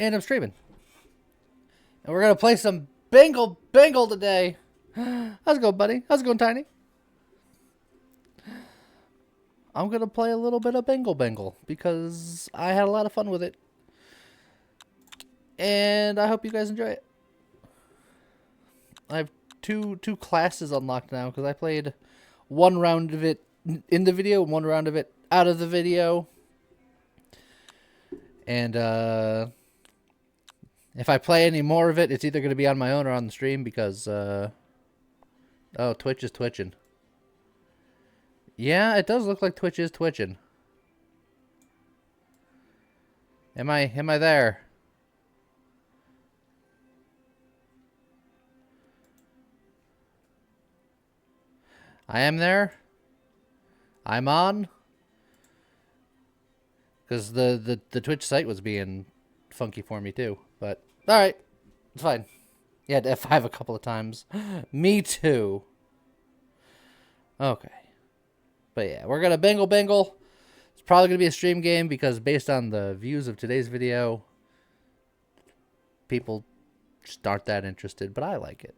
and I'm streaming. And we're going to play some Bingle Bingle today. How's it going, buddy? How's it going, Tiny? I'm going to play a little bit of Bingle Bingle because I had a lot of fun with it. And I hope you guys enjoy it. I have two classes unlocked now because I played one round of it in the video and one round of it out of the video. And if I play any more of it, it's either going to be on my own or on the stream because oh, Twitch is twitching. Yeah, it does look like Twitch is twitching. Am I there? I am there. I'm on. Because the Twitch site was being funky for me too. But alright. It's fine. You had to F5 a couple of times. Me too. Okay. But yeah, we're gonna Bingle Bingle. It's probably gonna be a stream game because based on the views of today's video, people just aren't that interested, but I like it.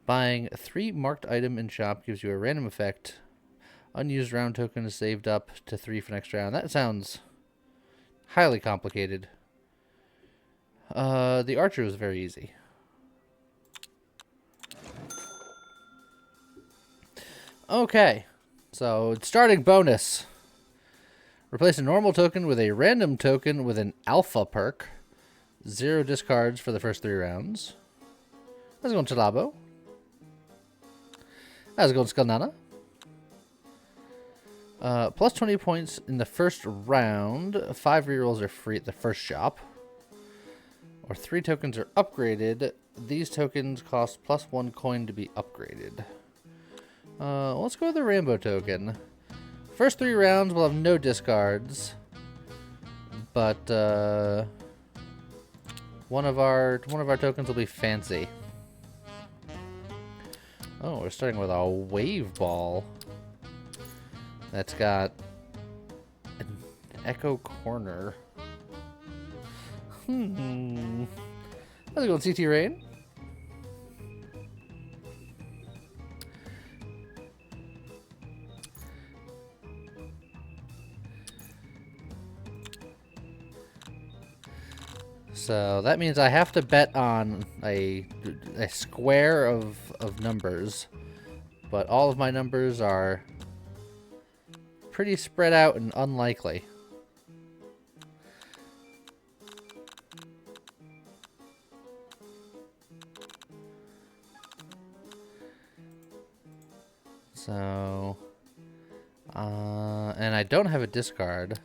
Buying 3 marked item in shop gives you a random effect. Unused round token is saved up to 3 for next round. That sounds highly complicated. The archer was very easy. Okay, so starting bonus. Replace a normal token with a random token with an alpha perk. 0 discards for the first 3 rounds. How's it going, Chalabo? How's it going, Skalnana? Plus 20 points in the first round. 5 rerolls are free at the first shop. Or 3 tokens are upgraded. These tokens cost plus 1 coin to be upgraded. Let's go with the rainbow token. First 3 rounds will have no discards, but one of our tokens will be fancy. Oh, we're starting with a wave ball. That's got an echo corner. How's it going, CT Rain? So that means I have to bet on a square of numbers, but all of my numbers are pretty spread out and unlikely. So, and I don't have a discard.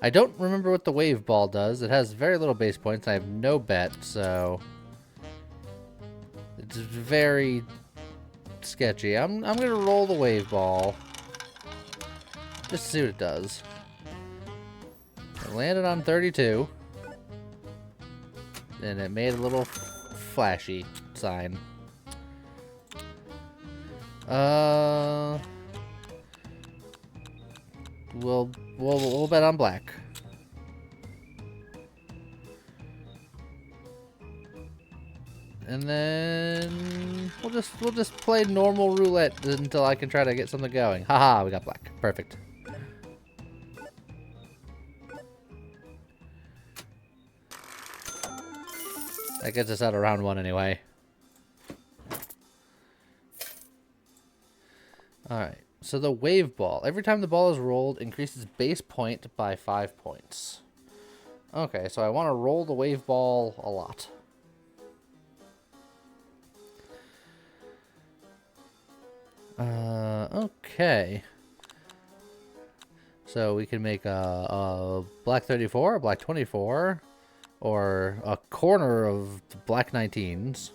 I don't remember what the wave ball does. It has very little base points. I have no bet, so it's very sketchy. I'm gonna roll the wave ball just to see what it does. It landed on 32, and it made a little flashy sign. We'll bet on black. And then we'll just play normal roulette until I can try to get something going. Haha, we got black. Perfect. That gets us out of round 1 anyway. Alright. So the wave ball. Every time the ball is rolled, increases base point by 5 points. Okay, so I want to roll the wave ball a lot. Okay. So we can make a black 34, a black 24, or a corner of black 19s.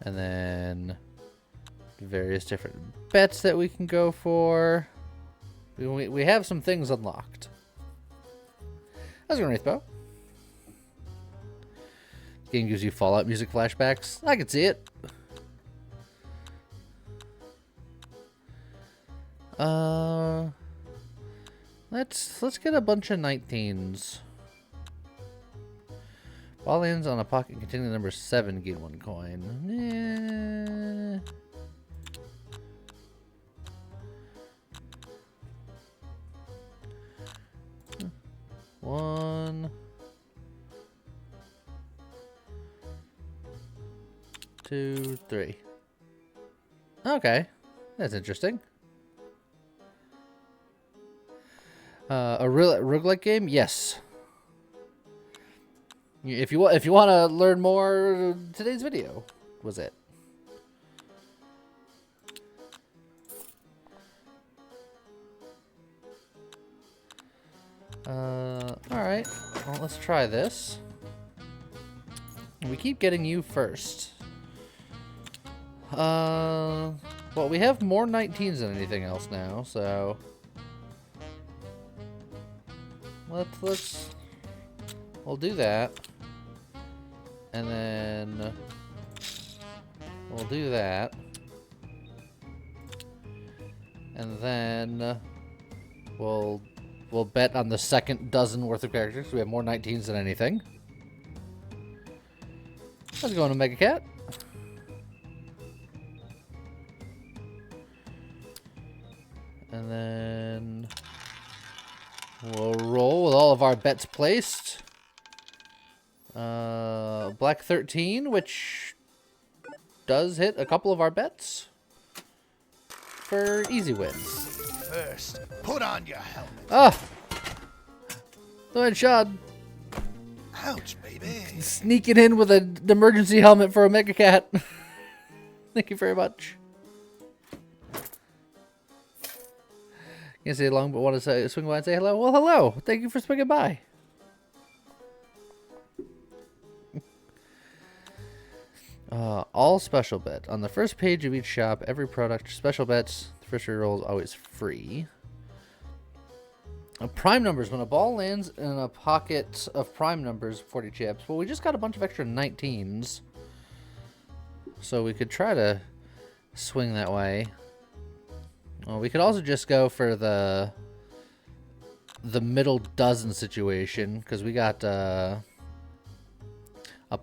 And then various different bets that we can go for. We have some things unlocked. How's it going, Wraithbow? Game gives you Fallout music flashbacks. I can see it. Let's get a bunch of 19s. Ball lands on a pocket containing the number 7, gain 1 coin. Eh. 1, 2, 3. Okay, that's interesting. A roguelike game? Yes. If you want to learn more, today's video was it. All right. Well, let's try this. We keep getting you first. Well, we have more 19s than anything else now, so we'll do that. And then we'll do that. And then we'll bet on the second dozen worth of characters. We have more 19s than anything. Let's go into Mega Cat. And then we'll roll with all of our bets placed. Black 13, which does hit a couple of our bets for easy wins. First, put on your helmet. Ah! Go ahead, Shad. Ouch, baby. Sneaking in with an emergency helmet for a Mega Cat. Thank you very much. Can't say long, but want to say, swing by and say hello. Well, hello. Thank you for swinging by. All special bet. On the first page of each shop, every product, special bets, the first reroll is always free. Prime numbers. When a ball lands in a pocket of prime numbers, 40 chips. Well, we just got a bunch of extra 19s. So we could try to swing that way. Well, we could also just go for the middle dozen situation, because we got a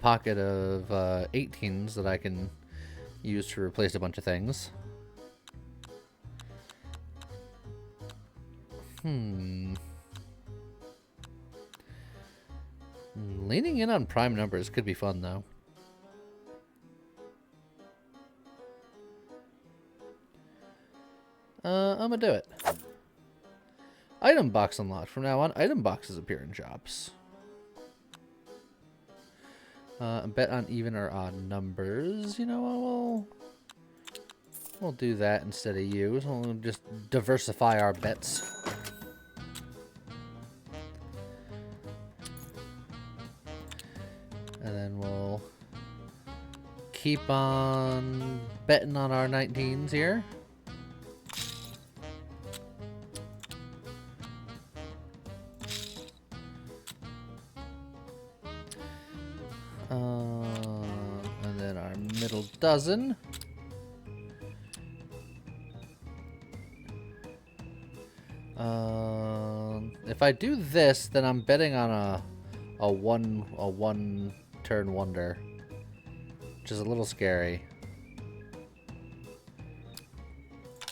pocket of 18s that I can use to replace a bunch of things. Leaning in on prime numbers could be fun, though. I'm gonna do it. Item box unlocked. From now on, item boxes appear in shops. Bet on even or odd numbers. You know, we'll do that instead of you. So we'll just diversify our bets. And then we'll keep on betting on our 19s here. And then our middle dozen. If I do this, then I'm betting on a one turn wonder, which is a little scary.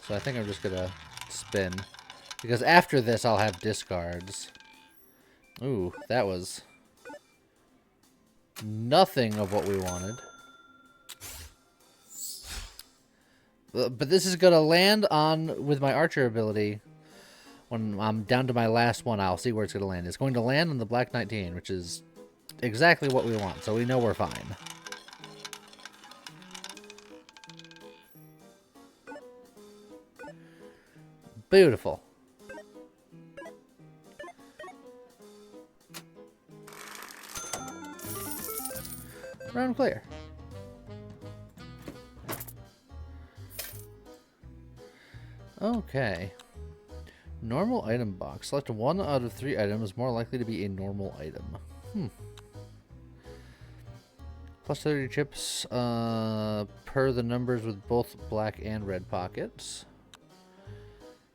So I think I'm just gonna spin, because after this I'll have discards. Ooh, that was nothing of what we wanted. But this is going to land on, with my archer ability, when I'm down to my last one, I'll see where it's going to land. It's going to land on the black 19, which is exactly what we want, so we know we're fine. Beautiful. Round clear. Okay. Normal item box. Select 1 out of 3 items more likely to be a normal item. Plus 30 chips per the numbers with both black and red pockets.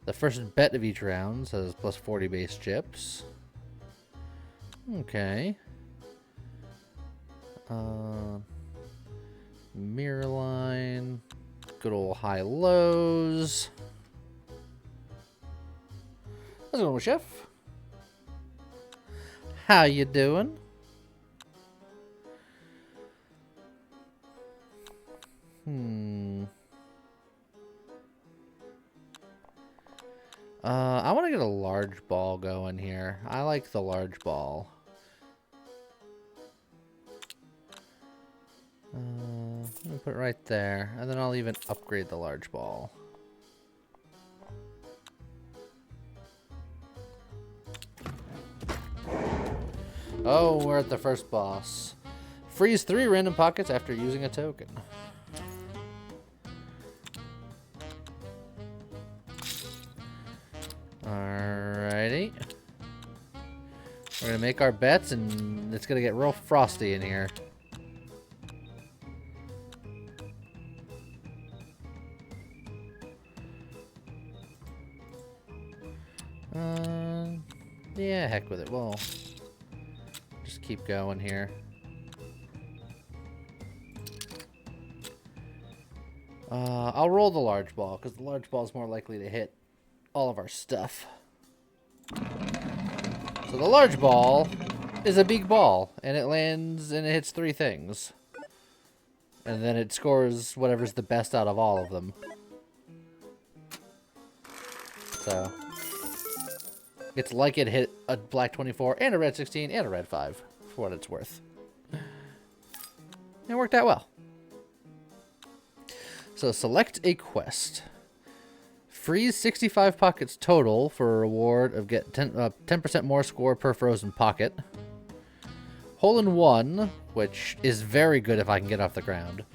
The first bet of each round says plus 40 base chips. Okay. Mirror line. Good old high lows. How's it going, Chef? How you doing? I want to get a large ball going here. I like the large ball. I'm gonna put it right there, and then I'll even upgrade the large ball. Oh, we're at the first boss. Freeze 3 random pockets after using a token. Alrighty. We're gonna make our bets, and it's gonna get real frosty in here. Yeah, heck with it. We'll just keep going here. I'll roll the large ball, because the large ball is more likely to hit all of our stuff. So the large ball is a big ball, and it lands and it hits 3 things. And then it scores whatever's the best out of all of them. So it's like it hit a black 24 and a red 16 and a red 5, for what it's worth. It worked out well. So select a quest. Freeze 65 pockets total for a reward of get 10% more score per frozen pocket. Hole in 1, which is very good if I can get off the ground.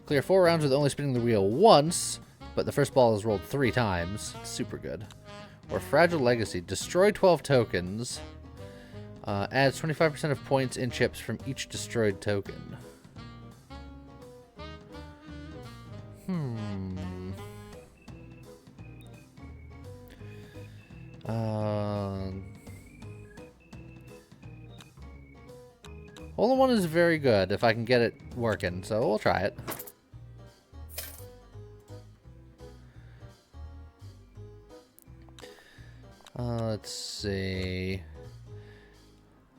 Clear 4 rounds with only spinning the wheel once, but the first ball is rolled 3 times. Super good. Or Fragile Legacy. Destroy 12 tokens. Adds 25% of points in chips from each destroyed token. Hole in 1 is very good if I can get it working, so we'll try it. Let's see.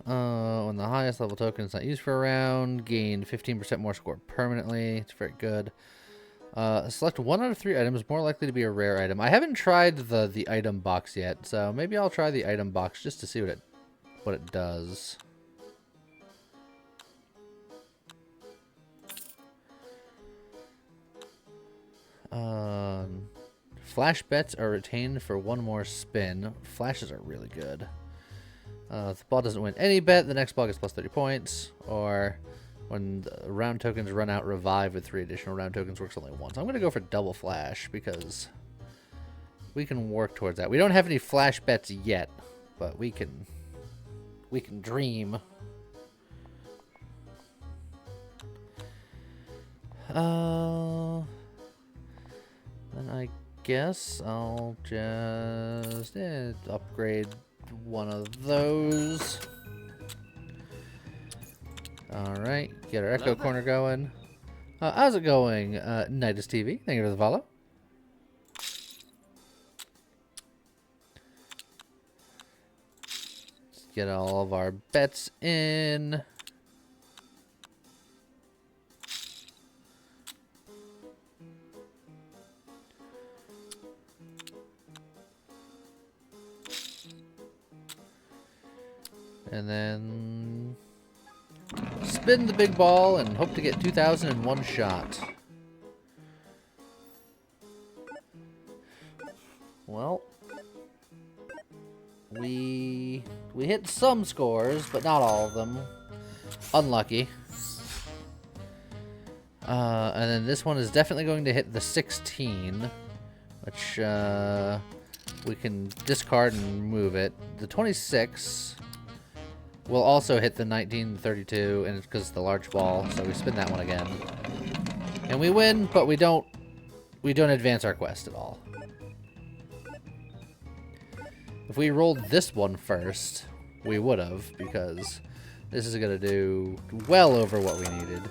When the highest level token is not used for a round, gain 15% more score permanently. It's very good. Select 1 out of 3 items more likely to be a rare item. I haven't tried the item box yet, so maybe I'll try the item box just to see what it does. Flash bets are retained for 1 more spin. Flashes are really good. If the ball doesn't win any bet, the next ball gets plus 30 points. Or when the round tokens run out, revive with 3 additional round tokens. Works only once. I'm going to go for double flash because we can work towards that. We don't have any flash bets yet, but we can dream. Then I guess I'll just upgrade one of those. Alright, get our Echo Corner going. How's it going, Nidus TV? Thank you for the follow. Let's get all of our bets in. And then spin the big ball and hope to get 2,000 in one shot. Well, we hit some scores, but not all of them. Unlucky. And then this one is definitely going to hit the 16, which we can discard and move it. The 26 will also hit the 1932, and it's because it's the large ball, so we spin that one again. And we win, but we don't advance our quest at all. If we rolled this one first, we would have, because this is going to do well over what we needed.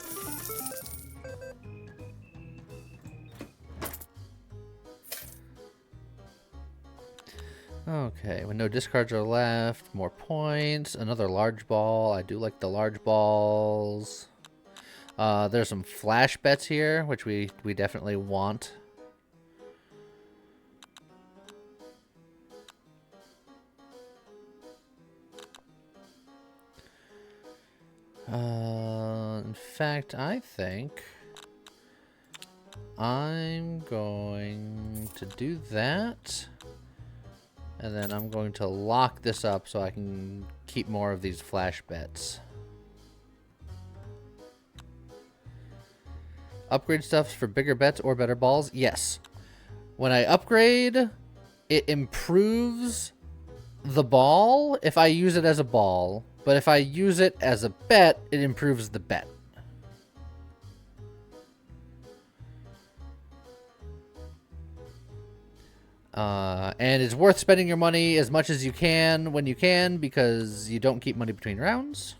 Okay, when no discards are left, more points, another large ball. I do like the large balls. There's some flash bets here, which we definitely want. In fact, I think I'm going to do that. And then I'm going to lock this up so I can keep more of these flash bets. Upgrade stuff for bigger bets or better balls? Yes. When I upgrade, it improves the ball if I use it as a ball. But if I use it as a bet, it improves the bet. And it's worth spending your money as much as you can when you can, because you don't keep money between rounds.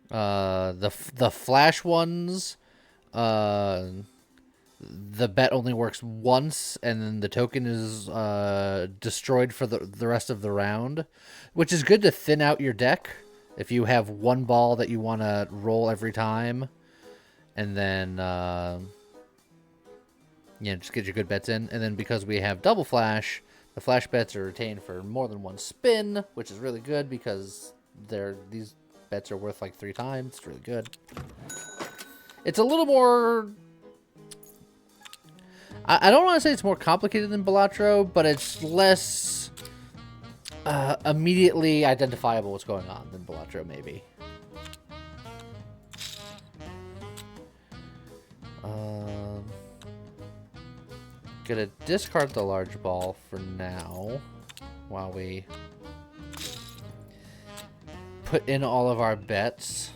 The flash ones, the bet only works once, and then the token is destroyed for the rest of the round, which is good to thin out your deck if you have one ball that you want to roll every time, and then just get your good bets in. And then because we have double flash, the flash bets are retained for more than one spin, which is really good because these bets are worth like 3 times. It's really good. It's a little more... I don't want to say it's more complicated than Balatro, but it's less immediately identifiable what's going on than Balatro, maybe. Gonna discard the large ball for now while we put in all of our bets.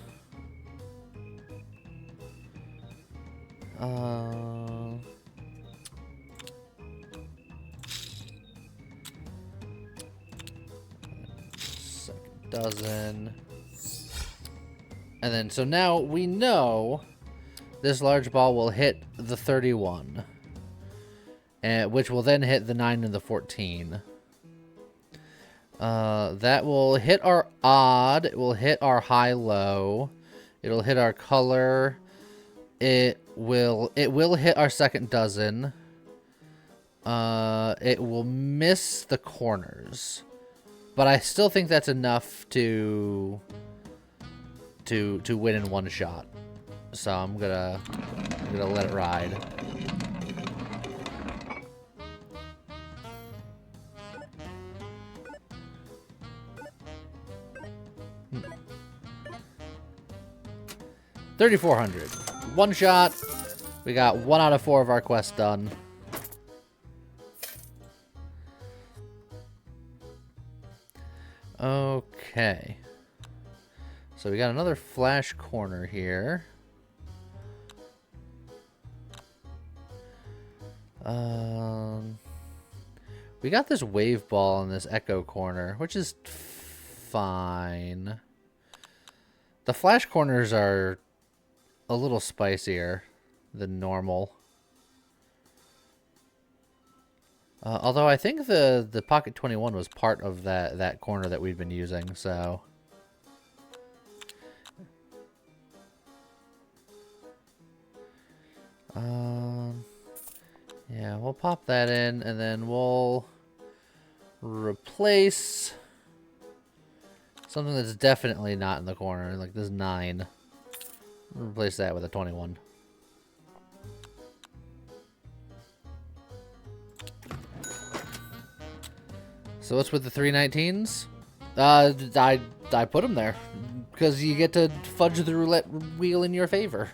Second dozen. And then, so now we know this large ball will hit the 31. Which will then hit the 9 and the 14. That will hit our odd. It will hit our high-low. It'll hit our color. It will hit our second dozen. It will miss the corners, but I still think that's enough to win in one shot. So I'm gonna let it ride. $3,400. One shot. We got 1 out of 4 of our quests done. Okay. So we got another flash corner here. We got this wave ball in this echo corner, which is fine. The flash corners are a little spicier than normal. Although I think the Pocket 21 was part of that corner that we've been using, so... yeah, we'll pop that in, and then we'll replace something that's definitely not in the corner, like this 9. Replace that with a 21. So what's with the 319s? I put them there because you get to fudge the roulette wheel in your favor.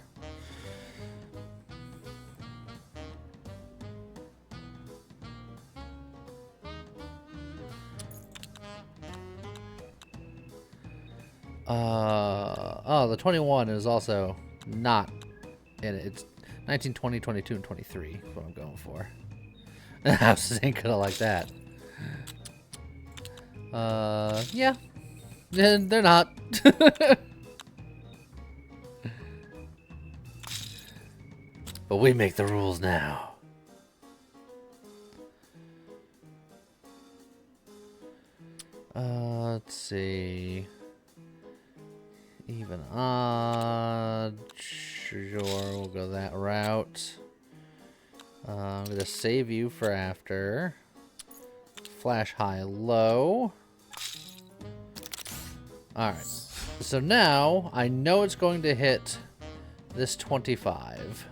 Oh, the 21 is also not in it. It's 19, 20, 22, and 23 is what I'm going for. Houses ain't gonna like that. Yeah. They're not. But we make the rules now. Let's see. Even odd. Sure, we'll go that route. I'm gonna save you for after. Flash high low. Alright. So now I know it's going to hit this 25.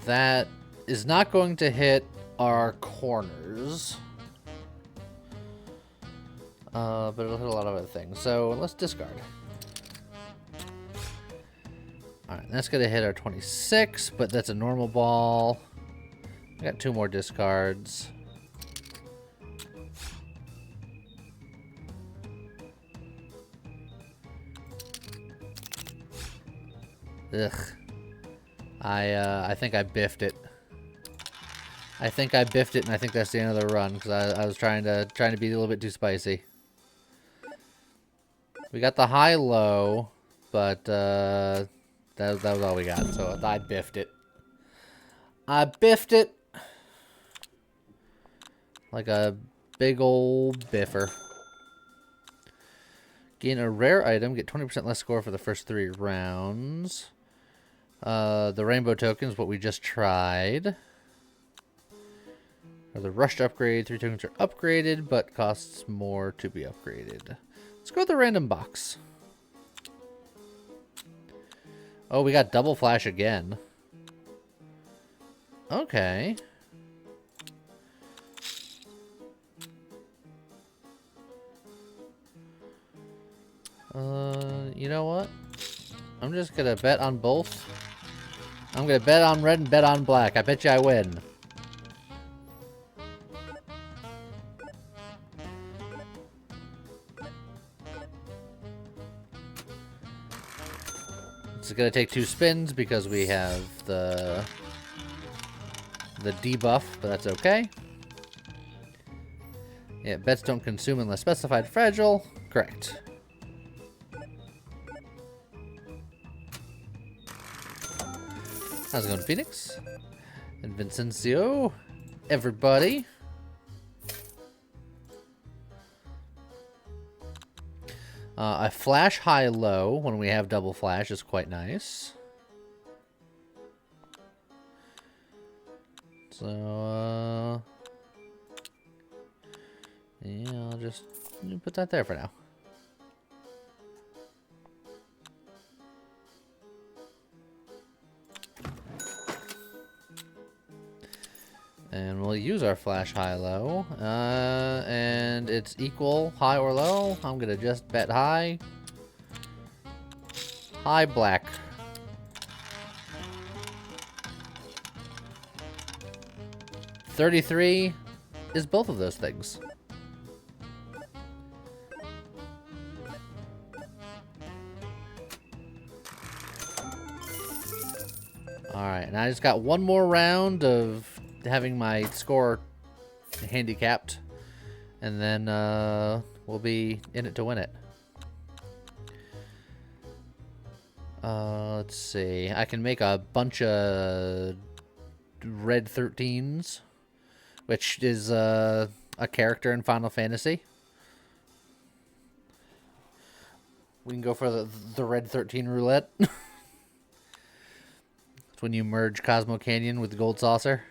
That is not going to hit our corners. But it'll hit a lot of other things. So let's discard. Alright, that's going to hit our 26, but that's a normal ball. I got 2 more discards. Ugh. I think I biffed it. I think I biffed it, and I think that's the end of the run because I was trying to be a little bit too spicy. We got the high low, but that was all we got. So I biffed it. I biffed it like a big old biffer. Gain a rare item. Get 20% less score for the first 3 rounds. The rainbow token is what we just tried. Or the rushed upgrade. 3 tokens are upgraded, but costs more to be upgraded. Let's go with the random box. Oh, we got double flash again. Okay. You know what? I'm just gonna bet on both. I'm gonna bet on red and bet on black. I bet you I win. It's gonna take 2 spins because we have the debuff, but that's okay. Yeah, bets don't consume unless specified. Fragile. Correct. How's it going, Phoenix? And Vincencio. Everybody. A flash high-low when we have double flash is quite nice. So, yeah, I'll just put that there for now. And we'll use our flash high-low. And it's equal high or low. I'm going to just bet high. High black. $33 is both of those things. Alright, and I just got one more round of having my score handicapped, and then we'll be in it to win it. Let's see. I can make a bunch of red 13s, which is a character in Final Fantasy. We can go for the red 13 roulette. It's when you merge Cosmo Canyon with the Gold Saucer.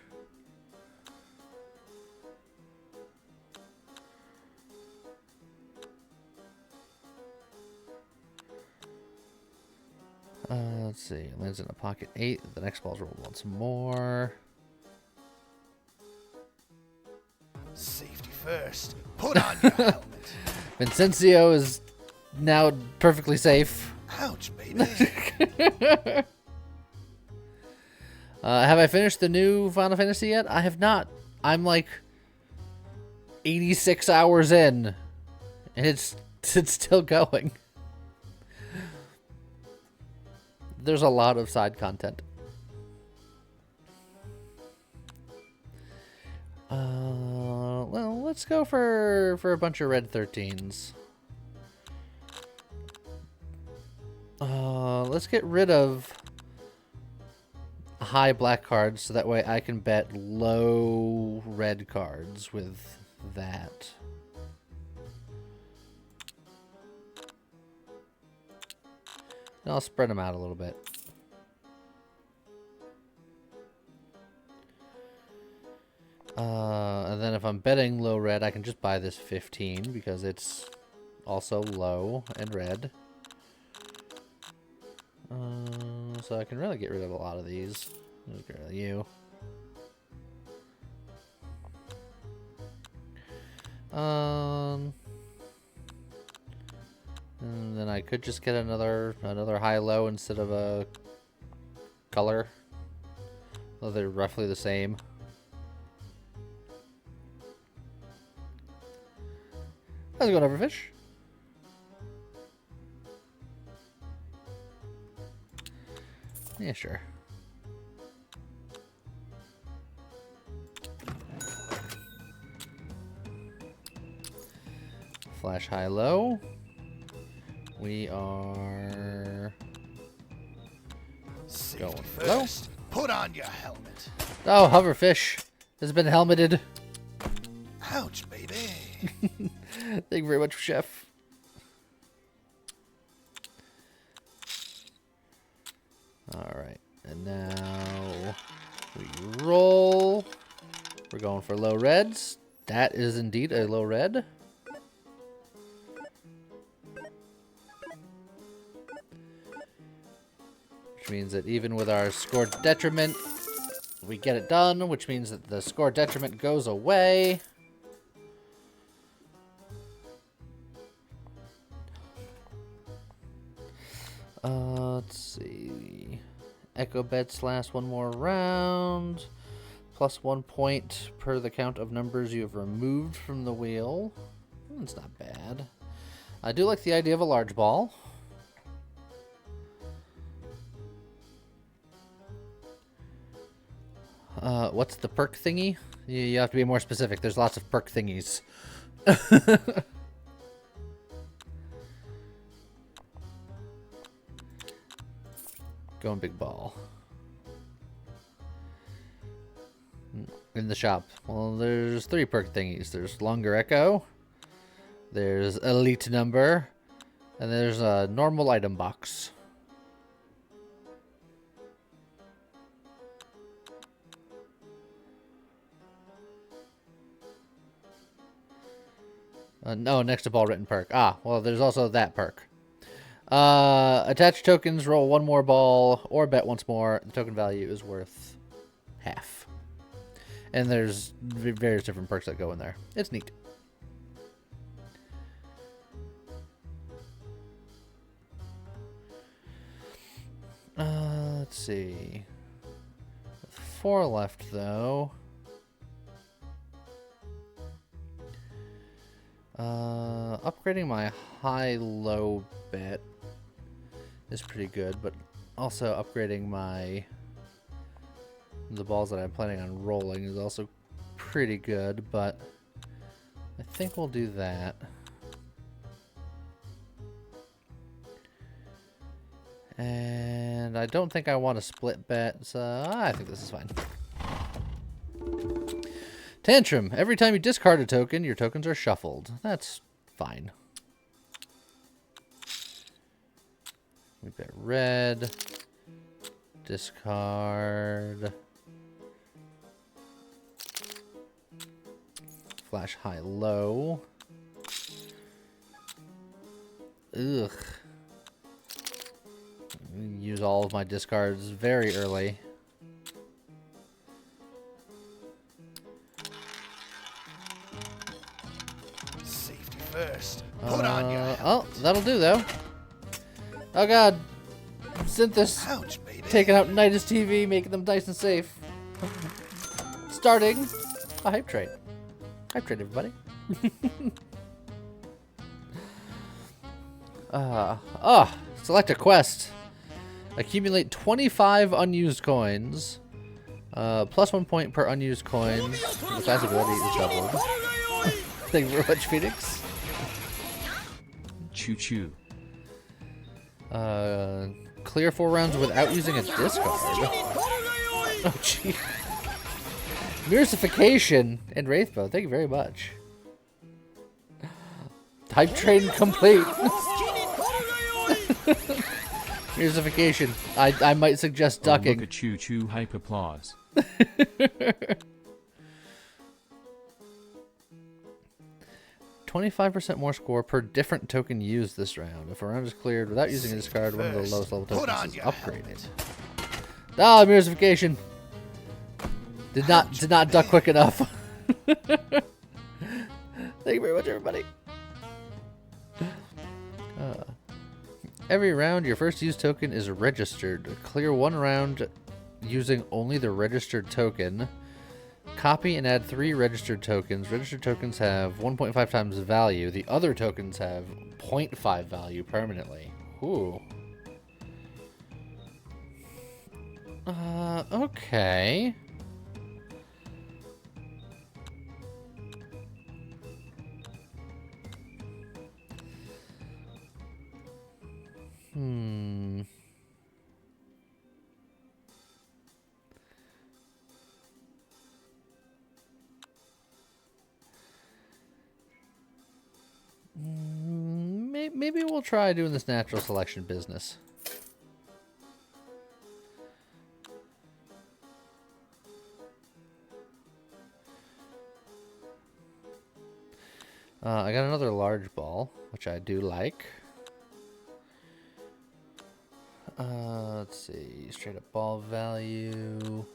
Let's see. It lands in a pocket 8. The next ball's rolled once more. Safety first. Put on your helmet. Vincencio is now perfectly safe. Ouch, baby. Have I finished the new Final Fantasy yet? I have not. I'm like 86 hours in, and it's still going. There's a lot of side content. Well, let's go for a bunch of red 13s. Let's get rid of high black cards so that way I can bet low red cards with that. And I'll spread them out a little bit. And then if I'm betting low red, I can just buy this 15 because it's also low and red. So I can really get rid of a lot of these. Get rid of you. And then I could just get another high-low instead of a color. Though they're roughly the same. How's it going, Overfish? Yeah, sure. Flash high low. We are going low. Put on your helmet. Oh, Hoverfish has been helmeted. Ouch, baby. Thank you very much, Chef. Alright, and now we roll. We're going for low reds. That is indeed a low red. Which means that even with our score detriment, we get it done, which means that the score detriment goes away. Let's see. Echo bets last one more round. Plus 1 point per the count of numbers you have removed from the wheel. That's not bad. I do like the idea of a large ball. What's the perk thingy? You have to be more specific. There's lots of perk thingies. Going big ball. In the shop. Well, there's 3 perk thingies. There's longer echo. There's elite number. And there's a normal item box. No, next to ball written perk. Ah, well, there's also that perk. Attach tokens, roll 1 more ball, or bet once more. The token value is worth half. And there's various different perks that go in there. It's neat. Let's see. 4 left, though. Upgrading my high-low bet is pretty good, but also upgrading the balls that I'm planning on rolling is also pretty good, but I think we'll do that. And I don't think I want to split bet, so I think this is fine. Tantrum. Every time you discard a token, your tokens are shuffled. That's fine. We bet red. Discard. Flash high low. Ugh. Use all of my discards very early. Safety first. Put on your helmet. Oh, that'll do though. Oh god. Synthis. Ouch, baby. Taking out Nidus TV, making them nice and safe. Starting a hype trade. Hype trade, everybody. Select a quest. Accumulate 25 unused coins. Plus 1 point per unused coin. The fast ability is doubled. Thank you very much, Phoenix. Choo choo. Clear 4 rounds without using a discard. Oh, gee. Mirrorification and Wraithbow. Thank you very much. Hype train complete. Mirrorification. I might suggest ducking. Oh, look at choo choo. Hype applause. 25% more score per different token used this round. If a round is cleared without using a discard, one of the lowest level tokens is upgraded. Ah, mirrorification. Did not duck quick enough. Thank you very much, everybody. Every round, your first used token is registered. Clear 1 round using only the registered token. Copy and add 3 registered tokens. Registered tokens have 1.5 times the value. The other tokens have 0.5 value permanently. Ooh. Okay. Maybe we'll try doing this natural selection business. I got another large ball, which I do like. Let's see, straight up ball value.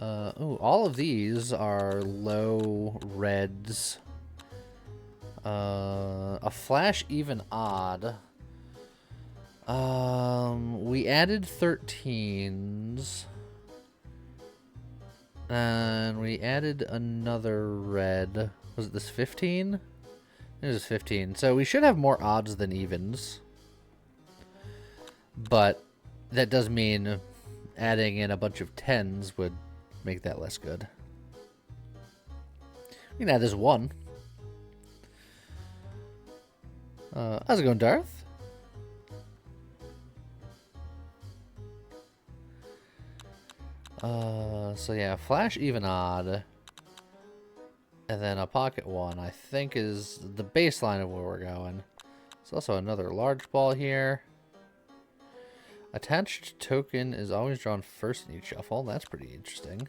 Ooh, all of these are low reds. A flash even odd. We added 13s. And we added another red. Was it this 15? It was 15. So we should have more odds than evens. But that does mean adding in a bunch of 10s would make that less good. We can add this 1. How's it going, Darth? So yeah, flash even odd. And then a pocket 1, I think, is the baseline of where we're going. There's also another large ball here. Attached token is always drawn first in each shuffle. That's pretty interesting.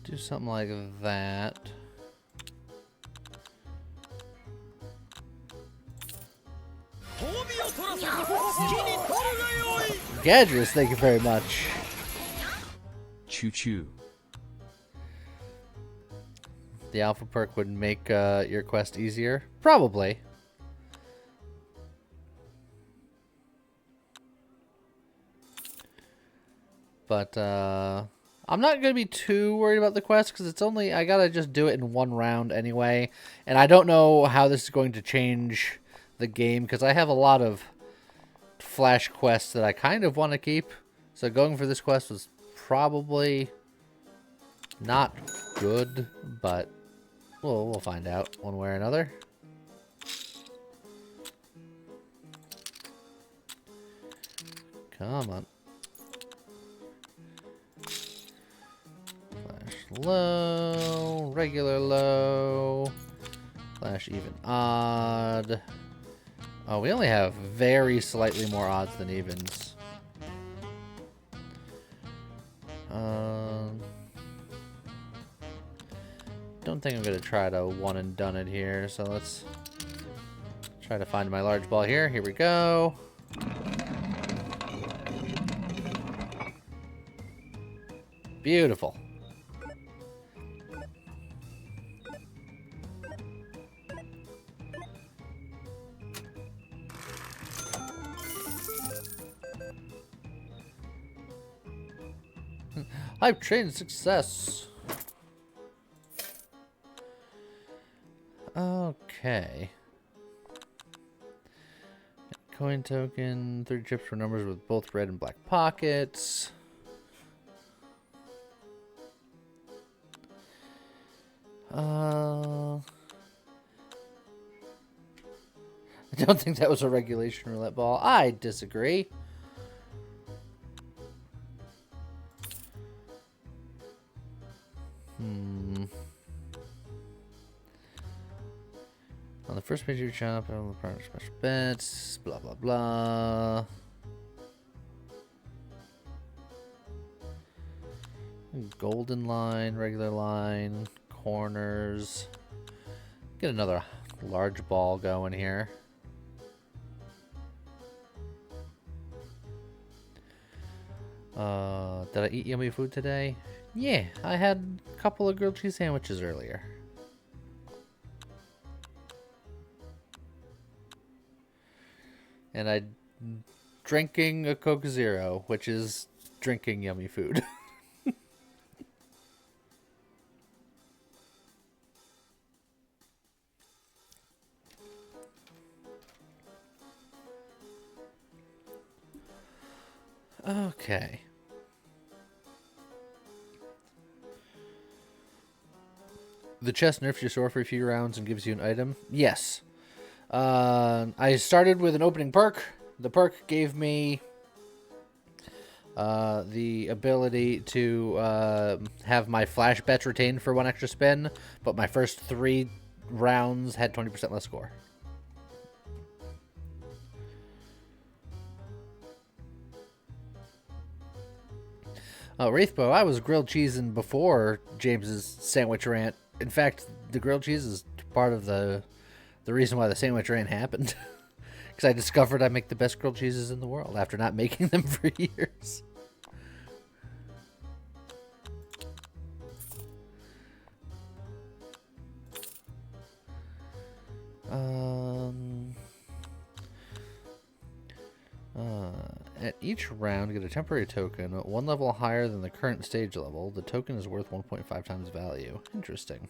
Do something like that. Gadgets, thank you very much. Choo choo. The alpha perk would make your quest easier? Probably. But, I'm not going to be too worried about the quest because it's only, I got to just do it in 1 round anyway. And I don't know how this is going to change the game because I have a lot of flash quests that I kind of want to keep. So going for this quest was probably not good, but we'll find out one way or another. Come on. Low, regular low, flash even odd. Oh, we only have very slightly more odds than evens. Don't think I'm gonna try to one and done it here, so let's try to find my large ball here. Here we go. Beautiful. Hype train success. Okay. Coin token, 30 chips for numbers with both red and black pockets. I don't think that was a regulation roulette ball. I disagree. On the first page of your shop, on the product special bets, blah blah blah. Golden line, regular line, corners. Get another large ball going here. Did I eat yummy food today? Yeah, I had a couple of grilled cheese sandwiches earlier. And I'm drinking a Coke Zero, which is drinking yummy food. Okay. The chest nerfs your sword for a few rounds and gives you an item? Yes. I started with an opening perk. The perk gave me the ability to have my flash bets retained for 1 extra spin, but my first 3 rounds had 20% less score. Wraithbow, I was grilled cheesing before James's sandwich rant. In fact, the grilled cheese is part of the reason why the sandwich rant happened. Because I discovered I make the best grilled cheeses in the world after not making them for years. At each round, get a temporary token, 1 level higher than the current stage level. The token is worth 1.5 times value. Interesting.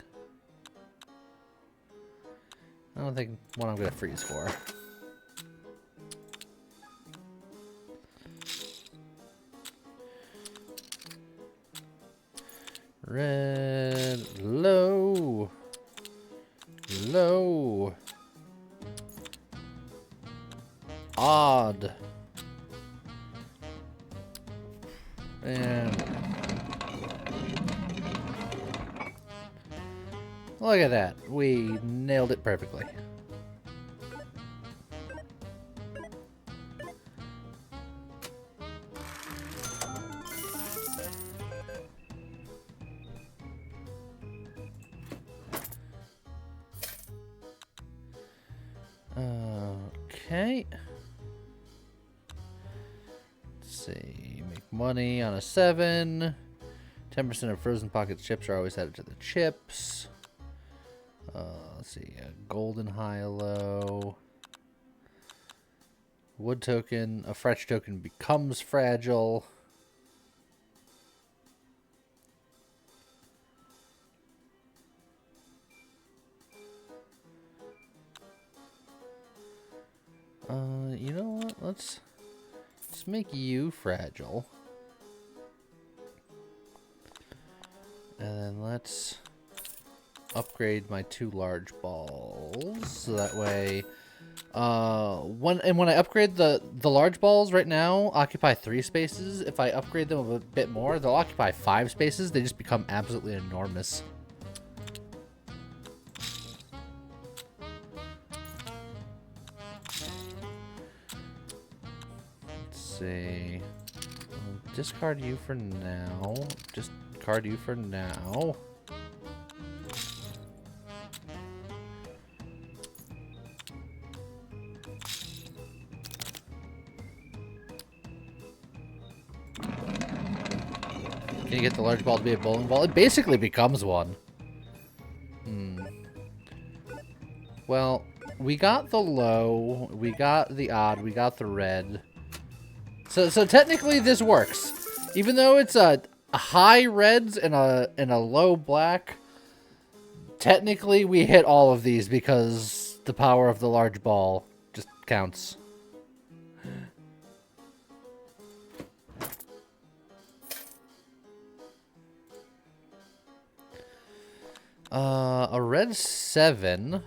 I don't think what I'm going to freeze for. Red, low, low, odd, and look at that. We nailed it perfectly. Okay. Let's see. Make money on a 7. 10% of frozen pockets chips are always added to the chips. Let's see. A golden high-low. Wood token. A fetch token becomes fragile. You know what? Let's make you fragile. And then let's upgrade my 2 large balls. So that way, when I upgrade the large balls right now occupy 3 spaces. If I upgrade them a bit more, they'll occupy 5 spaces. They just become absolutely enormous. See. Discard you for now. Discard you for now. Can you get the large ball to be a bowling ball? It basically becomes one. Well, we got the low, we got the odd, we got the red. So technically this works. Even though it's a high reds and a low black, technically we hit all of these because the power of the large ball just counts. A red 7,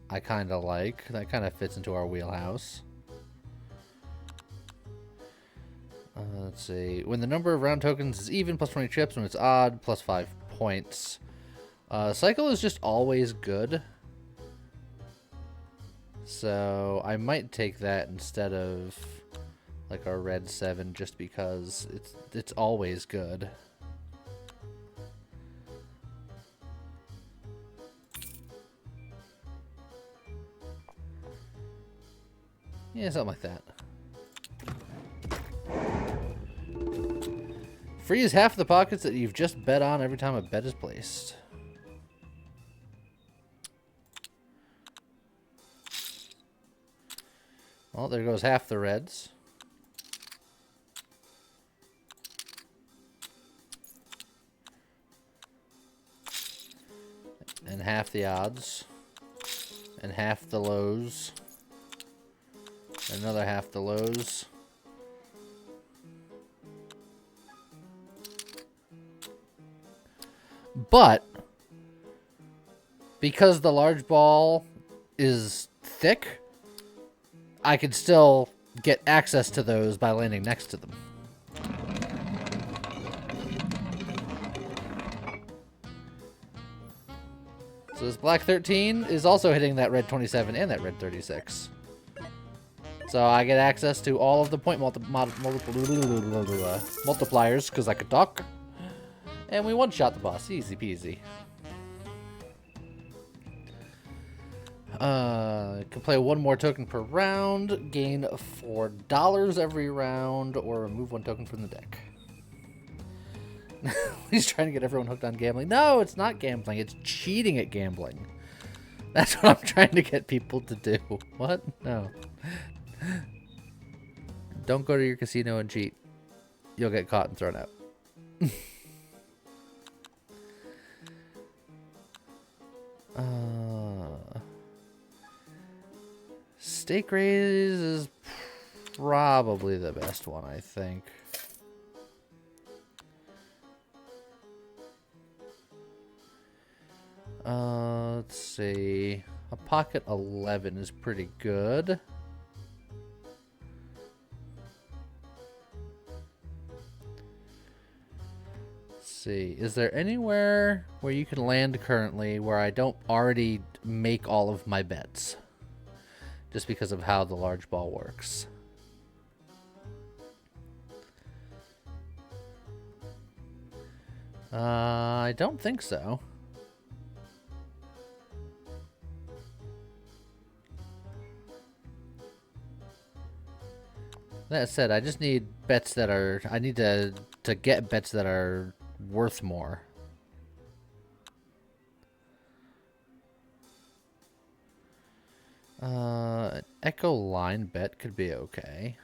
I kind of like. That kind of fits into our wheelhouse. Let's see. When the number of round tokens is even, plus 20 chips. When it's odd, plus 5 points. Cycle is just always good. So I might take that instead of like a red 7 just because it's always good. Yeah, something like that. Free is half the pockets that you've just bet on every time a bet is placed. Well, there goes half the reds. And half the odds. And half the lows. Another half the lows. But because the large ball is thick, I can still get access to those by landing next to them. So this black 13 is also hitting that red 27 and that red 36. So I get access to all of the point multipliers because I could talk. And we one-shot the boss. Easy peasy. Can play one more token per round, gain $4 every round, or remove one token from the deck. He's trying to get everyone hooked on gambling. No, it's not gambling. It's cheating at gambling. That's what I'm trying to get people to do. What? No. Don't go to your casino and cheat. You'll get caught and thrown out. Stake raise is probably the best one, I think. Let's see. A pocket 11 is pretty good. Let's see. Is there anywhere where you can land currently where I don't already make all of my bets? Just because of how the large ball works. I don't think so. That said, I just need bets that are... I need to get bets that are worth more. An Echo line bet could be okay.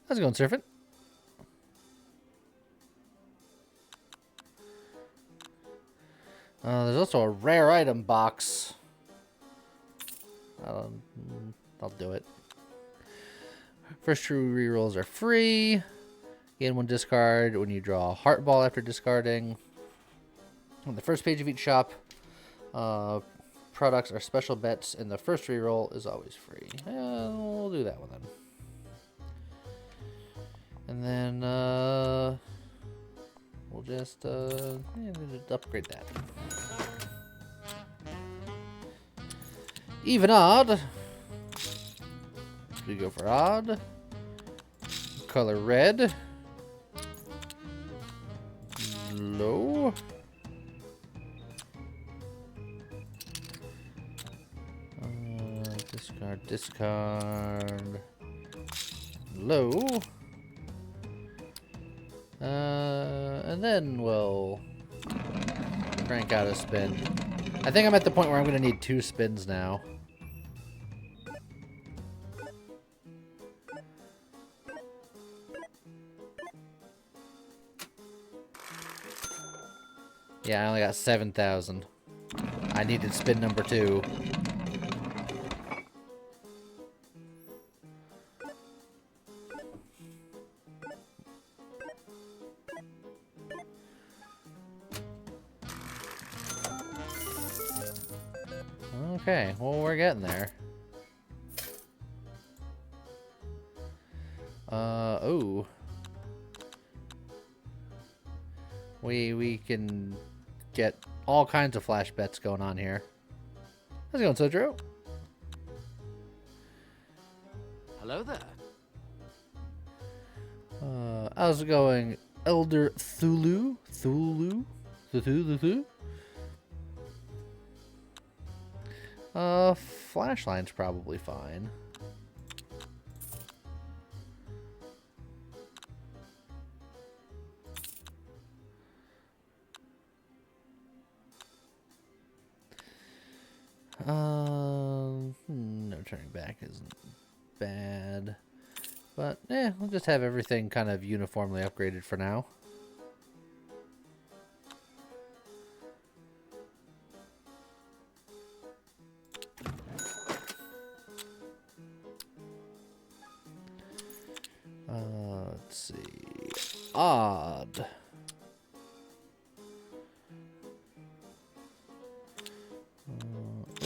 How's it going, Surfing? There's also a rare item box. I'll do it. First two rerolls are free. Gain one discard when you draw a heart ball after discarding. On the first page of each shop, products are special bets, and the first reroll is always free. We'll do that one then. And then we'll just upgrade that. Even odd. We go for odd. Color red. Low. Discard. Low. And then we'll crank out a spin. I think I'm at the point where I'm going to need 2 spins now. Yeah, I only got 7,000. I needed spin number 2. Okay, well, we're getting there. Oh. We can get all kinds of flash bets going on here. How's it going, Sojiro? Hello there. How's it going, Elder Thulu? Thulu? Flashline's probably fine. No turning back isn't bad. But, we'll just have everything kind of uniformly upgraded for now. Let's see. Odd.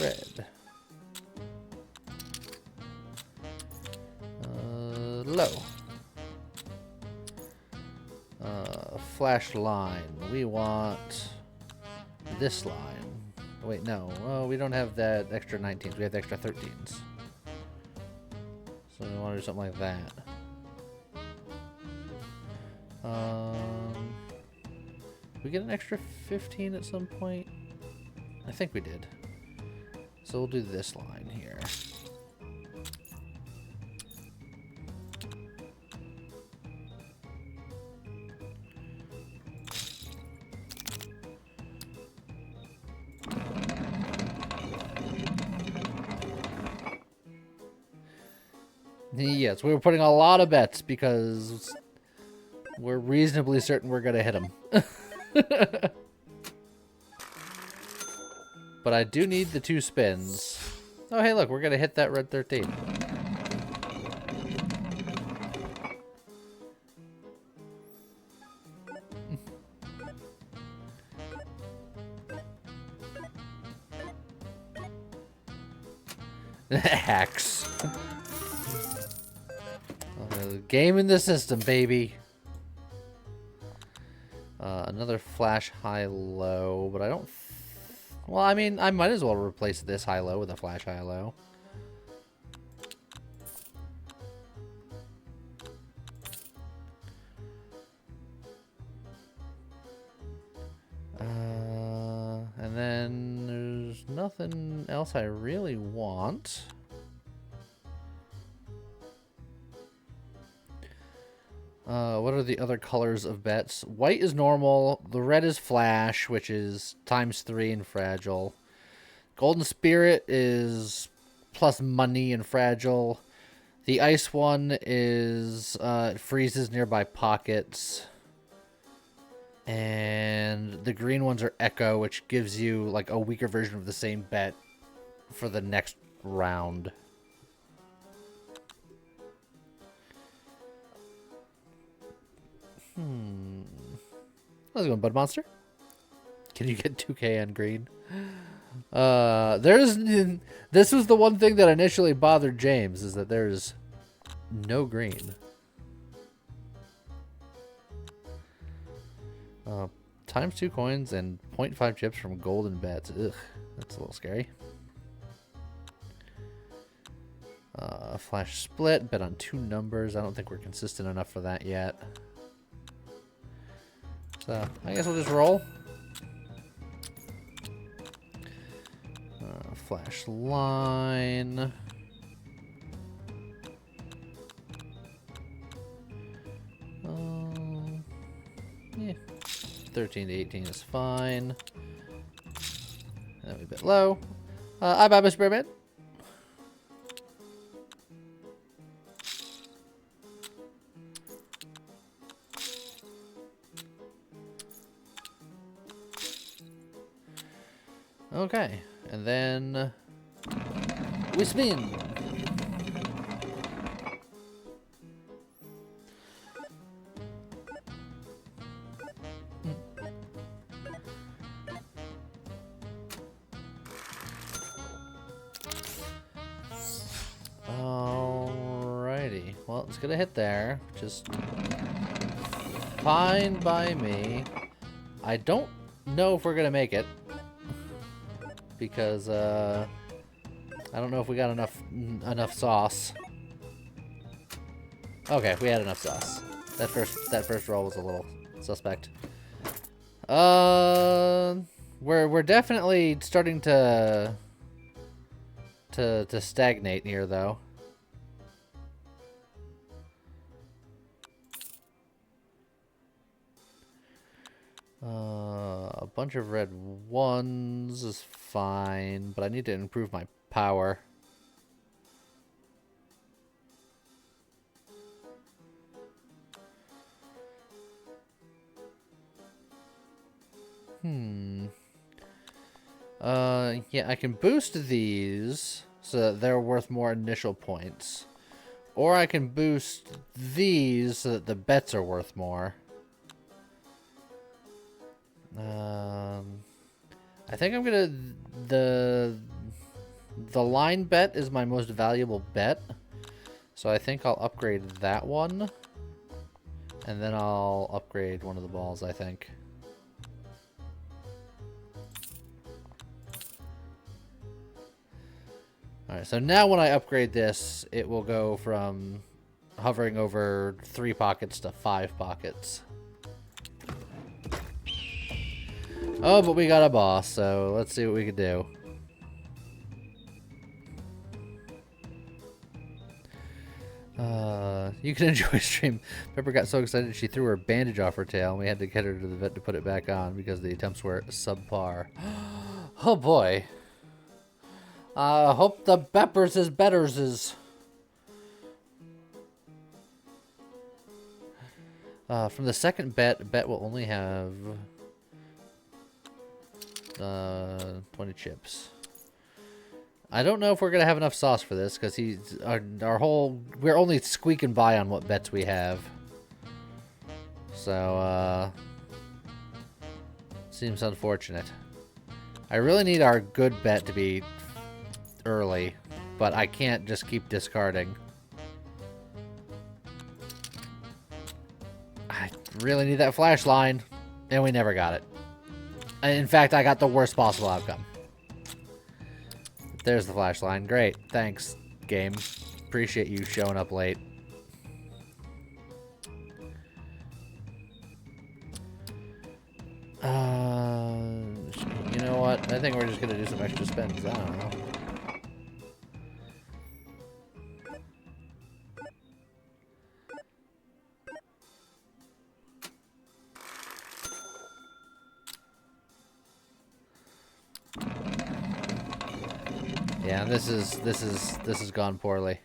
Red. Low. Flash line. We want this line. Wait, no. Oh, we don't have that extra 19s. We have the extra 13s. So we want to do something like that. We get an extra 15 at some point? I think we did. So we'll do this line here. Yes, we were putting a lot of bets because we're reasonably certain we're going to hit them. But I do need the 2 spins. Oh, hey, look, we're going to hit that red 13. Hacks. Game in the system, baby. Another flash high-low, but I don't... Well, I mean, I might as well replace this high-low with a flash high-low. And then there's nothing else I really want. What are the other colors of bets? White is normal. The red is flash, which is ×3 and fragile. Golden spirit is plus money and fragile. The ice one is it freezes nearby pockets. And the green ones are echo, which gives you like a weaker version of the same bet for the next round. How's it going, Bud Monster? Can you get 2K on green? This was the one thing that initially bothered James, is that there's no green. ×2 coins and 0.5 chips from golden bets. Ugh, that's a little scary. Flash split, bet on 2 numbers. I don't think we're consistent enough for that yet. So, I guess we'll just roll. Flash line. Yeah. 13 to 18 is fine. That'll be a bit low. I buy Mr. Bearman. Okay, and then we spin. Alrighty, well, it's gonna hit there, just fine by me. I don't know if we're gonna make it. Because I don't know if we got enough sauce. Okay, we had enough sauce. That first roll was a little suspect. We're definitely starting to stagnate here though. A bunch of red ones is fine, but I need to improve my power. Yeah, I can boost these so that they're worth more initial points. Or I can boost these so that the bets are worth more. I think I'm gonna the line bet is my most valuable bet, so I think I'll upgrade that one, and then I'll upgrade one of the balls. I think. All right, so now when I upgrade this, it will go from hovering over 3 pockets to 5 pockets. Oh, but we got a boss, so let's see what we can do. You can enjoy stream. Pepper got so excited she threw her bandage off her tail, and we had to get her to the vet to put it back on because the attempts were subpar. Oh boy. Hope the Beppers is betters is. From the second bet will only have 20 chips. I don't know if we're gonna have enough sauce for this because we're only squeaking by on what bets we have. So seems unfortunate. I really need our good bet to be early, but I can't just keep discarding. I really need that flash line, and we never got it. In fact, I got the worst possible outcome. There's the flash line. Great. Thanks, game. Appreciate you showing up late. You know what? I think we're just going to do some extra spins. I don't know. Yeah, this has gone poorly.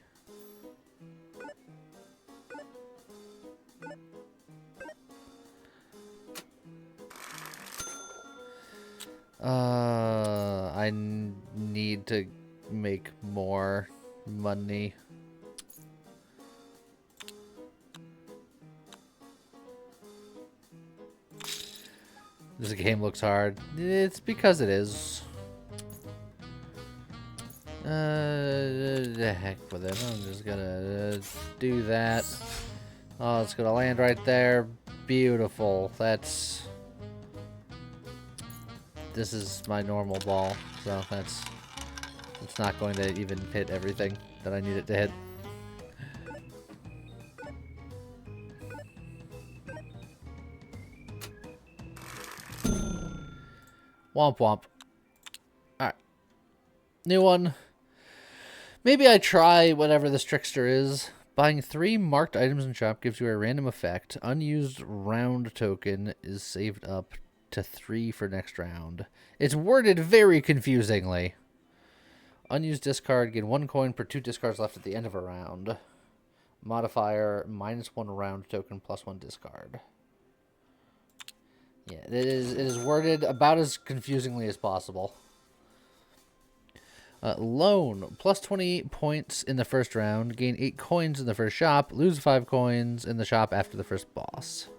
I need to make more money. This game looks hard. It's because it is. The heck with it. I'm just gonna do that. Oh, it's gonna land right there. Beautiful. This is my normal ball, so it's not going to even hit everything that I need it to hit. Womp womp. Alright. New one. Maybe I try whatever this trickster is, Buying 3 marked items in shop gives you a random effect. Unused round token is saved up to 3 for next round. It's worded very confusingly. Unused discard, gain 1 coin per 2 discards left at the end of a round. Modifier, -1 round token, +1 discard. Yeah, it is worded about as confusingly as possible. Loan, +20 points in the first round. Gain 8 coins in the first shop. Lose 5 coins in the shop after the first boss.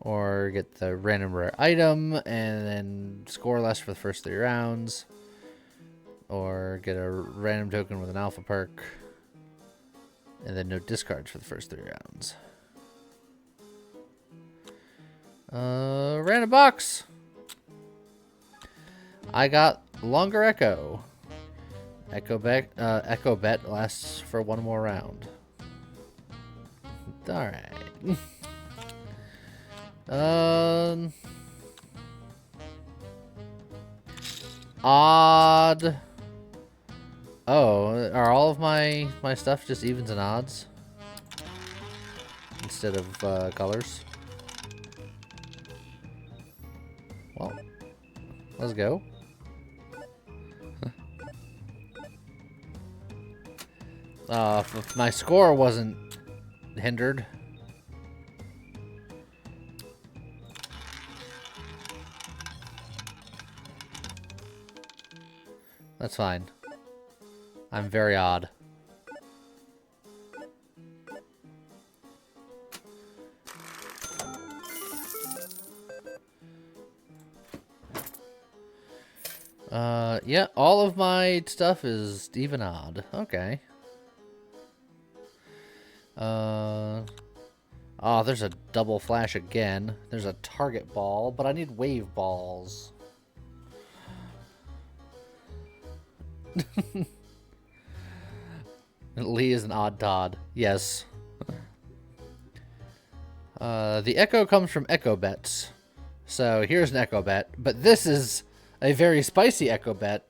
Or get the random rare item and then score less for the first 3 rounds. Or get a random token with an alpha perk. And then no discards for the first 3 rounds. Random box. I got Longer Echo. Echo Bet lasts for 1 more round. Alright. Odd. Oh, are all of my stuff just evens and odds? Instead of colors? Well, let's go. If my score wasn't hindered. That's fine. I'm very odd. Yeah, all of my stuff is even odd. Okay. Oh, there's a double flash again. There's a target ball, but I need wave balls. Lee is an odd Todd. Yes. The echo comes from echo bets. So here's an echo bet, but this is a very spicy echo bet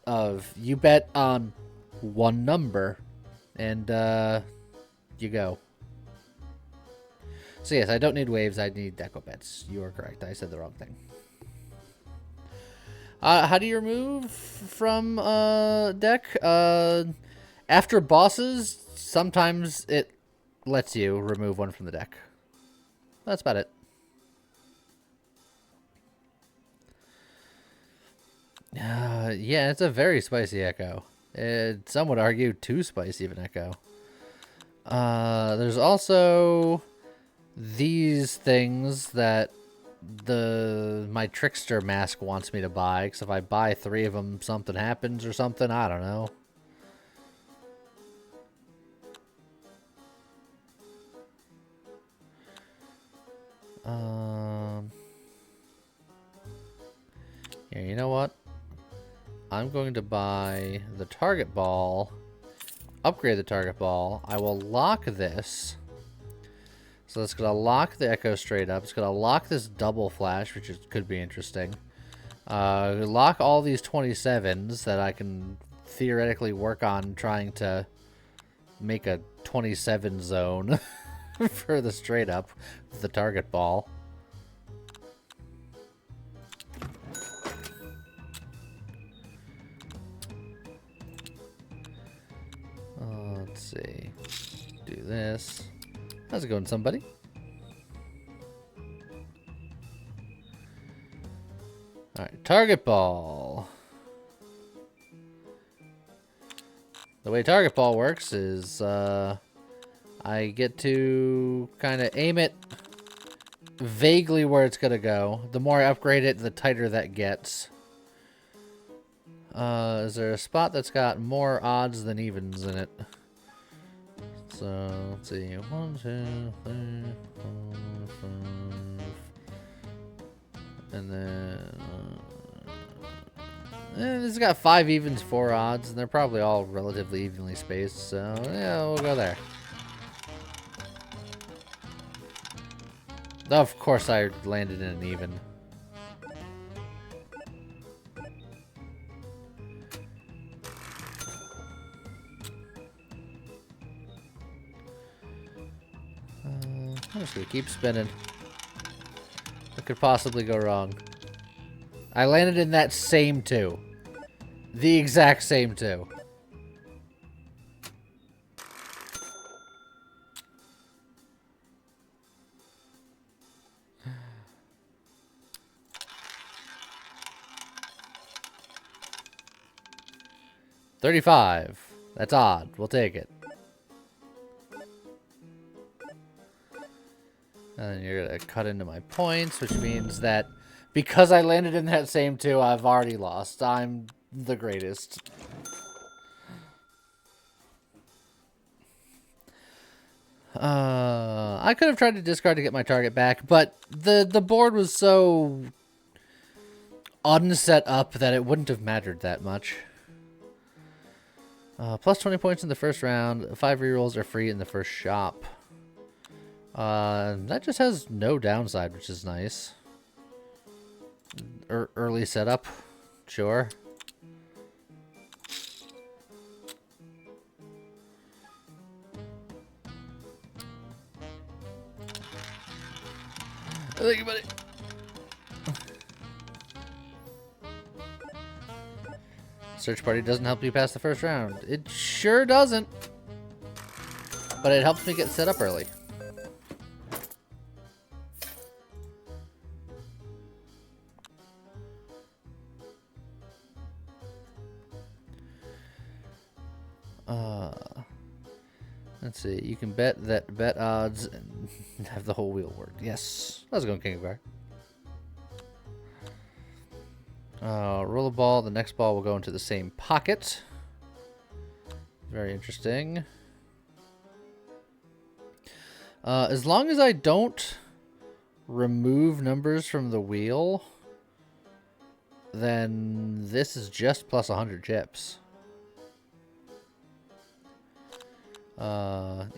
of you bet on 1 number and you go. So yes, I don't need waves, I need echo bets. You are correct. I said the wrong thing. How do you remove from deck? After bosses, sometimes it lets you remove 1 from the deck. That's about it. Yeah, it's a very spicy echo. Some would argue too spicy of an echo. There's also these things that my trickster mask wants me to buy, because if I buy 3 of them, something happens or something. I don't know. Yeah, you know what? I'm going to buy the target ball, upgrade the target ball. I will lock this. So it's going to lock the echo straight up. It's going to lock this double flash, which could be interesting. Lock all these 27s that I can theoretically work on trying to make a 27 zone for the straight up with the target ball. Let's see. Do this. How's it going, somebody? Alright, target ball. The way target ball works is I get to kind of aim it vaguely where it's going to go. The more I upgrade it, the tighter that gets. Is there a spot that's got more odds than evens in it? So, let's see. 1, 2, 3, 4, 5. And then... this has got 5 evens, 4 odds, and they're probably all relatively evenly spaced, so yeah, we'll go there. Of course I landed in an even. Okay, keep spinning. What could possibly go wrong? I landed in that same 2. The exact same 2. $35. That's odd. We'll take it. And then you're going to cut into my points, which means that because I landed in that same 2, I've already lost. I'm the greatest. I could have tried to discard to get my target back, but the board was so unset up that it wouldn't have mattered that much. Plus 20 points in the first round. 5 rerolls are free in the first shop. That just has no downside, which is nice. Early setup. Sure. Thank you, buddy. Search party doesn't help you pass the first round. It sure doesn't. But it helps me get set up early. Let's see. You can bet odds and have the whole wheel work. Yes. I was going king of guard. Roll a ball. The next ball will go into the same pocket. Very interesting. As long as I don't remove numbers from the wheel, then this is just plus 100 chips.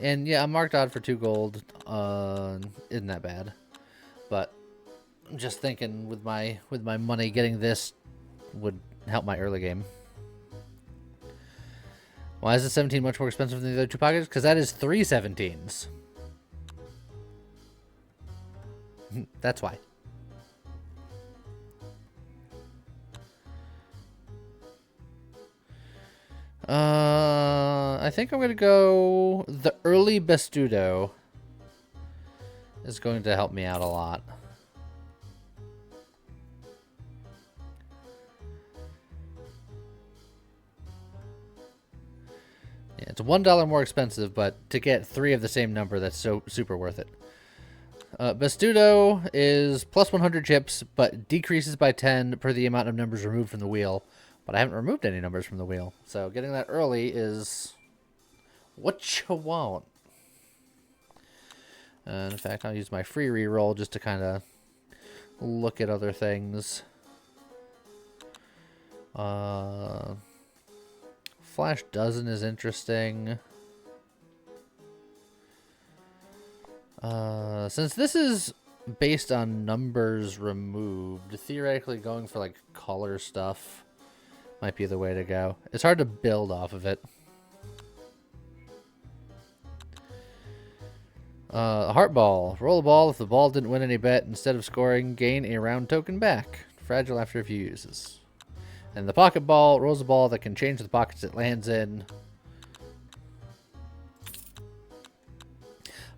And yeah, I'm marked odd for 2 gold. Isn't that bad? But I'm just thinking with my money, getting this would help my early game. Why is the 17 much more expensive than the other 2 pockets? Because that is 3 17s. That's why. I think I'm gonna go the early Bestudo is going to help me out a lot. Yeah, it's $1 more expensive, but to get 3 of the same number, that's so super worth it. Bestudo is plus 100 chips, but decreases by 10 per the amount of numbers removed from the wheel. But I haven't removed any numbers from the wheel. So getting that early is what you want. In fact, I'll use my free reroll just to kind of look at other things. Flash dozen is interesting. Since this is based on numbers removed, theoretically going for like color stuff might be the way to go. It's hard to build off of it. Heart ball. Roll a ball. If the ball didn't win any bet, instead of scoring, gain a round token back. Fragile after a few uses. And the pocket ball rolls a ball that can change the pockets it lands in.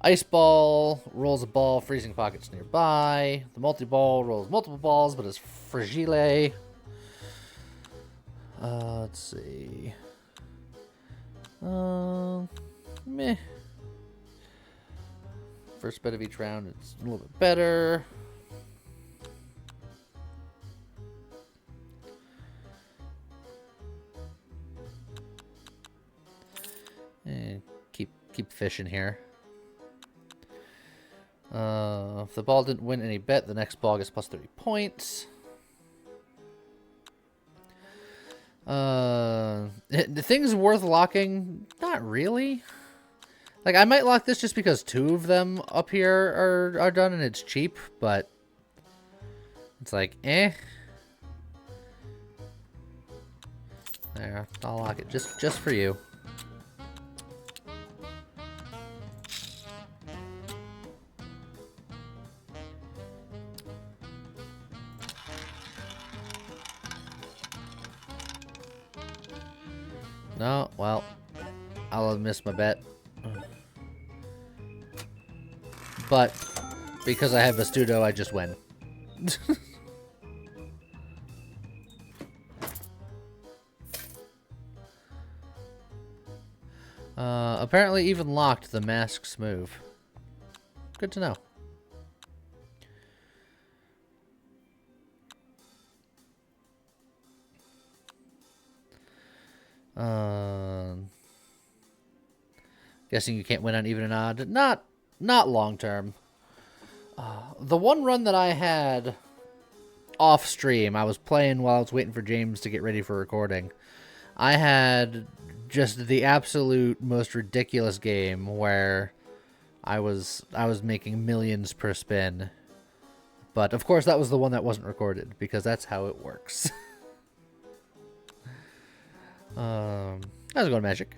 Ice ball rolls a ball, freezing pockets nearby. The multi-ball rolls multiple balls, but is fragile. Let's see. Meh. First bet of each round, it's a little bit better. And keep fishing here. If the ball didn't win any bet, the next ball gets plus 30 points. The thing's worth locking? Not really. Like, I might lock this just because 2 of them up here are done and it's cheap, but it's like, eh. There, I'll lock it just for you. No, well, I'll have missed my bet. But because I have Bastudo, I just win. Apparently even locked, the masks move. Good to know. Guessing you can't win on even and odd. Not long term. The one run that I had off stream, I was playing while I was waiting for James to get ready for recording. I had just the absolute most ridiculous game where I was making millions per spin. But of course that was the one that wasn't recorded because that's how it works. How's it going, Magic?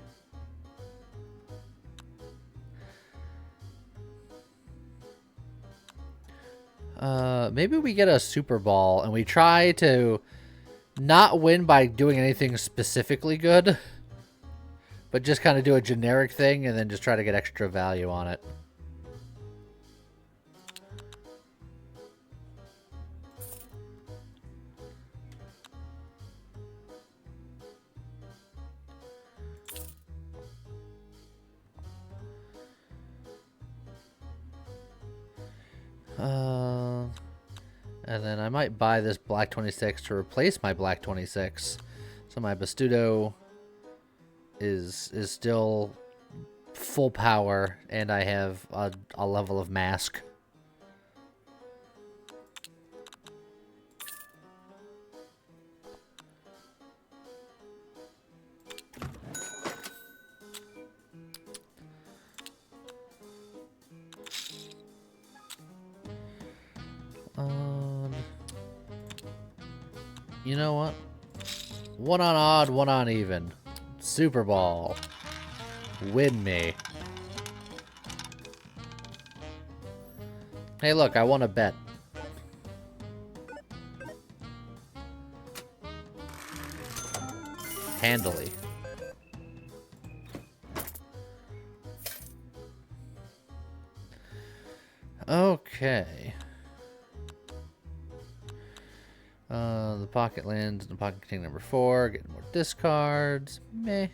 Maybe we get a Super Ball and we try to not win by doing anything specifically good, but just kind of do a generic thing and then just try to get extra value on it. And then I might buy this black 26 to replace my black 26. So my Bastudo is still full power, and I have a level of mask. You know what? One on odd, one on even. Super Ball. Win me. Hey, look, I won a bet. Handily. Okay. The pocket lands in the pocket containing number 4. Getting more discards. Meh.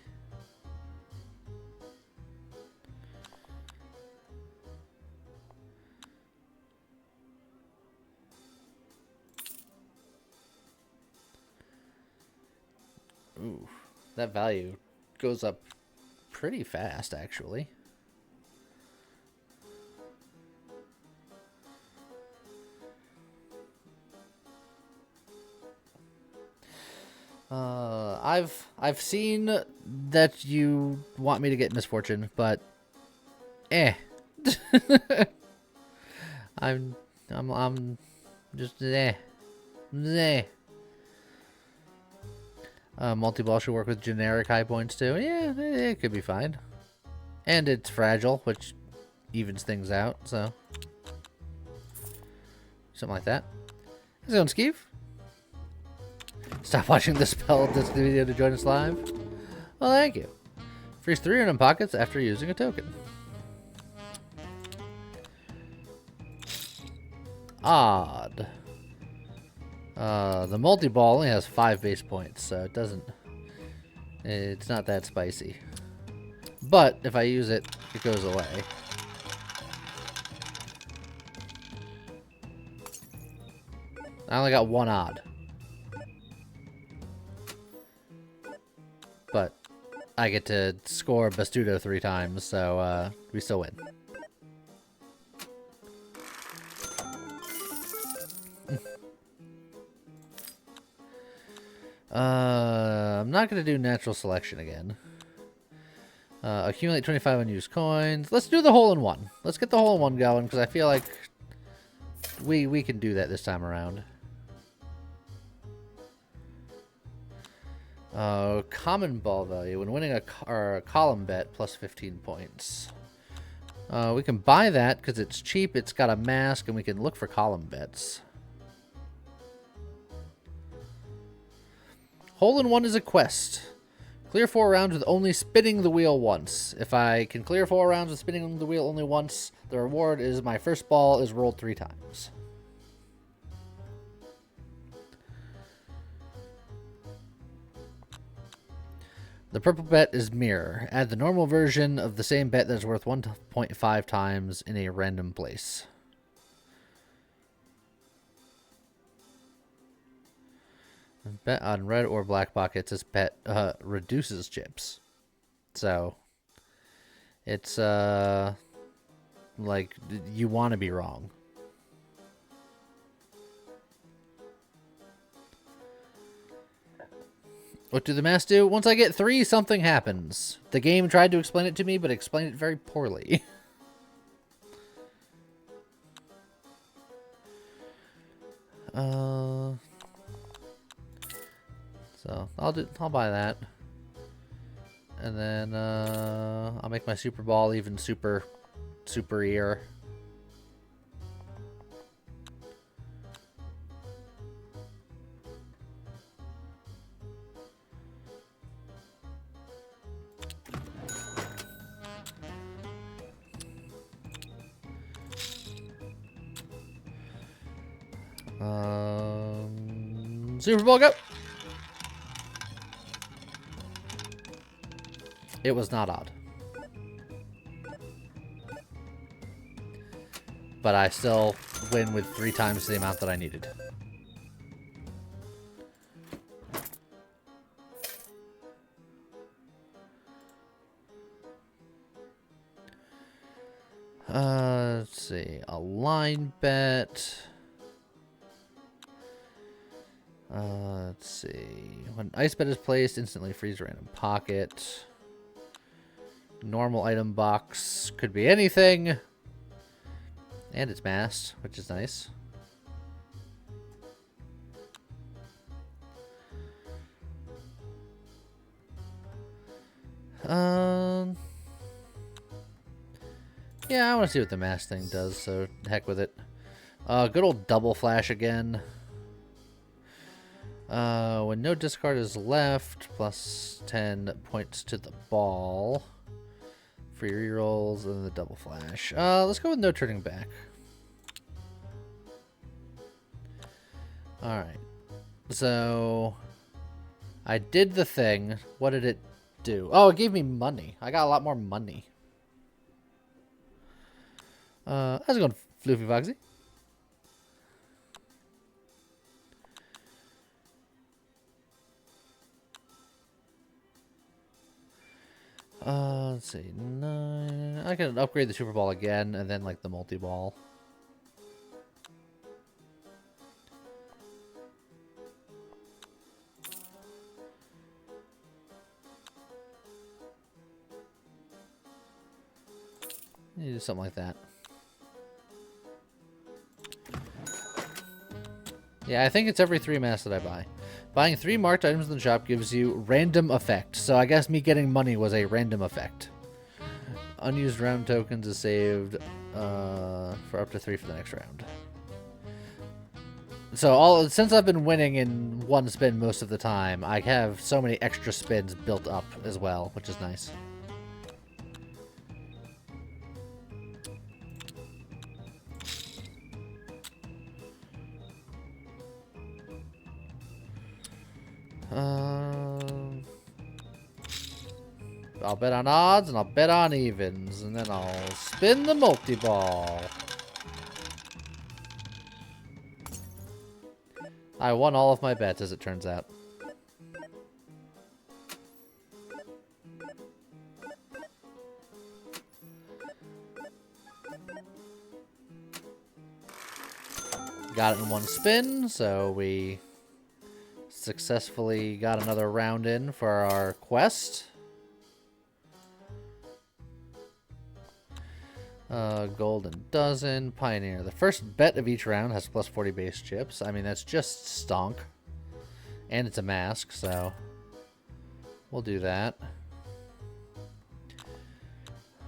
Ooh, that value goes up pretty fast, actually. I've seen that you want me to get Misfortune, but I'm just multi-ball should work with generic high points too. Yeah, it could be fine. And it's fragile, which evens things out, so something like that. How's it going, Skeeve? Stop watching the spell this video to join us live. Well, thank you. Freeze 3 random pockets after using a token. Odd. The multi-ball only has 5 base points, so it doesn't... It's not that spicy. But if I use it, it goes away. I only got 1 odd. But I get to score Bastudo 3 times, so we still win. I'm not going to do natural selection again. Accumulate 25 unused coins. Let's do the hole-in-one. Let's get the hole-in-one going, because I feel like we can do that this time around. Common ball value. When winning a column bet, plus 15 points. We can buy that because it's cheap, it's got a mask, and we can look for column bets. Hole-in-one is a quest. Clear 4 rounds with only spinning the wheel once. If I can clear 4 rounds with spinning the wheel only once, the reward is my first ball is rolled 3 times. The purple bet is mirror. Add the normal version of the same bet that is worth 1.5 times in a random place. Bet on red or black pockets. This bet reduces chips. So, it's like you want to be wrong. What do the masks do? Once I get 3, something happens. The game tried to explain it to me, but explained it very poorly. So I'll buy that. And then I'll make my super ball even super-ier. Super Bowl, go! It was not odd. But I still win with 3 times the amount that I needed. Let's see. A line bet. Let's see. When ice bet is placed, instantly freeze random pocket. Normal item box. Could be anything. And it's masked, which is nice. Yeah, I want to see what the mask thing does, so heck with it. Good old double flash again. When no discard is left, plus 10 points to the ball. Free rerolls and the double flash. Let's go with no turning back. Alright. So, I did the thing. What did it do? Oh, it gave me money. I got a lot more money. How's it going, Floofy Foxy? Let's see. 9. I can upgrade the Super Ball again, and then, like, the multi-ball. You do something like that. Yeah, I think it's every 3 masks that I buy. Buying 3 marked items in the shop gives you random effect. So I guess me getting money was a random effect. Unused round tokens is saved for up to 3 for the next round. So since I've been winning in 1 spin most of the time, I have so many extra spins built up as well, which is nice. I'll bet on odds, and I'll bet on evens, and then I'll spin the multi-ball. I won all of my bets, as it turns out. Got it in 1 spin, so we successfully got another round in for our quest. Golden dozen, pioneer. The first bet of each round has plus 40 base chips. I mean, that's just stonk. And it's a mask, so we'll do that.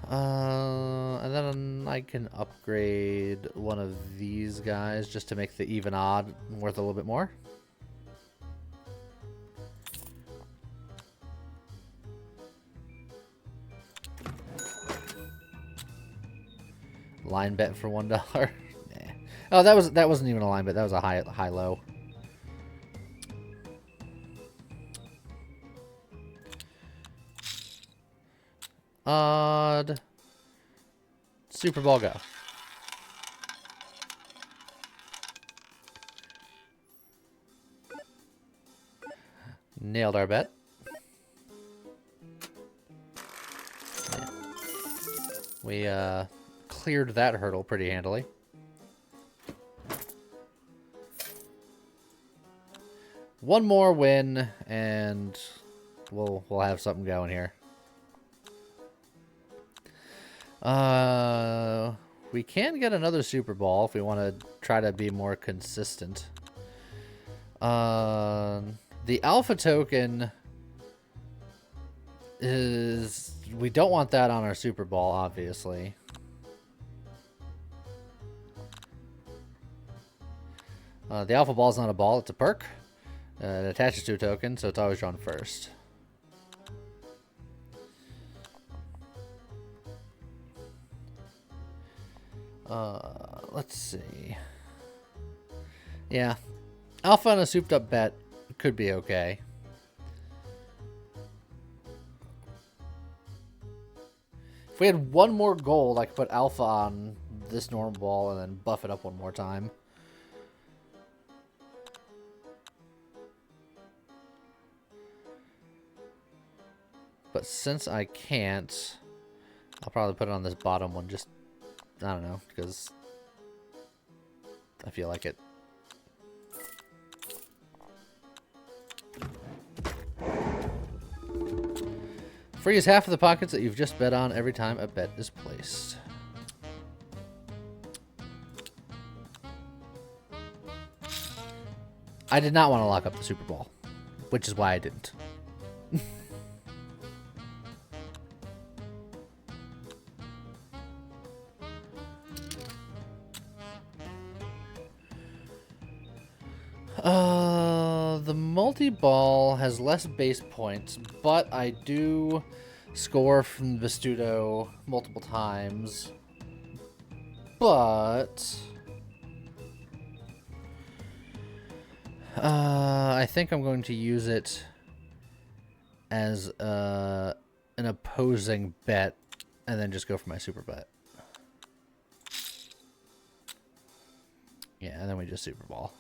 And then I can upgrade one of these guys just to make the even odd worth a little bit more. Line bet for $1. Nah. Oh, that wasn't even a line bet. That was a high low. Odd. Super Ball go. Nailed our bet. Yeah. We cleared that hurdle pretty handily. One more win and we'll have something going here. We can get another Super Ball if we want to try to be more consistent. The alpha token is... We don't want that on our Super Ball, obviously. The alpha ball is not a ball, it's a perk. It attaches to a token, so it's always drawn first. Let's see. Yeah. Alpha on a souped up bet could be okay. If we had one more gold, I could put alpha on this normal ball and then buff it up one more time. But since I can't, I'll probably put it on this bottom one just, I don't know, because I feel like it. Freeze half of the pockets that you've just bet on every time a bet is placed. I did not want to lock up the Super Bowl, which is why I didn't. The multi-ball has less base points, but I do score from Vestudo multiple times. But I think I'm going to use it as an opposing bet and then just go for my super bet. Yeah, and then we just Super Ball.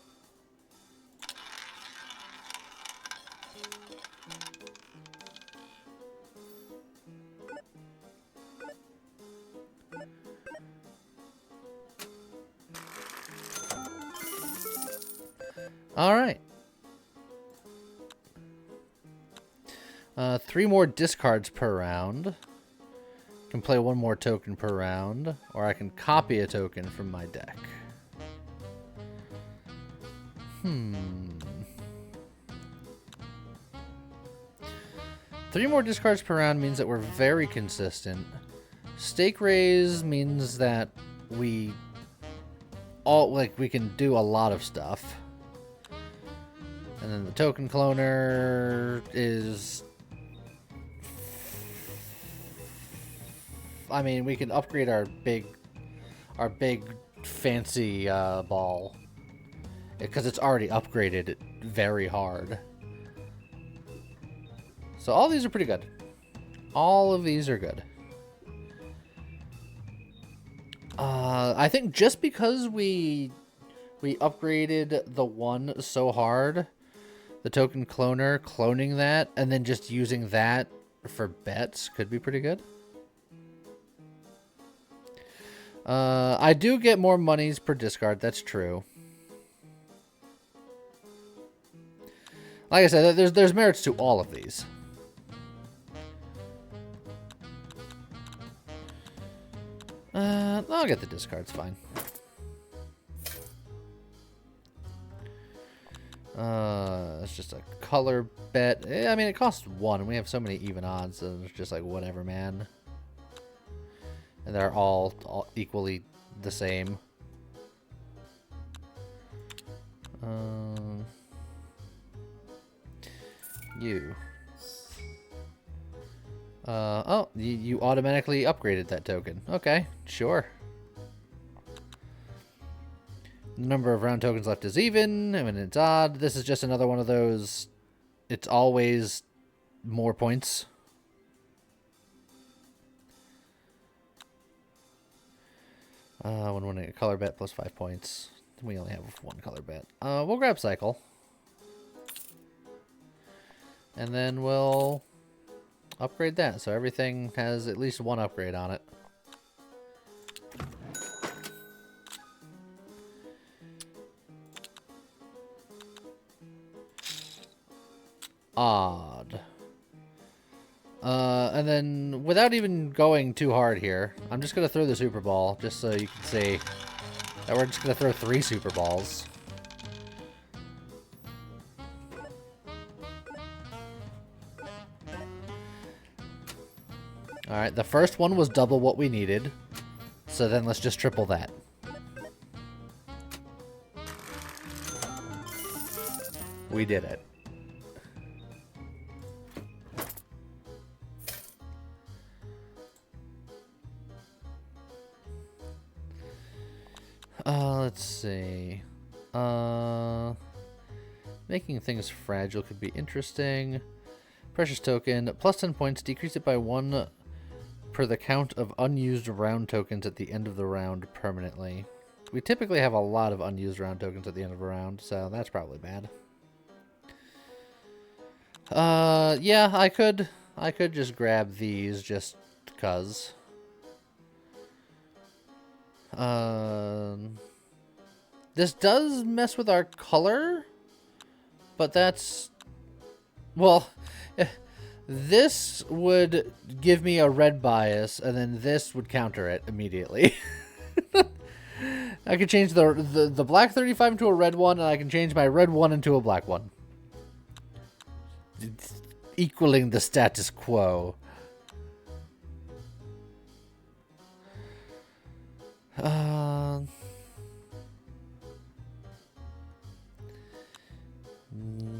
All right. 3 more discards per round. Can play 1 more token per round, or I can copy a token from my deck. 3 more discards per round means that we're very consistent. Stake raise means that we can do a lot of stuff. And then the token cloner is, I mean, we can upgrade our big fancy ball because it's already upgraded very hard. So all these are pretty good. All of these are good. I think just because we upgraded the one so hard, the token cloner, cloning that, and then just using that for bets could be pretty good. I do get more monies per discard, that's true. Like I said, there's merits to all of these. I'll get the discards, fine. It's just a color bet. I mean, it costs 1, and we have so many even odds, so it's just like, whatever, man. And they're all equally the same. You. Oh, you automatically upgraded that token. Okay, sure. Number of round tokens left is even. I mean, it's odd. This is just another one of those. It's always more points. When winning a color bet plus 5 points. We only have one color bet. We'll grab cycle. And then we'll upgrade that. So everything has at least one upgrade on it. Odd. And then, without even going too hard here, I'm just going to throw the Super Ball, just so you can see that we're just going to throw 3 Super Balls. Alright, the first one was double what we needed, so then let's just triple that. We did it. Let's see. Making things fragile could be interesting. Precious token, plus 10 points, decrease it by 1 per the count of unused round tokens at the end of the round permanently. We typically have a lot of unused round tokens at the end of a round, so that's probably bad. Yeah, I could just grab these just cuz. This does mess with our color, but that's, well, this would give me a red bias, and then this would counter it immediately. I could change the black 35 into a red one, and I can change my red one into a black one. It's equaling the status quo.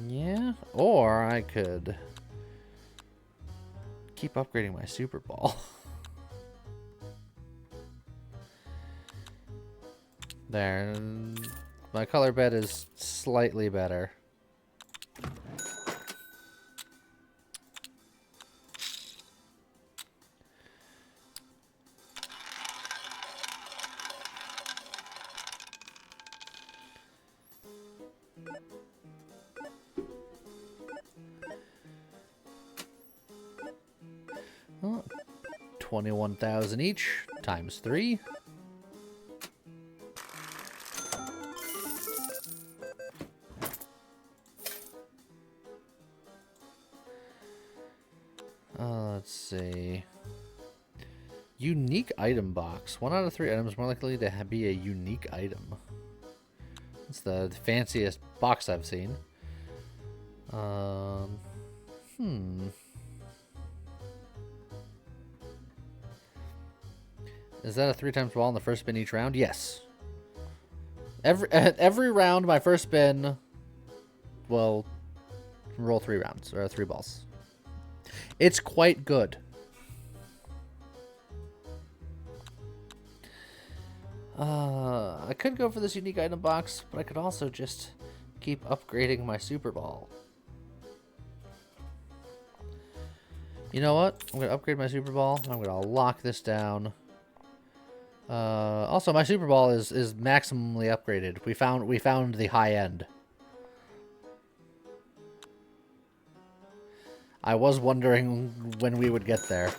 Yeah, or I could keep upgrading my Super Ball. There, my color bet is slightly better. Oh, 21,000 each, times 3. Let's see. Unique item box. 1 out of 3 items more likely to be a unique item. It's the fanciest box I've seen. Is that a 3 times ball in the first spin each round? Yes. Every round, my first spin will roll 3 rounds, or 3 balls. It's quite good. I could go for this unique item box, but I could also just keep upgrading my Super Ball. You know what? I'm going to upgrade my Super Ball. I'm going to lock this down. Also, my Super Ball is maximally upgraded. We found the high end. I was wondering when we would get there.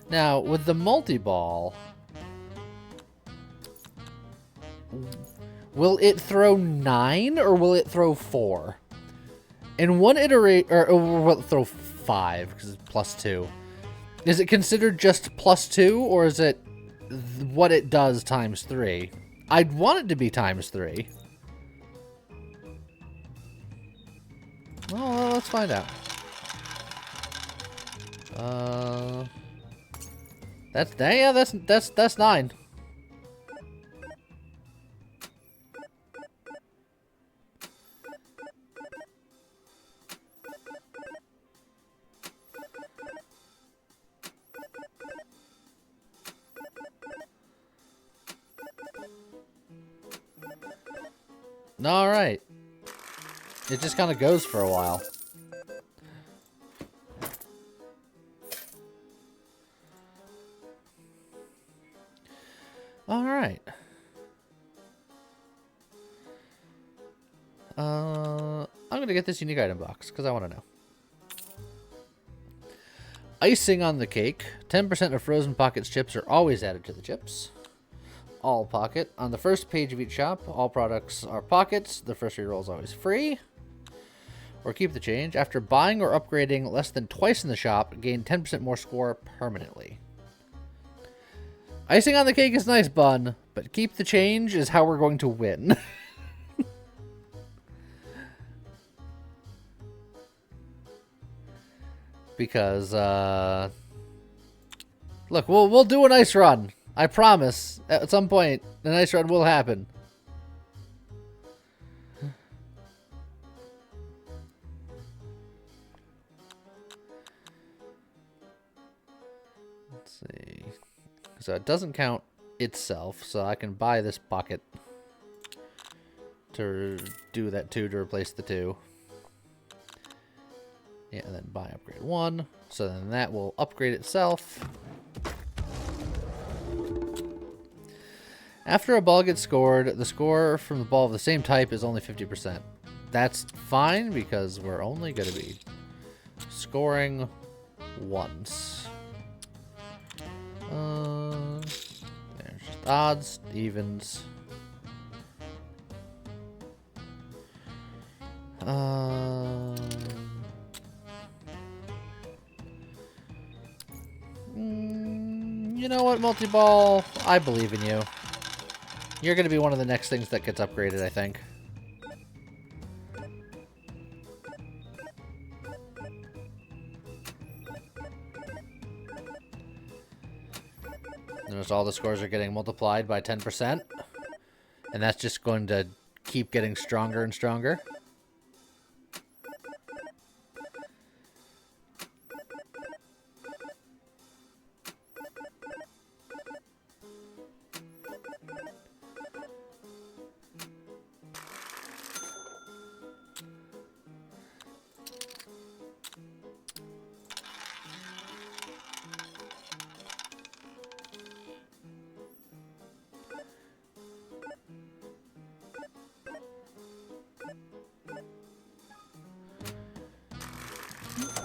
Now, with the multi-ball, will it throw 9 or will it throw 4? In one iteration, or will it throw 5 because it's plus 2? Is it considered just plus 2, or is it what it does times 3? I'd want it to be times 3. Well, let's find out. That's 9. Alright. It just kind of goes for a while. Alright. I'm going to get this unique item box because I want to know. Icing on the cake. 10% of frozen pockets chips are always added to the chips. All pocket. On the first page of each shop, all products are pockets. The first reroll is always free. Or keep the change. After buying or upgrading less than twice in the shop, gain 10% more score permanently. Icing on the cake is nice, Bun, but keep the change is how we're going to win. Because, look, we'll do a nice run. I promise. At some point, a nice run will happen. Let's see. So it doesn't count itself, so I can buy this pocket to do that 2 to replace the 2. Yeah, and then buy upgrade 1. So then that will upgrade itself. After a ball gets scored, the score from the ball of the same type is only 50%. That's fine because we're only going to be scoring once. There's just odds, evens. You know what, multi-ball? I believe in you. You're going to be one of the next things that gets upgraded, I think. Notice all the scores are getting multiplied by 10%. And that's just going to keep getting stronger and stronger.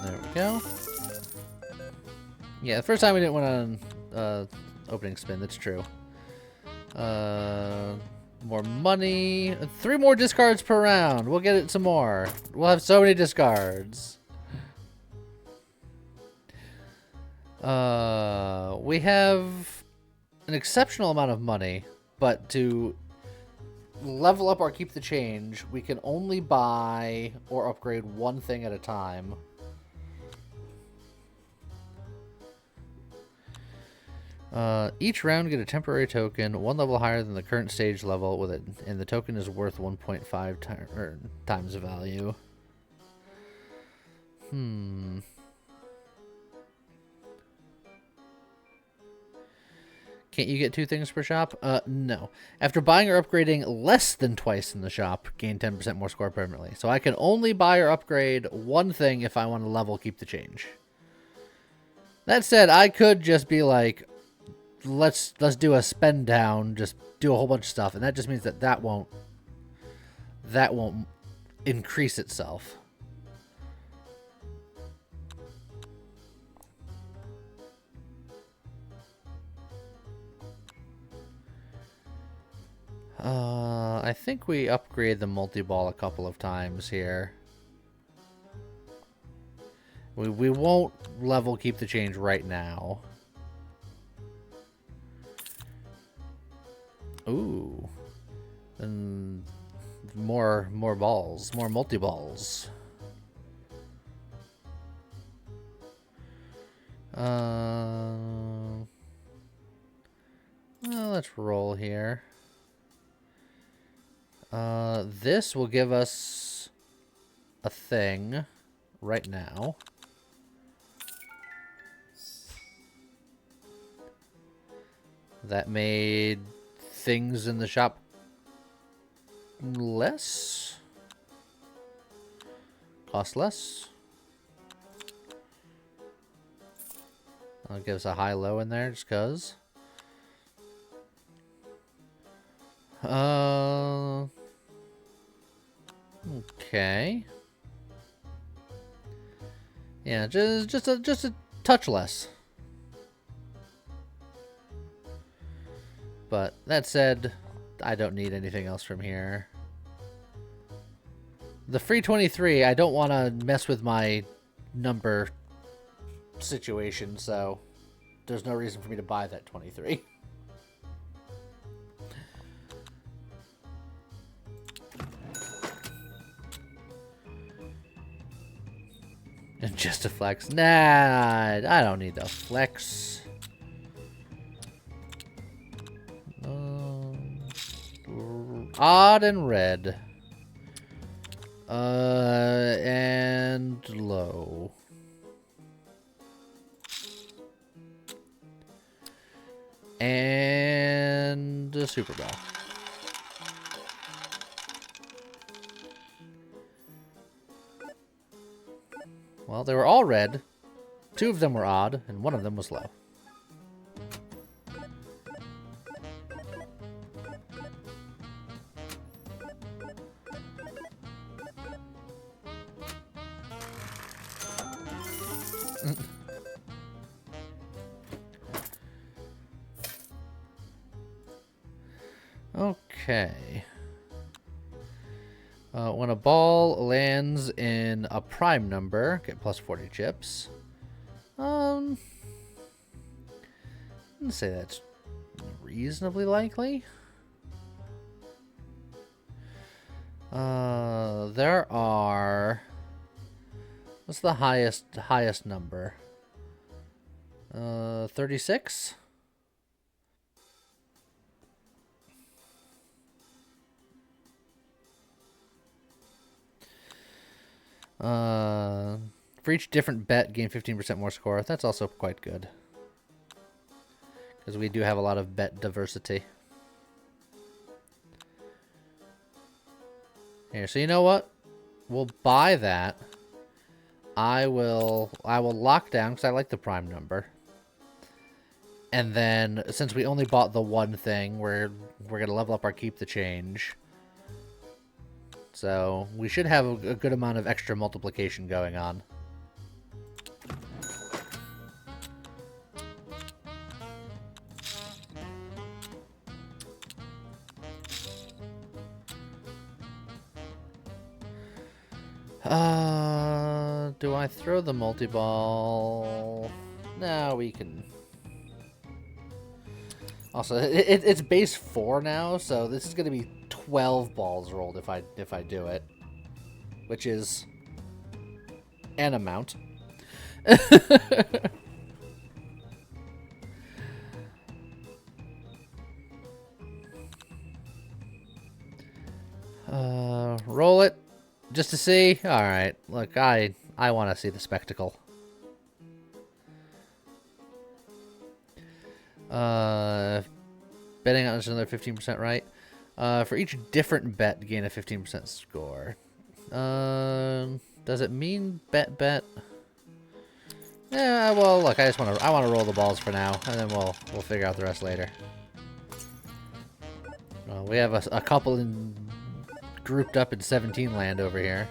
There we go. Yeah, the first time we didn't win on opening spin, that's true. More money. 3 more discards per round. We'll get it some more. We'll have so many discards. We have an exceptional amount of money, but to level up or keep the change, we can only buy or upgrade one thing at a time. Each round get a temporary token, 1 level higher than the current stage level, with it, and the token is worth 1.5 times the value. Can't you get 2 things per shop? No. After buying or upgrading less than twice in the shop, gain 10% more score permanently. So I can only buy or upgrade 1 thing if I want to level keep the change. That said, I could just be like, let's do a spend down, just do a whole bunch of stuff, and that just means that won't increase itself. I think we upgrade the multi-ball a couple of times here. We won't level keep the change right now. Ooh. And more balls, more multi-balls. Well, let's roll here. This will give us a thing right now. That made things in the shop less. Cost less. I'll give us a high-low in there just because. Okay. Yeah, just a touch less. But that said, I don't need anything else from here. The free 23, I don't want to mess with my number situation, so there's no reason for me to buy that 23. And just a flex. Nah, I don't need the flex. Odd and red. And low. And a Super Bowl. Well, they were all red. 2 of them were odd, and 1 of them was low. Okay. When a ball lands in a prime number, get plus 40 chips. I'd say that's reasonably likely. There are... What's the highest number? 36? For each different bet, gain 15% more score. That's also quite good. Because we do have a lot of bet diversity. Here, so you know what? We'll buy that. I will lock down, because I like the prime number. And then, since we only bought the one thing, we're going to level up our keep the change. So, we should have a good amount of extra multiplication going on. Do I throw the multi-ball? No, we can... Also, it's base 4 now, so this is going to be 12 balls rolled if I do it, which is an amount. Roll it just to see. All right, look, I want to see the spectacle. Betting on another 15%, right? For each different bet, gain a 15% score. Does it mean bet? Yeah, well, look, I want to roll the balls for now, and then we'll figure out the rest later. We have a couple grouped up in 17 land over here.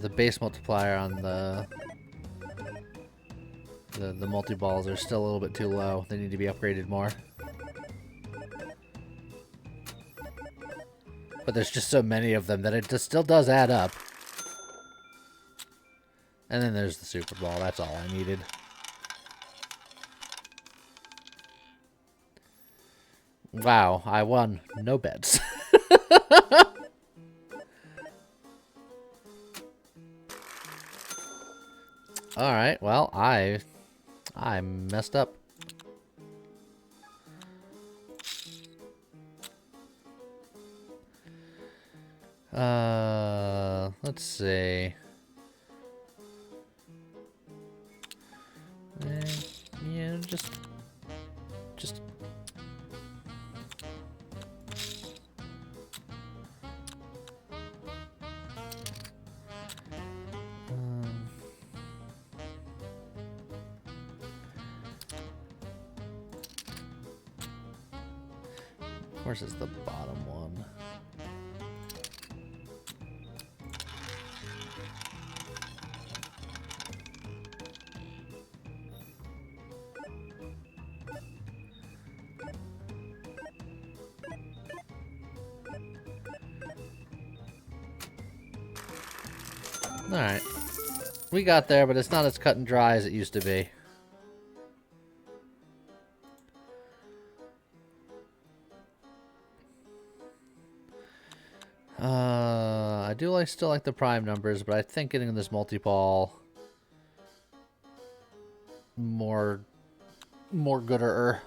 The base multiplier on the multi-balls are still a little bit too low. They need to be upgraded more. But there's just so many of them that it just still does add up. And then there's the Super Bowl. That's all I needed. Wow, I won. No bets. Alright, well, I messed up. Let's see. Yeah, just. Of course, it's the bottom one. Alright. We got there, but it's not as cut and dry as it used to be. I do still like the prime numbers, but I think getting this multi-ball more gooder.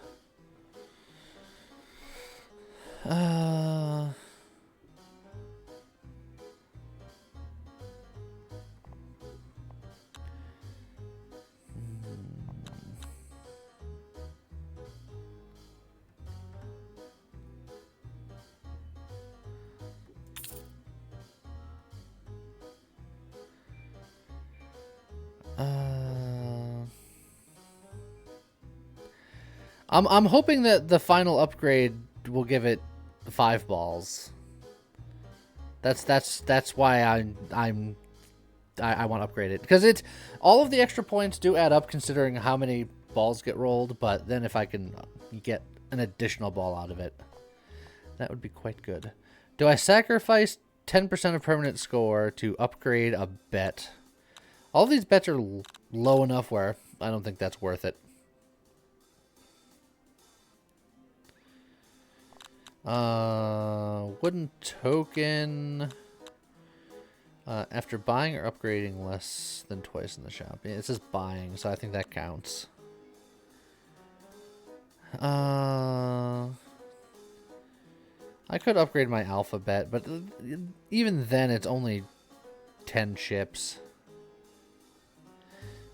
I'm hoping that the final upgrade will give it 5 balls. That's why I want to upgrade it, because it's all of the extra points do add up considering how many balls get rolled. But then if I can get an additional ball out of it, that would be quite good. Do I sacrifice 10% of permanent score to upgrade a bet? All of these bets are low enough where I don't think that's worth it. Wooden token. After buying or upgrading less than twice in the shop. Yeah, it says buying, so I think that counts. I could upgrade my alphabet, but even then it's only 10 chips.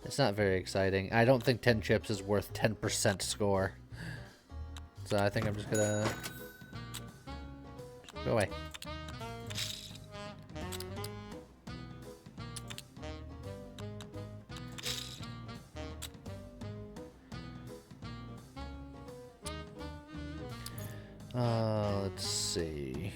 It's not very exciting. I don't think 10 chips is worth 10% score. So I think I'm just gonna go away. Let's see.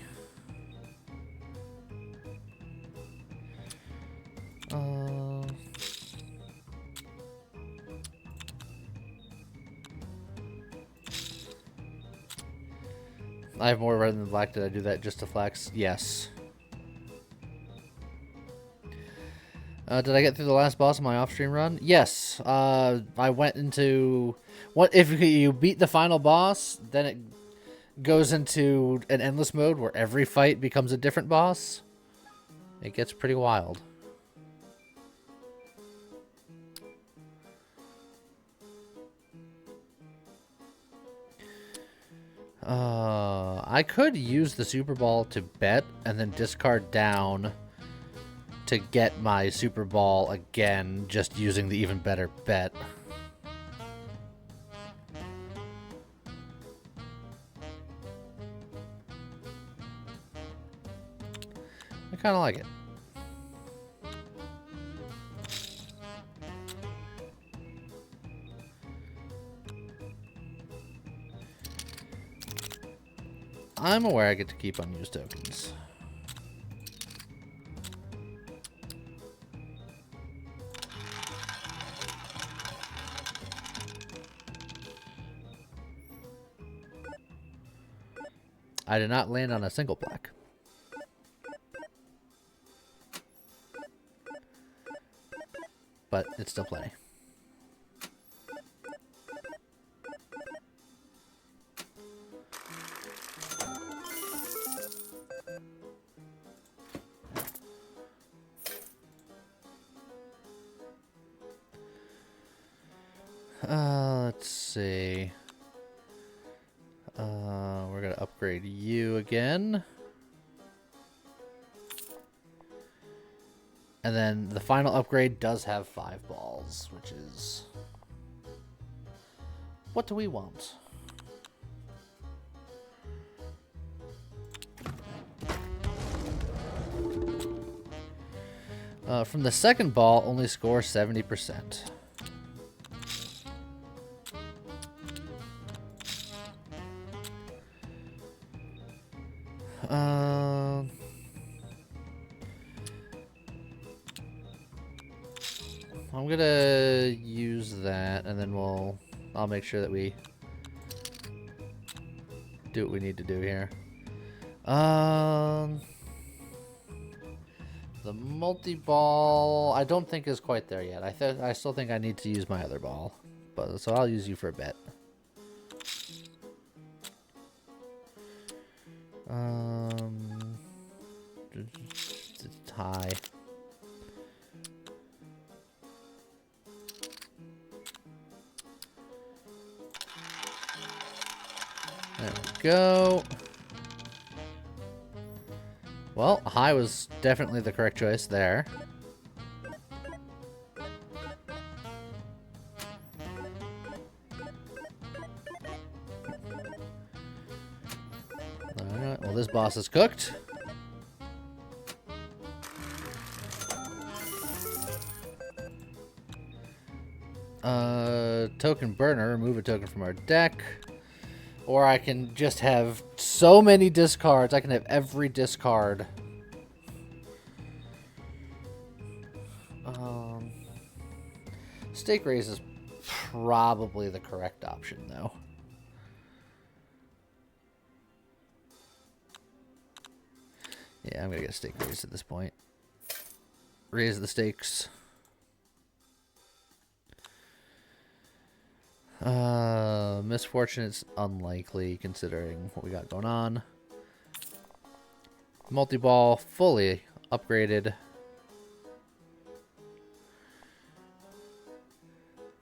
I have more red than black. Did I do that just to flex? Yes. Did I get through the last boss of my off-stream run? Yes. I went into... If you beat the final boss, then it goes into an endless mode where every fight becomes a different boss. It gets pretty wild. I could use the Super Ball to bet and then discard down to get my Super Ball again, just using the even better bet. I kind of like it. I'm aware I get to keep unused tokens. I did not land on a single black. But it's still plenty. Let's see. We're gonna upgrade you again. And then the final upgrade does have 5 balls, which is... What do we want? From the second ball, only score 70%. I'm gonna use that, and then I'll make sure that we do what we need to do here. The multi-ball, I don't think is quite there yet. I still think I need to use my other ball, but so I'll use you for a bit. Tie. There we go. Well, high was definitely the correct choice there. Alright, well this boss is cooked. Token burner, remove a token from our deck. Or I can just have so many discards. I can have every discard. Stake raise is probably the correct option, though. Yeah, I'm going to get stake raise at this point. Raise the stakes. Misfortune is unlikely considering what we got going on. Multi-ball fully upgraded.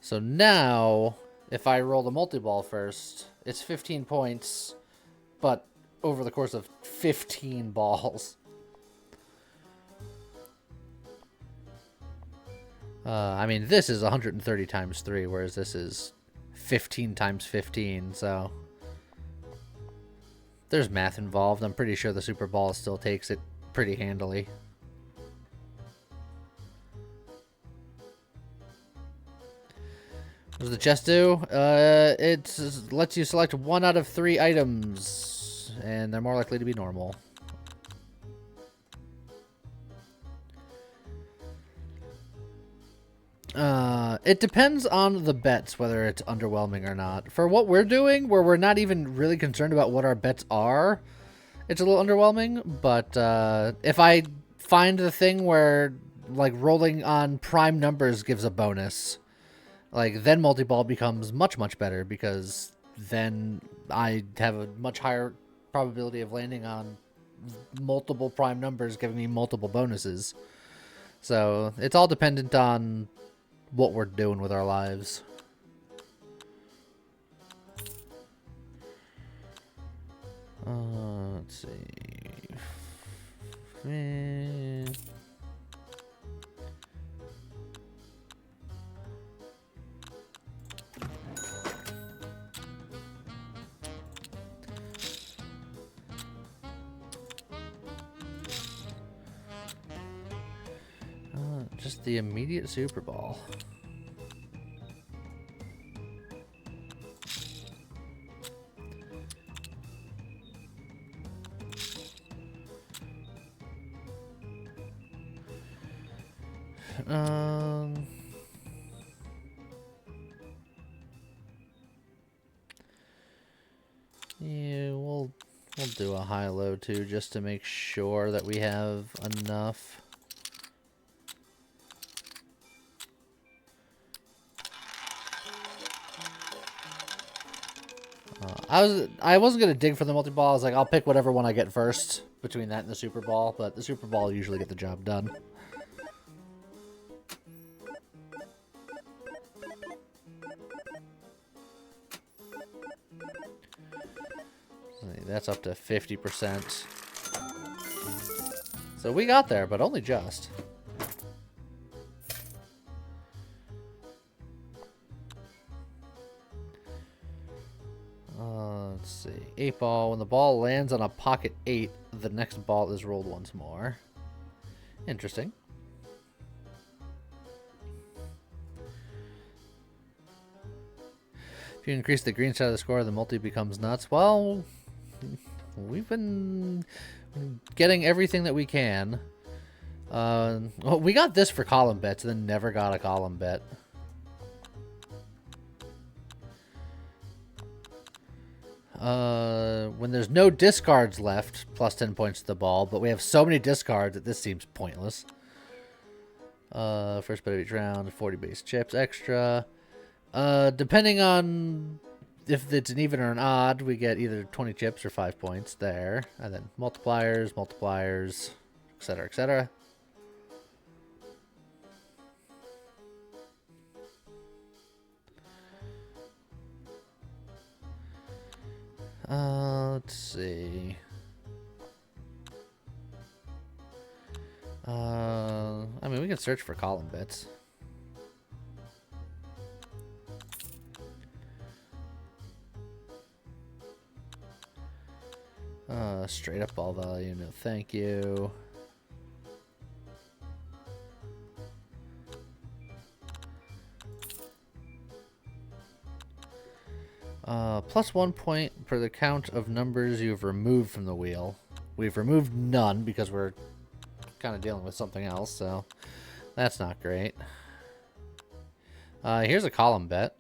So now, if I roll the multi-ball first, it's 15 points, but over the course of 15 balls. I mean, this is 130 times 3, whereas this is 15 times 15, so there's math involved. I'm pretty sure the Super Ball still takes it pretty handily. What does the chest do? It lets you select 1 out of 3 items, and they're more likely to be normal. It depends on the bets whether it's underwhelming or not. For what we're doing, where we're not even really concerned about what our bets are, it's a little underwhelming. But if I find the thing where like rolling on prime numbers gives a bonus, like then multi-ball becomes much better, because then I have a much higher probability of landing on multiple prime numbers, giving me multiple bonuses. So it's all dependent on what we're doing with our lives. Let's see. Just the immediate Super Ball. Yeah, we'll do a high-low too, just to make sure that we have enough. I wasn't gonna dig for the multi-ball. I was like, I'll pick whatever one I get first between that and the Super Ball, but the Super Ball usually get the job done. That's up to 50%. So we got there, but only just. Let's see. 8 ball. When the ball lands on a pocket 8, the next ball is rolled once more. Interesting. If you increase the green side of the score, the multi becomes nuts. Well, we've been getting everything that we can. Well, we got this for column bets, then never got a column bet. When there's no discards left, plus 10 points to the ball, but we have so many discards that this seems pointless. First bet of each round, 40 base chips extra. Depending on if it's an even or an odd, we get either 20 chips or 5 points there. And then multipliers, etc., etc. Let's see. I mean, we can search for column bets. Straight up ball value, no thank you. Plus 1 point per the count of numbers you've removed from the wheel. We've removed none because we're kind of dealing with something else, so that's not great. Here's a column bet.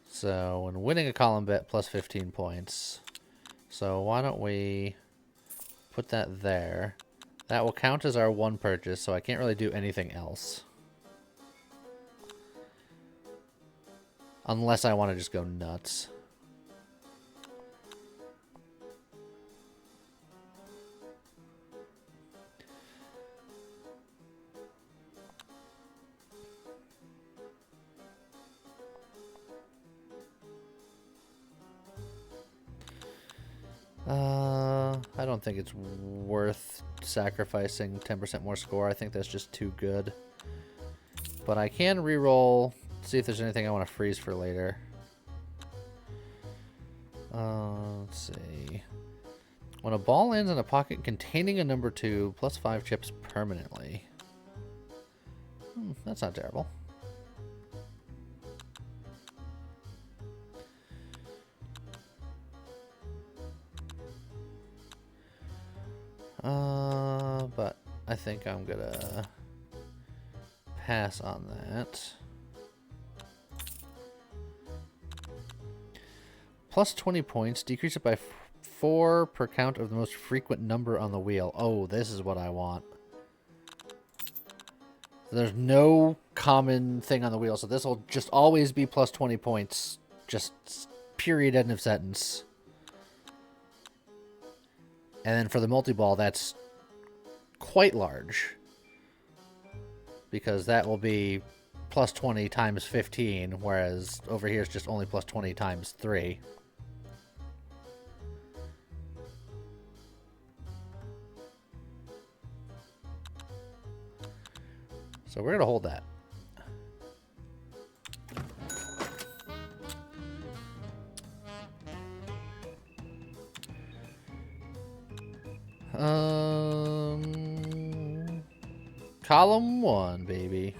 So when winning a column bet, plus 15 points. So why don't we put that there? That will count as our one purchase, so I can't really do anything else. Unless I want to just go nuts. I don't think it's worth sacrificing 10% more score. I think that's just too good. But I can re-roll, see if there's anything I want to freeze for later. Let's see. When a ball lands in a pocket containing a number 2, plus 5 chips permanently. That's not terrible. But I think I'm gonna pass on that. Plus 20 points, decrease it by 4 per count of the most frequent number on the wheel. Oh, this is what I want. There's no common thing on the wheel, so this will just always be plus 20 points. Just period, end of sentence. And then for the multi-ball, that's quite large. Because that will be plus 20 times 15, whereas over here it's just only plus 20 times 3. So we're going to hold that. Column 1, baby.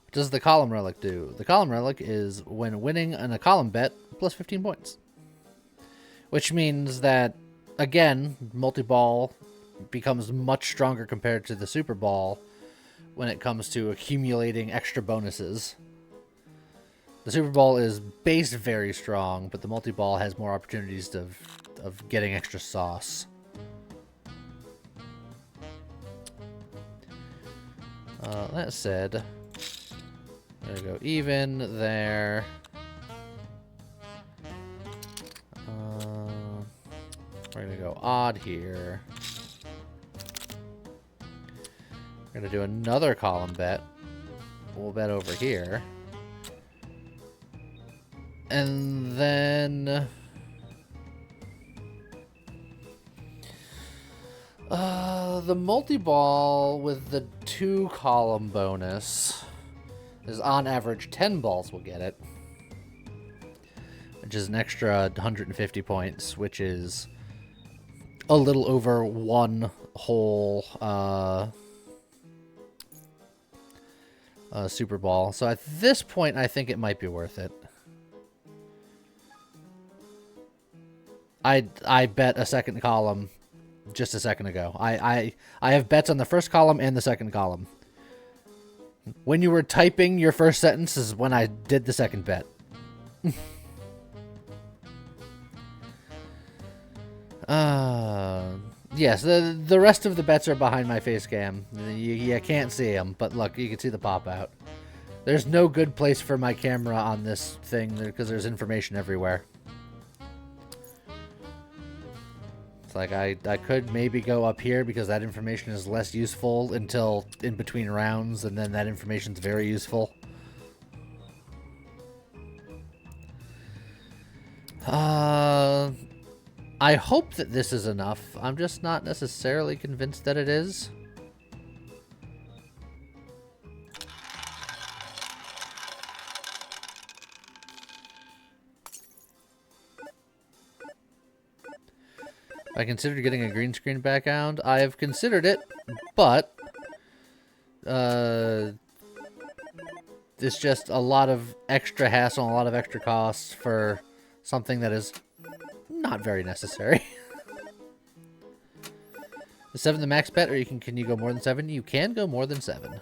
What does the column relic do? The column relic is when winning in a column bet, plus 15 points. Which means that, again, multi-ball becomes much stronger compared to the Super Ball when it comes to accumulating extra bonuses. The Super Ball is base very strong, but the multi-ball has more opportunities of getting extra sauce. That said, there we go, even there. We're gonna go odd here. We're gonna do another column bet. We'll bet over here. And then... the multi-ball with the 2 column bonus is on average 10 balls will get it. Which is an extra 150 points, which is a little over 1 whole Super Ball. So at this point, I think it might be worth it. I bet a second column just a second ago. I have bets on the first column and the second column. When you were typing your first sentence is when I did the second bet. Yes, the rest of the bets are behind my face cam. You can't see them, but look, you can see the pop out. There's no good place for my camera on this thing because there's information everywhere. It's like I could maybe go up here because that information is less useful until in between rounds, and then that information's very useful. I hope that this is enough. I'm just not necessarily convinced that it is. I considered getting a green screen background. I have considered it, but it's just a lot of extra hassle and a lot of extra costs for something that is not very necessary. Is 7 the max bet, or can you go more than 7? You can go more than 7.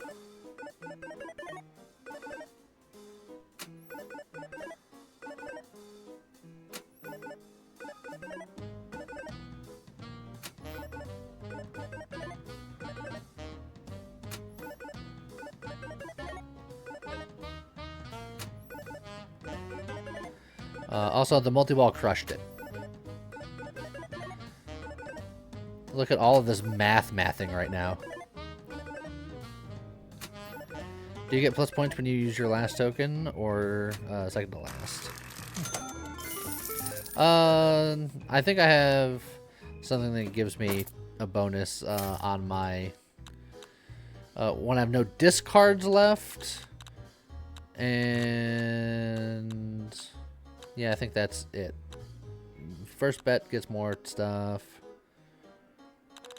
Also, the multi-ball crushed it. Look at all of this mathing right now. Do you get plus points when you use your last token, or second to last? I think I have something that gives me a bonus on my... when I have no discards left. And... yeah, I think that's it. First bet gets more stuff.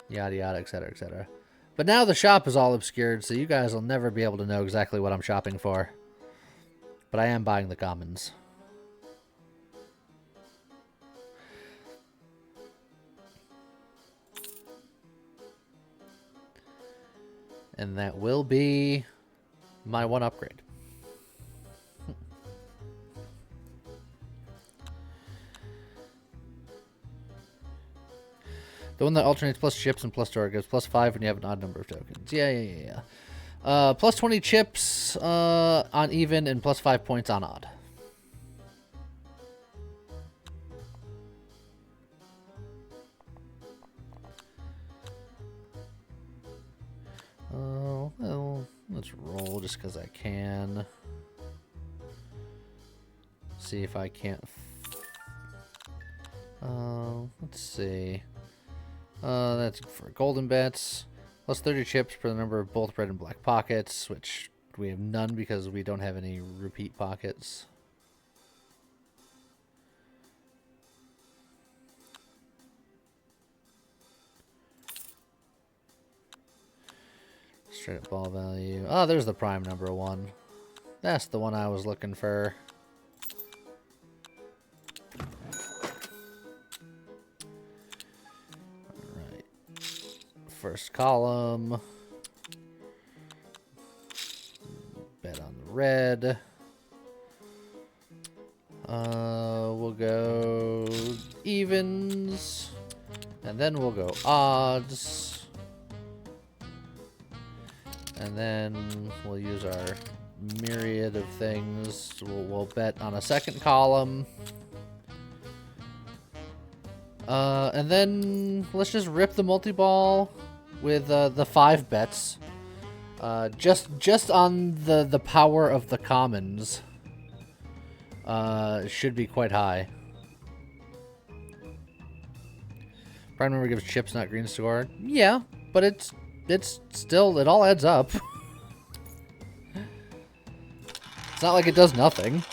Yada yada, etc, etc. But now the shop is all obscured, so you guys will never be able to know exactly what I'm shopping for. But I am buying the commons. And that will be my one upgrade. The one that alternates plus chips and plus store gives plus 5 when you have an odd number of tokens. Yeah. Plus 20 chips on even and plus 5 points on odd. Well, let's roll just because I can. See if I can't. Let's see. That's for golden bets. Plus 30 chips per the number of both red and black pockets, which we have none because we don't have any repeat pockets. Straight up ball value. Oh, there's the prime number 1. That's the one I was looking for. Alright. First column. Bet on the red. We'll go evens. And then we'll go odds. And then we'll use our myriad of things. We'll bet on a second column. And then let's just rip the multi-ball with the 5 bets. Just on the power of the commons. Should be quite high. Prime number gives chips, not green score. Yeah, but it's still, it all adds up. It's not like it does nothing.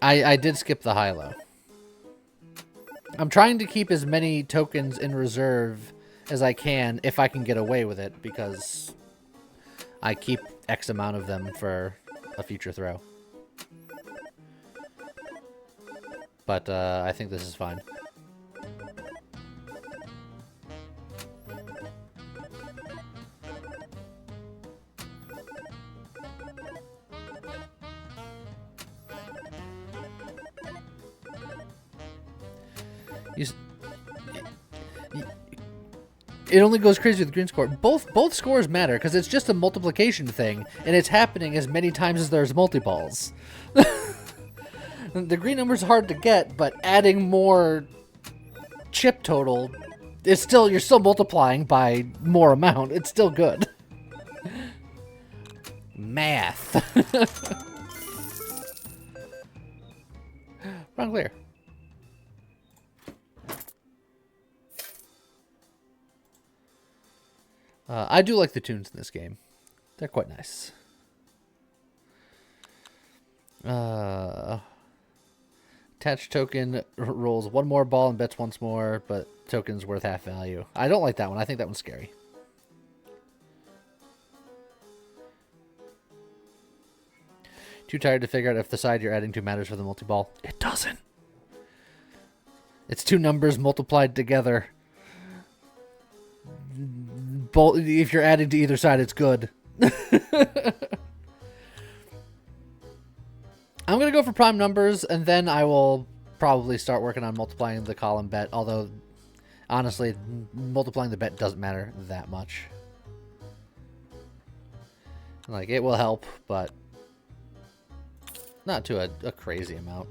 I did skip the high-low. I'm trying to keep as many tokens in reserve as I can if I can get away with it, because I keep X amount of them for a future throw. But I think this is fine. It only goes crazy with the green score. Both scores matter because it's just a multiplication thing, and it's happening as many times as there's multi-balls. The green number's hard to get, but adding more chip total is still, you're still multiplying by more amount. It's still good. Math. Wrong clear. I do like the tunes in this game. They're quite nice. Attached token rolls one more ball and bets once more, but token's worth half value. I don't like that one. I think that one's scary. Too tired to figure out if the side you're adding to matters for the multi-ball? It doesn't. It's 2 numbers multiplied together. Both, if you're adding to either side, it's good. I'm going to go for prime numbers, and then I will probably start working on multiplying the column bet, although, honestly, multiplying the bet doesn't matter that much. Like, it will help, but not to a crazy amount.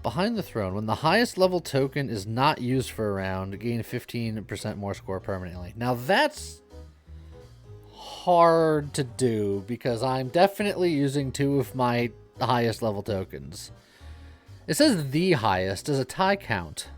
Behind the throne, when the highest level token is not used for a round, gain 15% more score permanently. Now that's hard to do because I'm definitely using 2 of my highest level tokens. It says the highest. Does a tie count?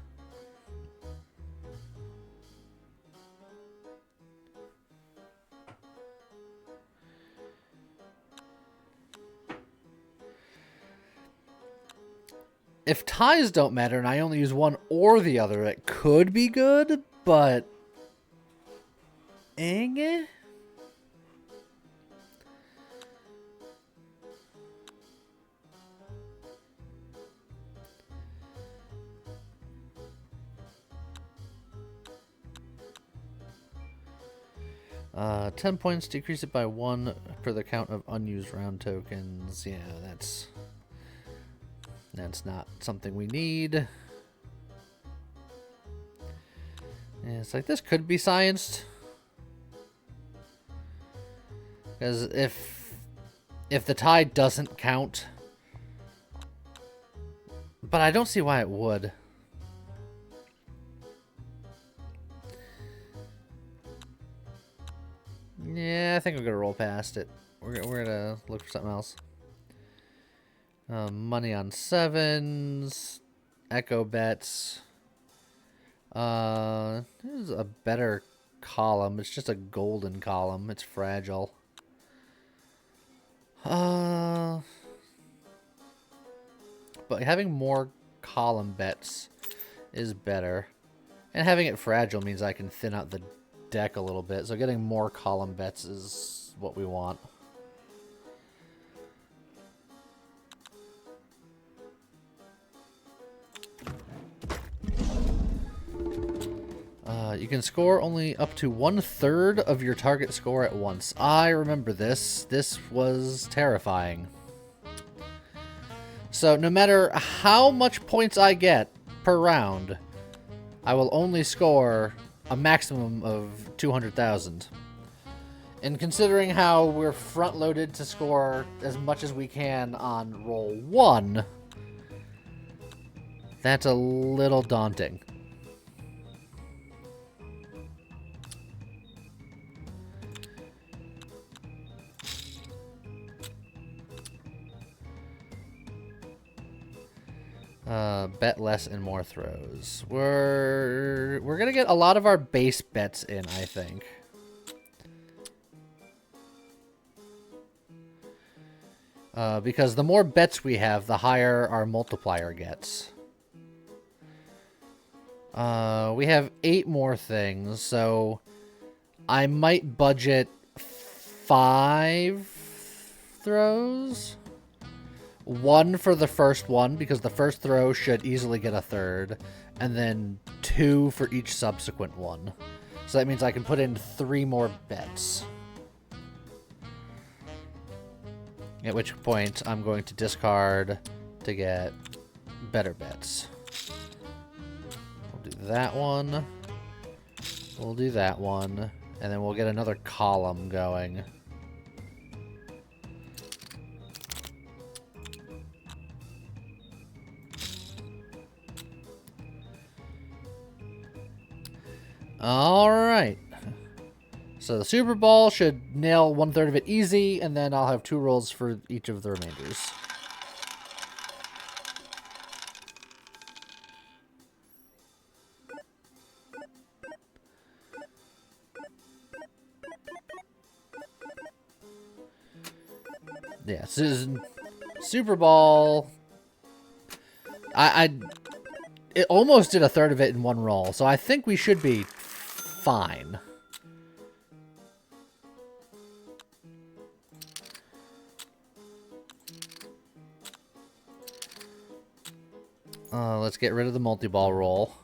If ties don't matter and I only use one or the other, it could be good, but... Eh? Uh, 10 points, decrease it by 1 per the count of unused round tokens. Yeah, that's not something we need. Yeah, it's like this could be scienced. Because if the tie doesn't count, but I don't see why it would. Yeah, I think we're gonna roll past it. We're gonna look for something else. Money on 7s, echo bets. This is a better column. It's just a golden column. It's fragile. But having more column bets is better. And having it fragile means I can thin out the deck a little bit. So getting more column bets is what we want. You can score only up to 1/3 of your target score at once. I remember this. This was terrifying. So no matter how much points I get per round, I will only score a maximum of 200,000. And considering how we're front-loaded to score as much as we can on roll 1, that's a little daunting. Bet less and more throws. We're gonna get a lot of our base bets in, I think. Because the more bets we have, the higher our multiplier gets. We have 8 more things, so I might budget 5 throws. 1 for the first one, because the first throw should easily get a third, and then 2 for each subsequent one. So that means I can put in 3 more bets. At which point, I'm going to discard to get better bets. We'll do that one. We'll do that one. And then we'll get another column going. Alright. So the Super Bowl should nail 1/3 of it easy, and then I'll have 2 rolls for each of the remainders. Yeah, Super Bowl. It almost did 1/3 of it in 1 roll, so I think we should be fine. Let's get rid of the multi-ball roll.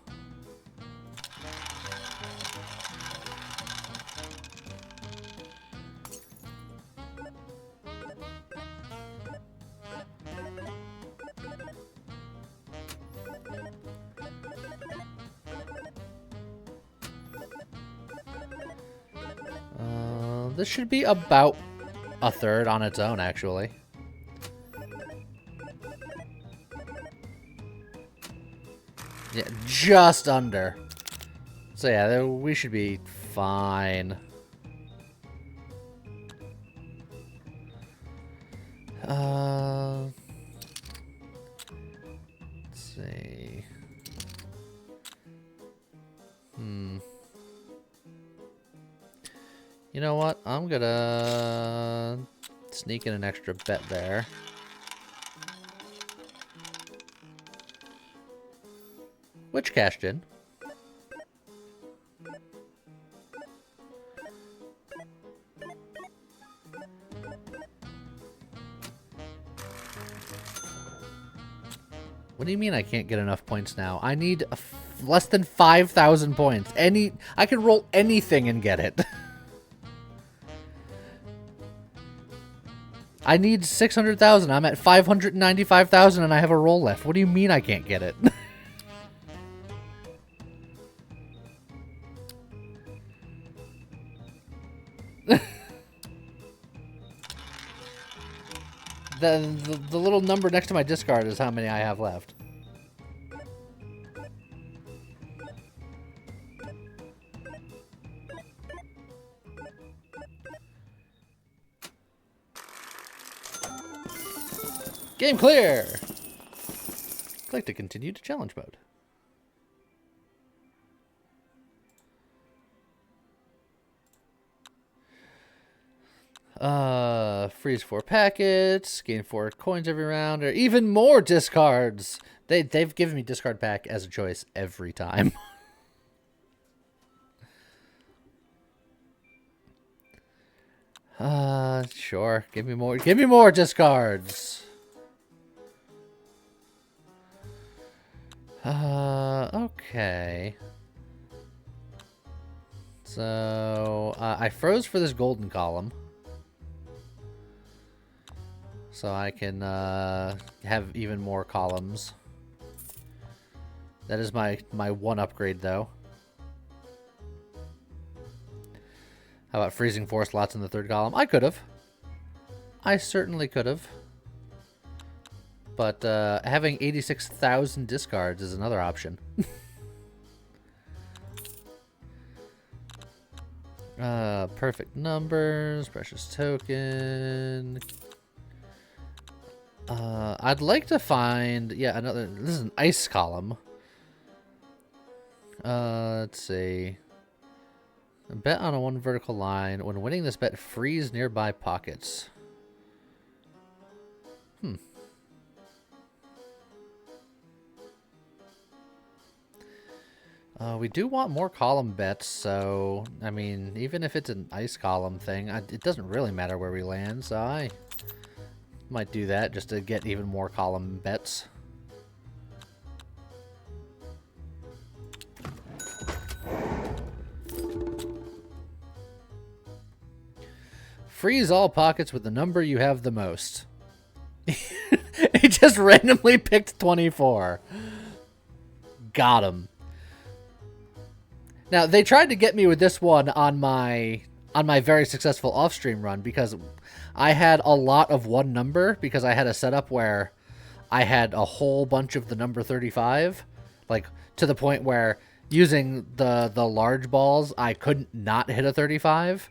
This should be about 1/3 on its own, actually. Yeah, just under. So yeah, we should be fine. Let's see. You know what? I'm gonna sneak in an extra bet there. Which cashed in. What do you mean I can't get enough points now? I need less than 5,000 points. I can roll anything and get it. I need 600,000. I'm at 595,000 and I have a roll left. What do you mean I can't get it? The little number next to my discard is how many I have left. Game clear! I'd like to continue to challenge mode. Freeze 4 packets, gain 4 coins every round, or even more discards. They've given me discard pack as a choice every time. Sure. Give me more. Give me more discards. Okay. So, I froze for this golden column. So I can have even more columns. That is my one upgrade, though. How about freezing 4 slots in the third column? I could have. I certainly could have. But having 86,000 discards is another option. Perfect numbers, precious token. I'd like to find, yeah, another, this is an ice column. Let's see. Bet on a 1 vertical line. When winning this bet, freeze nearby pockets. We do want more column bets, so, I mean, even if it's an ice column thing, it doesn't really matter where we land, so I might do that just to get even more column bets. Freeze all pockets with the number you have the most. He just randomly picked 24. Got him. Now, they tried to get me with this one on my very successful off-stream run because I had a lot of one number because I had a setup where I had a whole bunch of the number 35, like to the point where using the large balls, I couldn't not hit a 35.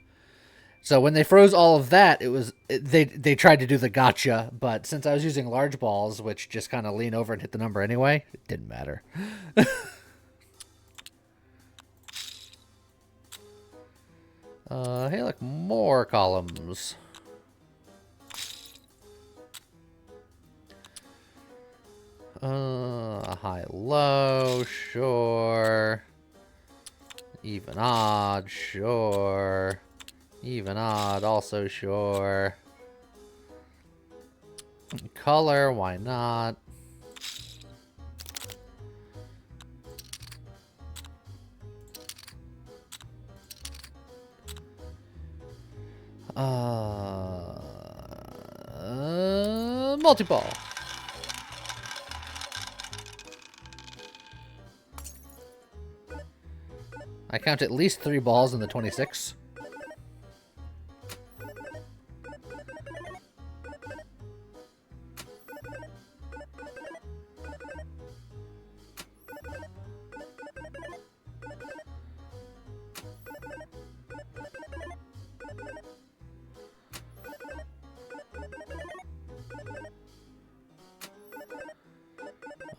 So when they froze all of that, they tried to do the gotcha, but since I was using large balls, which just kind of lean over and hit the number anyway, it didn't matter. Hey, look, more columns. High, low, sure. Even, odd, sure. Even, odd, also sure. Color, why not? Multi-ball. I count at least 3 balls in the 26.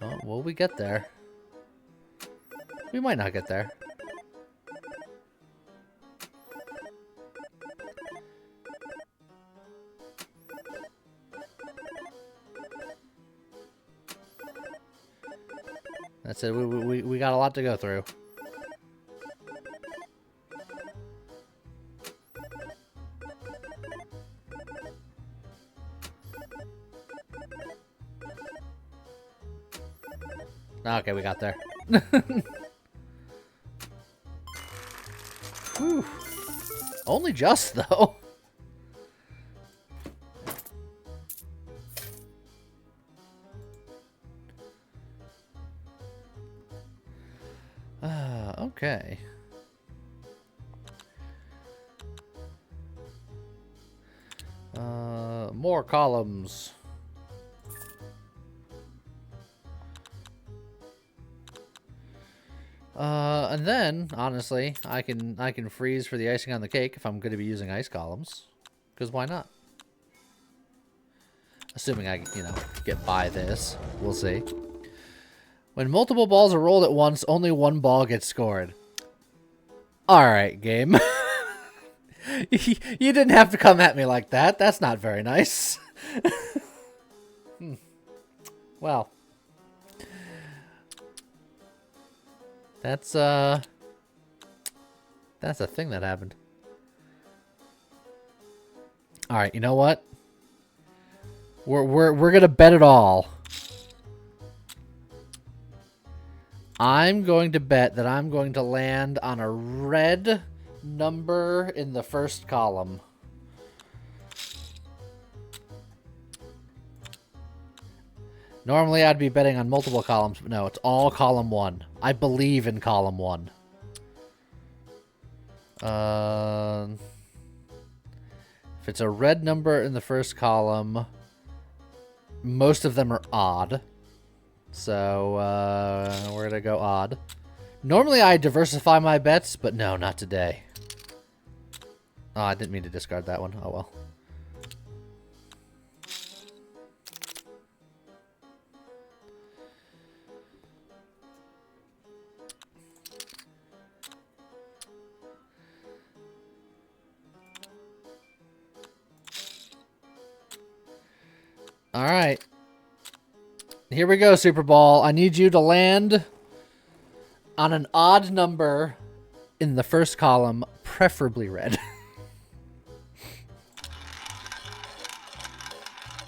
Oh, will we get there? We might not get there. That's it. We got a lot to go through. Okay, we got there. Whew. Only just, though. Okay. More columns. And then, honestly, I can freeze for the icing on the cake if I'm going to be using ice columns. Because why not? Assuming I, get by this. We'll see. When multiple balls are rolled at once, only one ball gets scored. Alright, game. You didn't have to come at me like that. That's not very nice. Well. That's a thing that happened. Alright, you know what? We're gonna bet it all. I'm going to bet that I'm going to land on a red number in the first column. Normally I'd be betting on multiple columns, but no, it's all column 1. I believe in column 1. If it's a red number in the first column, most of them are odd. So we're going to go odd. Normally I diversify my bets, but no, not today. Oh, I didn't mean to discard that one. Oh well. All right. Here we go, Super Ball. I need you to land on an odd number in the first column, preferably red.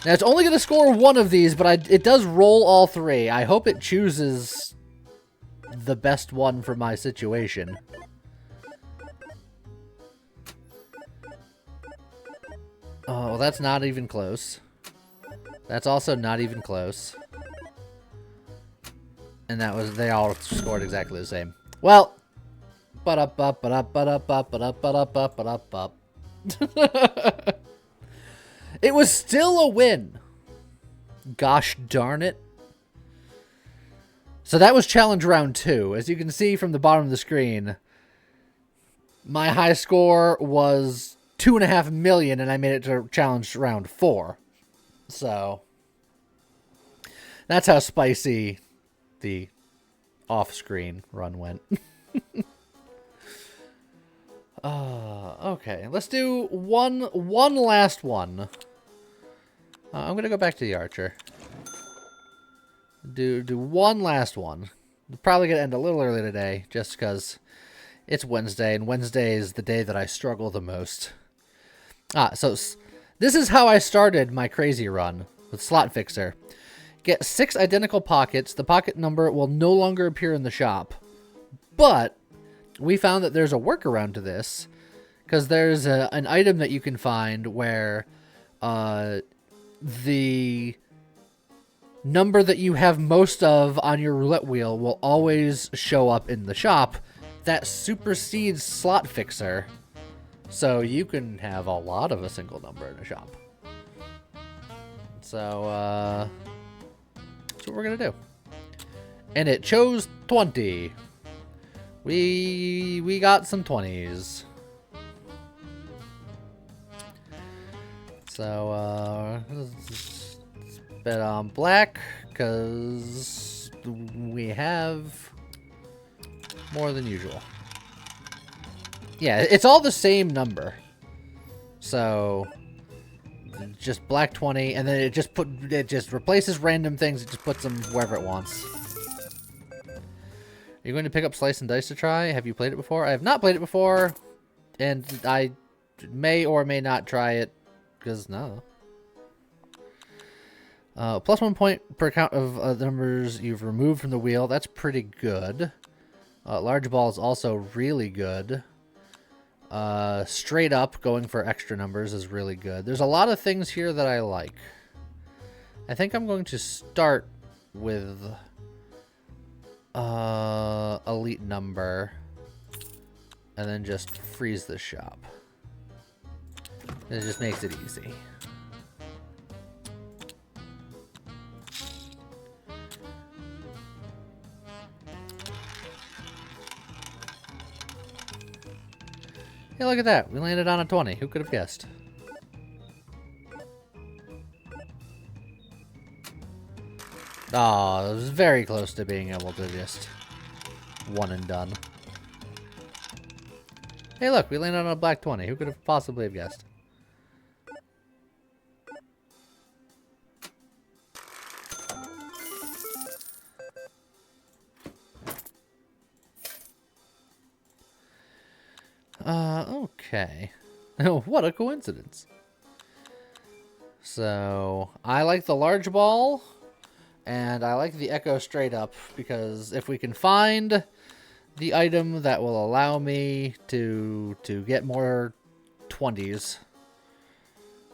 Now, it's only going to score one of these, but it does roll all three. I hope it chooses the best one for my situation. Oh, well, that's not even close. That's also not even close. And that was, they all scored exactly the same. Well, it was still a win. Gosh darn it. So that was challenge round 2. As you can see from the bottom of the screen, my high score was 2.5 million, and I made it to challenge round 4. So that's how spicy the off-screen run went. Okay, let's do one last one. I'm gonna go back to the archer. Do one last one. Probably gonna end a little early today, just because it's Wednesday, and Wednesday is the day that I struggle the most. So this is how I started my crazy run with Slot Fixer. Get 6 identical pockets. The pocket number will no longer appear in the shop. But we found that there's a workaround to this, because there's an item that you can find where the number that you have most of on your roulette wheel will always show up in the shop. That supersedes Slot Fixer, so you can have a lot of a single number in a shop. So that's what we're gonna do. And it chose 20. We got some 20s. So let's bet on black, because we have more than usual. Yeah, it's all the same number. So just black 20, and then it just replaces random things. It just puts them wherever it wants. Are you going to pick up Slice and Dice to try? Have you played it before? I have not played it before, and I may or may not try it, because no. Plus 1 point per count of the numbers you've removed from the wheel. That's pretty good. Large ball is also really good. Straight up, going for extra numbers is really good. There's a lot of things here that I like. I think I'm going to start with elite number, and then just freeze the shop. It just makes it easy. Hey, look at that. We landed on a 20. Who could have guessed? Oh, it was very close to being able to just one and done. Hey, look. We landed on a black 20. Who could have possibly have guessed? Okay. What a coincidence. So, I like the large ball, and I like the Echo straight up, because if we can find the item that will allow me to get more 20s,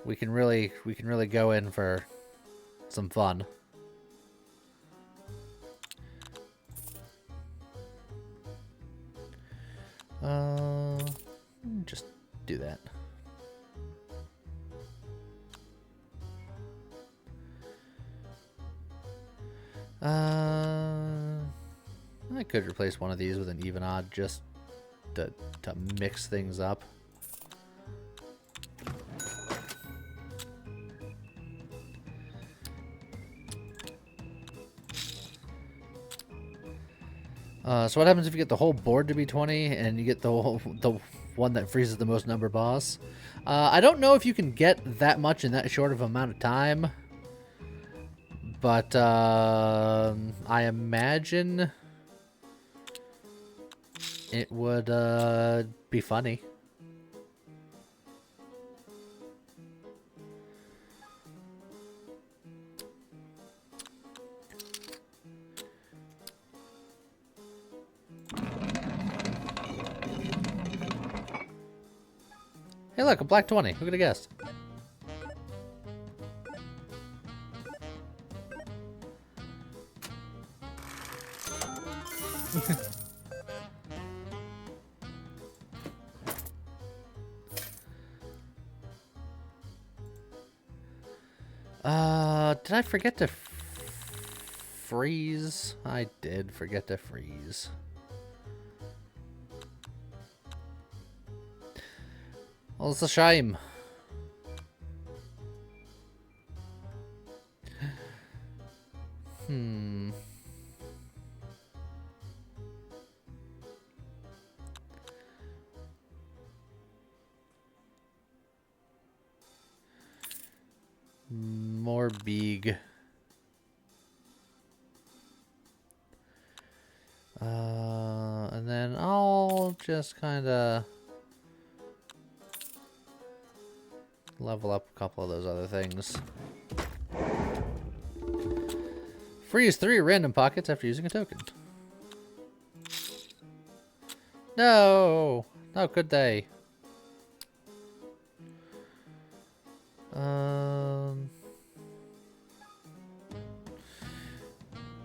we can really go in for some fun. Just do that. I could replace one of these with an even odd just to mix things up. So what happens if you get the whole board to be 20 and you get the one that freezes the most number boss? I don't know if you can get that much in that short of amount of time, but I imagine it would be funny. Hey look, a black 20. Who could have guessed? Did I forget to freeze? I did forget to freeze. Well, it's a shame. More big. And then I'll just kind of level up a couple of those other things. Freeze 3 random pockets after using a token. No! How could they?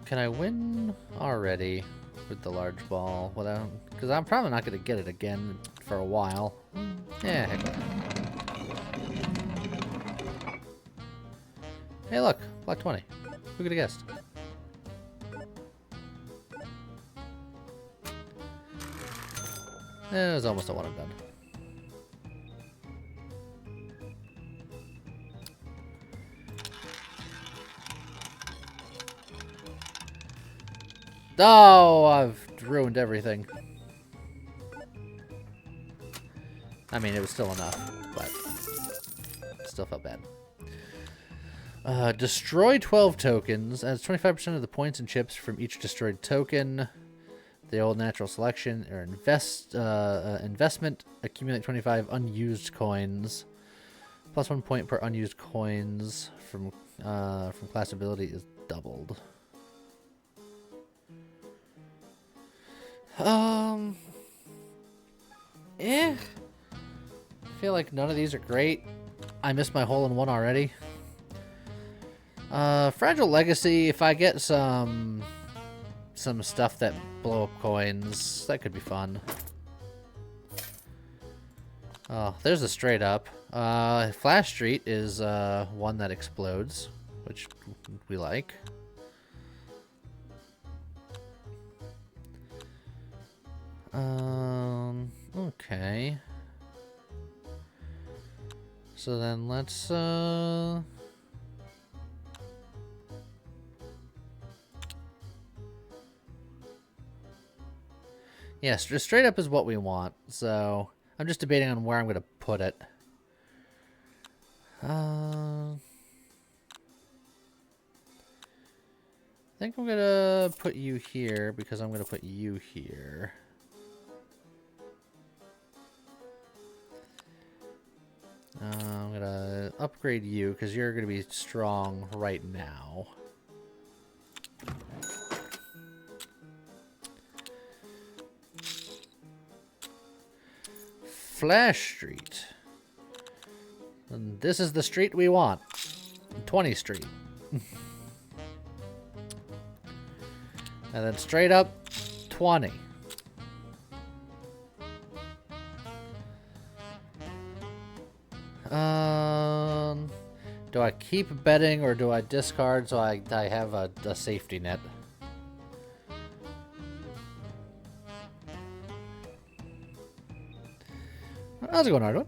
Can I win already with the large ball without? Because I'm probably not going to get it again for a while. Yeah, heck with it. Hey, look, black 20. Who could have guessed? It was almost a one and done. Oh, I've ruined everything. I mean, it was still enough, but still felt bad. Destroy 12 tokens. Adds 25% of the points and chips from each destroyed token. The old natural selection or investment. Accumulate 25 unused coins. Plus 1 point per unused coins from class ability is doubled. I feel like none of these are great. I missed my hole in one already. Fragile Legacy, if I get some stuff that blow up coins, that could be fun. Oh, there's a straight up. Flash Street is one that explodes, which we like. Okay. So then let's yeah, straight up is what we want. So I'm just debating on where I'm going to put it. I think I'm going to put you here because I'm going to put you here. I'm going to upgrade you because you're going to be strong right now. Flash Street. And this is the street we want. 20 Street. And then straight up 20. Do I keep betting or do I discard so I have a safety net? How's it going, Ardo?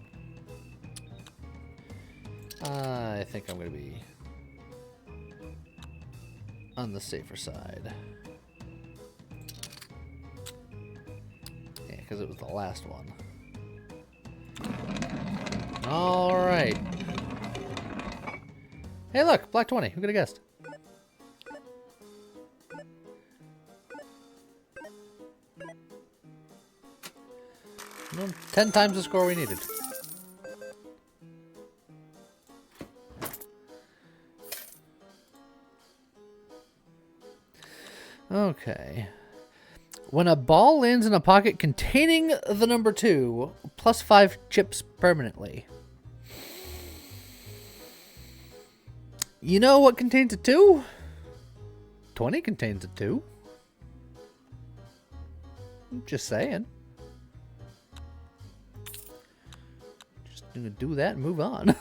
I think I'm going to be on the safer side. Yeah, because it was the last one. Alright. Hey, look! Black 20. Who could have guessed? Well, 10 times the score we needed. Okay. When a ball lands in a pocket containing the number 2, plus 5 chips permanently. You know what contains a 2? 20 contains a 2. I'm just saying. Just gonna do that and move on.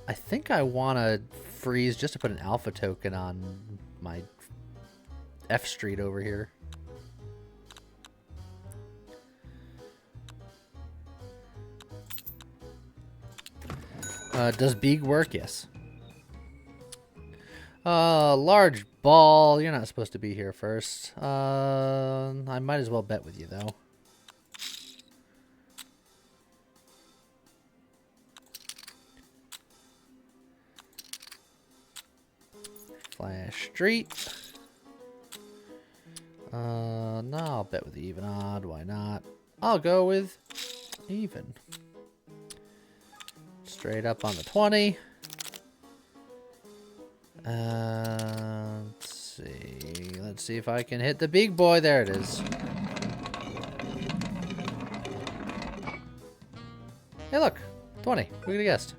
I think I want to freeze just to put an alpha token on my F street over here. Does Beeg work? Yes. Large ball. You're not supposed to be here first. I might as well bet with you, though. Flash street. No, I'll bet with the even odd. Why not? I'll go with even. Straight up on the 20. Let's see. Let's see if I can hit the big boy. There it is. Hey, look. 20. Who could have guessed?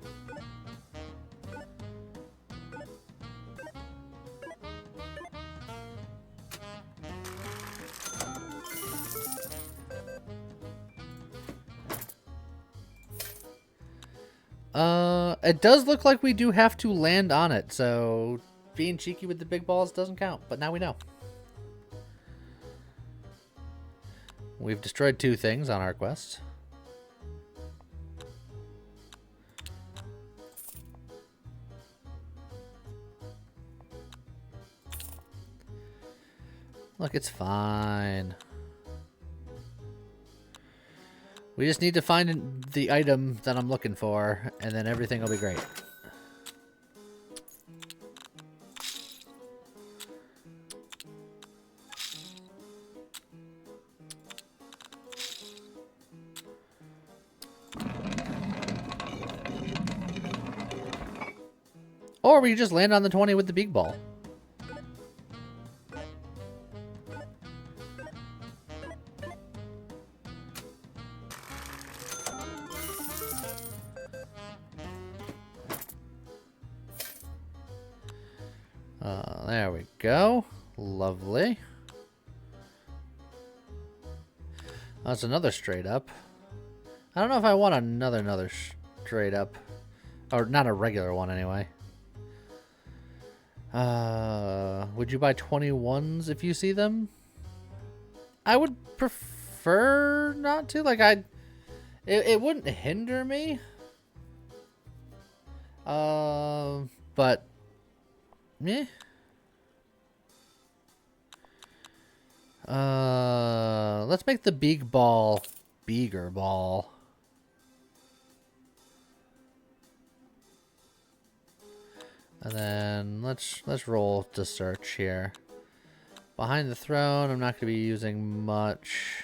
It does look like we do have to land on it, so being cheeky with the big balls doesn't count, but now we know. We've destroyed 2 things on our quest. Look, it's fine. We just need to find the item that I'm looking for, and then everything will be great. Or we just land on the 20 with the big ball. There we go. Lovely. That's another straight up. I don't know if I want another straight up. Or not a regular one anyway. Would you buy 21s if you see them? I would prefer not to. Like, it wouldn't hinder me. But meh. Let's make the big ball bigger ball. And then let's roll to search here. Behind the throne, I'm not going to be using much.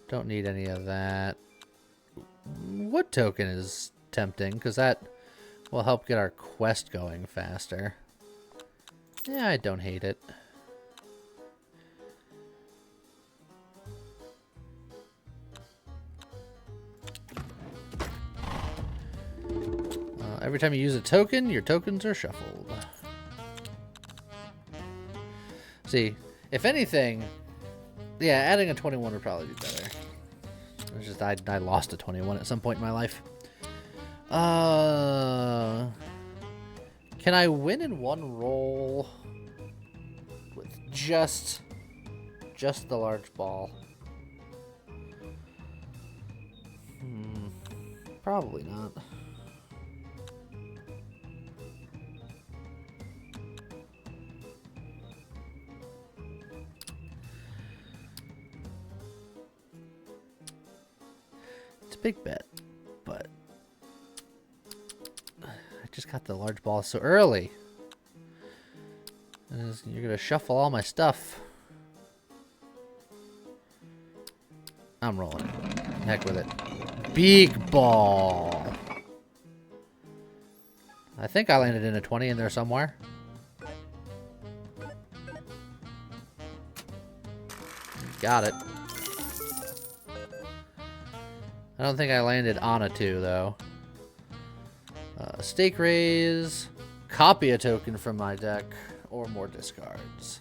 Don't need any of that. Wood token is tempting because that will help get our quest going faster. Yeah, I don't hate it. Every time you use a token, your tokens are shuffled. See, if anything, yeah, adding a 21 would probably be better. just I lost a 21 at some point in my life. Can I win in one roll with just the large ball? Probably not. It's a big bet, but I just got the large ball so early. And you're gonna shuffle all my stuff. I'm rolling. Heck with it. Big ball. I think I landed in a 20 in there somewhere. Got it. I don't think I landed on a 2, though. Stake raise. Copy a token from my deck. Or more discards.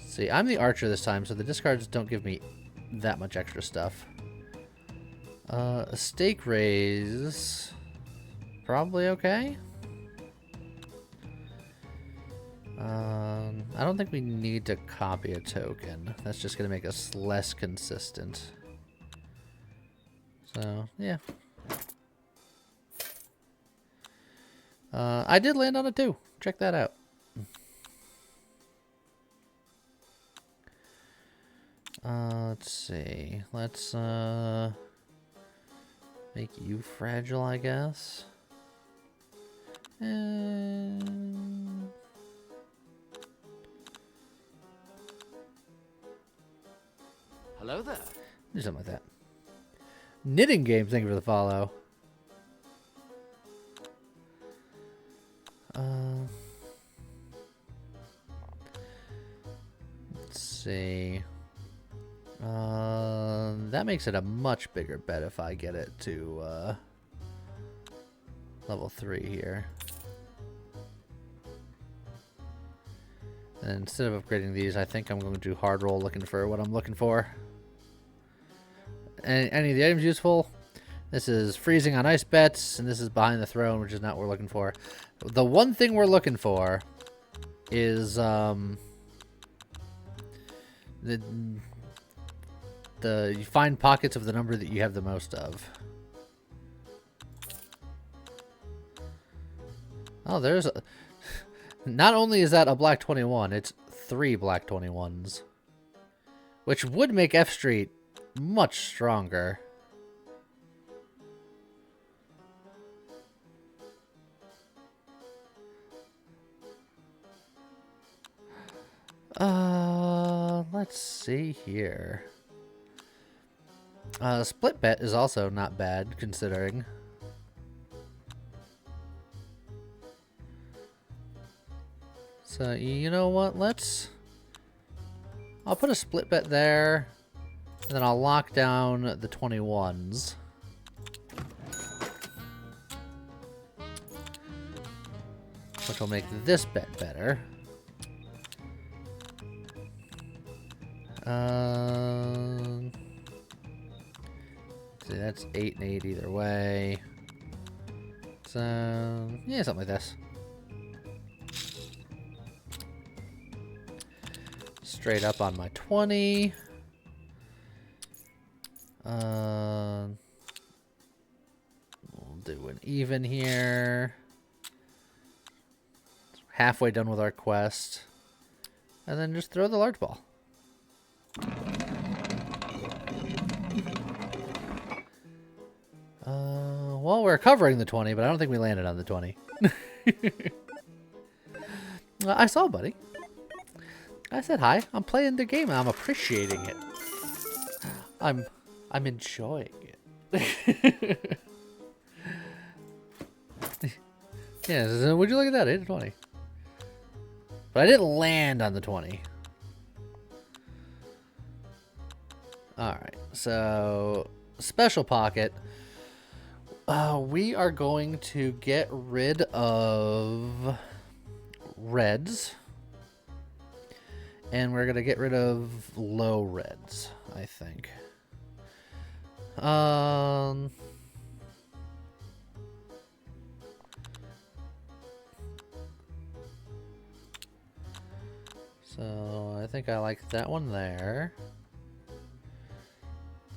See, I'm the archer this time, so the discards don't give me that much extra stuff. A stake raise. Probably okay. I don't think we need to copy a token. That's just going to make us less consistent. So, yeah. I did land on a 2. Check that out. Let's see. Let's make you fragile, I guess. And Hello there. do something like that. Knitting Game, thank you for the follow. Let's see. That makes it a much bigger bet if I get it to level 3 here. And instead of upgrading these, I think I'm going to hard roll looking for what I'm looking for. Any of the items useful? This is freezing on ice bets, and this is behind the throne, which is not what we're looking for. The one thing we're looking for is you find pockets of the number that you have the most of. Oh, there's a... Not only is that a black 21, it's 3 black 21s. Which would make F Street much stronger. Let's see here. Split bet is also not bad, considering. So, you know what? I'll put a split bet there, and then I'll lock down the 21s. Which will make this bet better. See, that's 8 and 8 either way. So, yeah, something like this. Straight up on my 20. We'll do an even here. Halfway done with our quest. And then just throw the large ball. Well, we're covering the 20, but I don't think we landed on the 20. I saw, buddy. I said hi. I'm playing the game. I'm appreciating it. I'm enjoying it. Yeah, so would you look at that? 8 to 20. But I didn't land on the 20. Alright, so special pocket. We are going to get rid of reds. And we're going to get rid of low reds, I think. So I think I like that one there.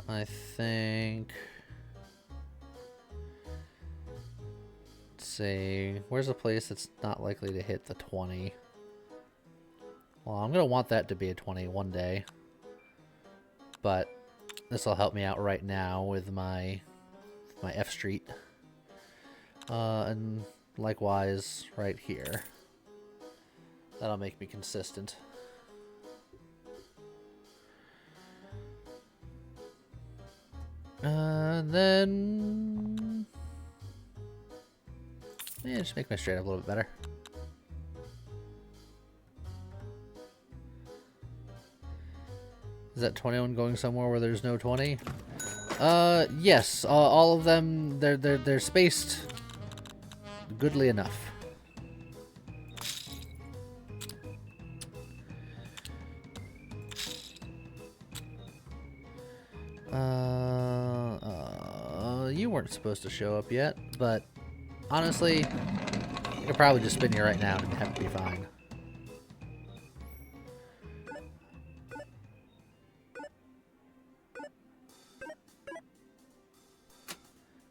I think... Let's see, where's a place that's not likely to hit the 20? Well, I'm going to want that to be a 20 one day. But this will help me out right now with my F Street. And likewise right here. That'll make me consistent. Then... yeah, just make my straight up a little bit better. Is that 21 going somewhere where there's no 20? Yes. All of them, they're spaced goodly enough. You weren't supposed to show up yet, but honestly, I could probably just spin you right now and have to be fine.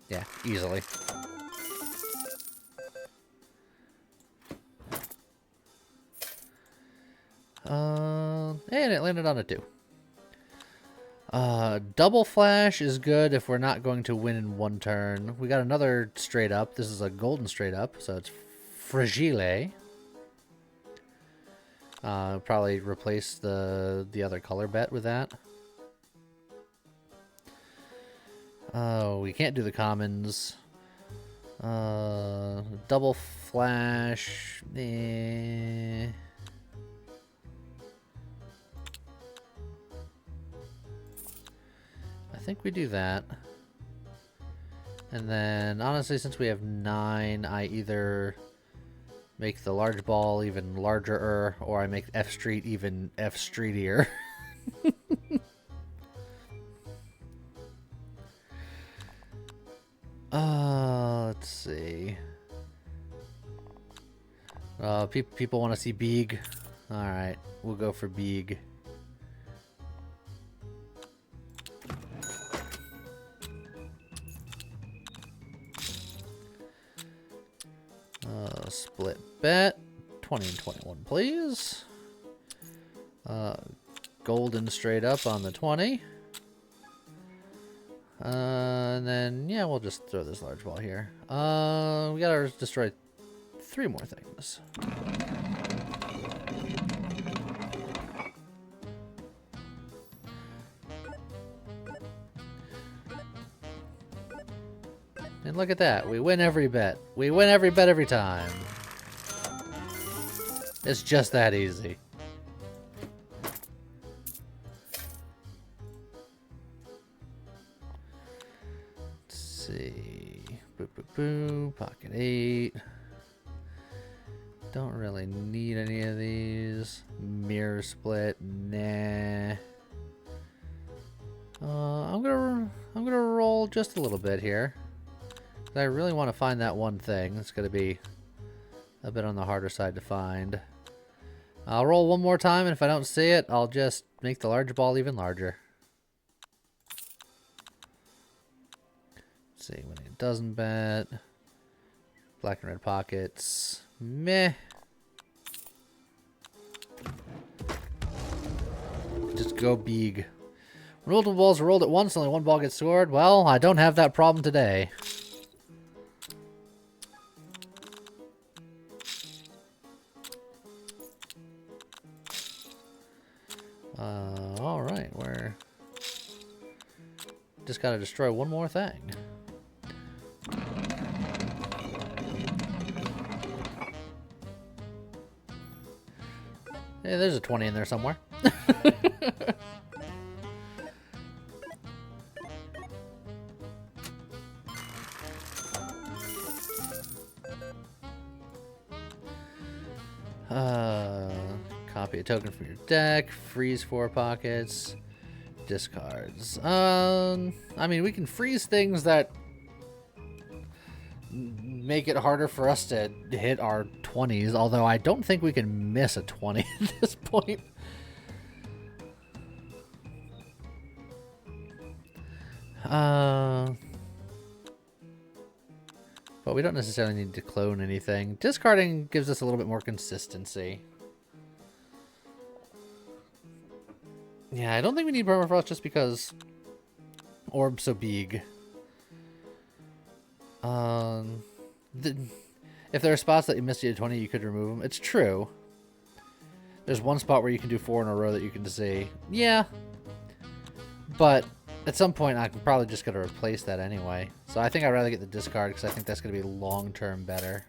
Yeah, easily. And it landed on a 2. Double flash is good if we're not going to win in one turn. We got another straight up. This is a golden straight up, so it's fragile. Probably replace the other color bet with that. Oh, we can't do the commons. Double flash. Eh. I think we do that. And then, honestly, since we have 9, I either make the large ball even larger, or I make F Street even F Streetier. Let's see. People want to see Beeg. Alright, we'll go for Beeg. Split bet. 20 and 21, please. Golden straight up on the 20. And then, yeah, we'll just throw this large ball here. We gotta destroy 3 more things. And look at that. We win every bet. We win every bet every time. It's just that easy. Let's see. Boop, boop, boop. Pocket 8. Don't really need any of these. Mirror split. Nah. I'm gonna roll just a little bit here. I really want to find that one thing. It's going to be a bit on the harder side to find. I'll roll one more time, and if I don't see it, I'll just make the large ball even larger. Let's see, when it doesn't bet. Black and red pockets. Meh. Just go big. When multiple balls are rolled at once, only one ball gets scored. Well, I don't have that problem today. Alright, we're just gotta destroy one more thing. Hey, there's a 20 in there somewhere. Copy a token from your deck, freeze 4 pockets, discards. I mean, we can freeze things that make it harder for us to hit our 20s, although I don't think we can miss a 20 at this point. But we don't necessarily need to clone anything. Discarding gives us a little bit more consistency. Yeah, I don't think we need Permafrost just because Orb's so big. If there are spots that you missed at 20, you could remove them. It's true. There's one spot where you can do 4 in a row that you can say, yeah. But at some point, I'm probably just going to replace that anyway. So I think I'd rather get the discard because I think that's going to be long-term better.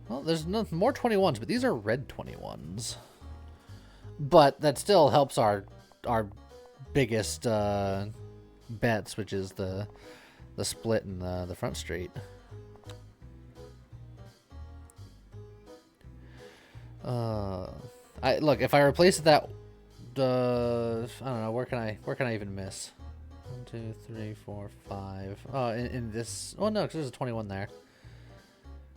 Well, there's no more 21s, but these are red 21s. But that still helps our biggest bets, which is the split in the front street. Look, if I replace that, I don't know, where can I even miss? 1, 2, 3, 4, 5. Oh, in this. Oh no, because there's a 21 there.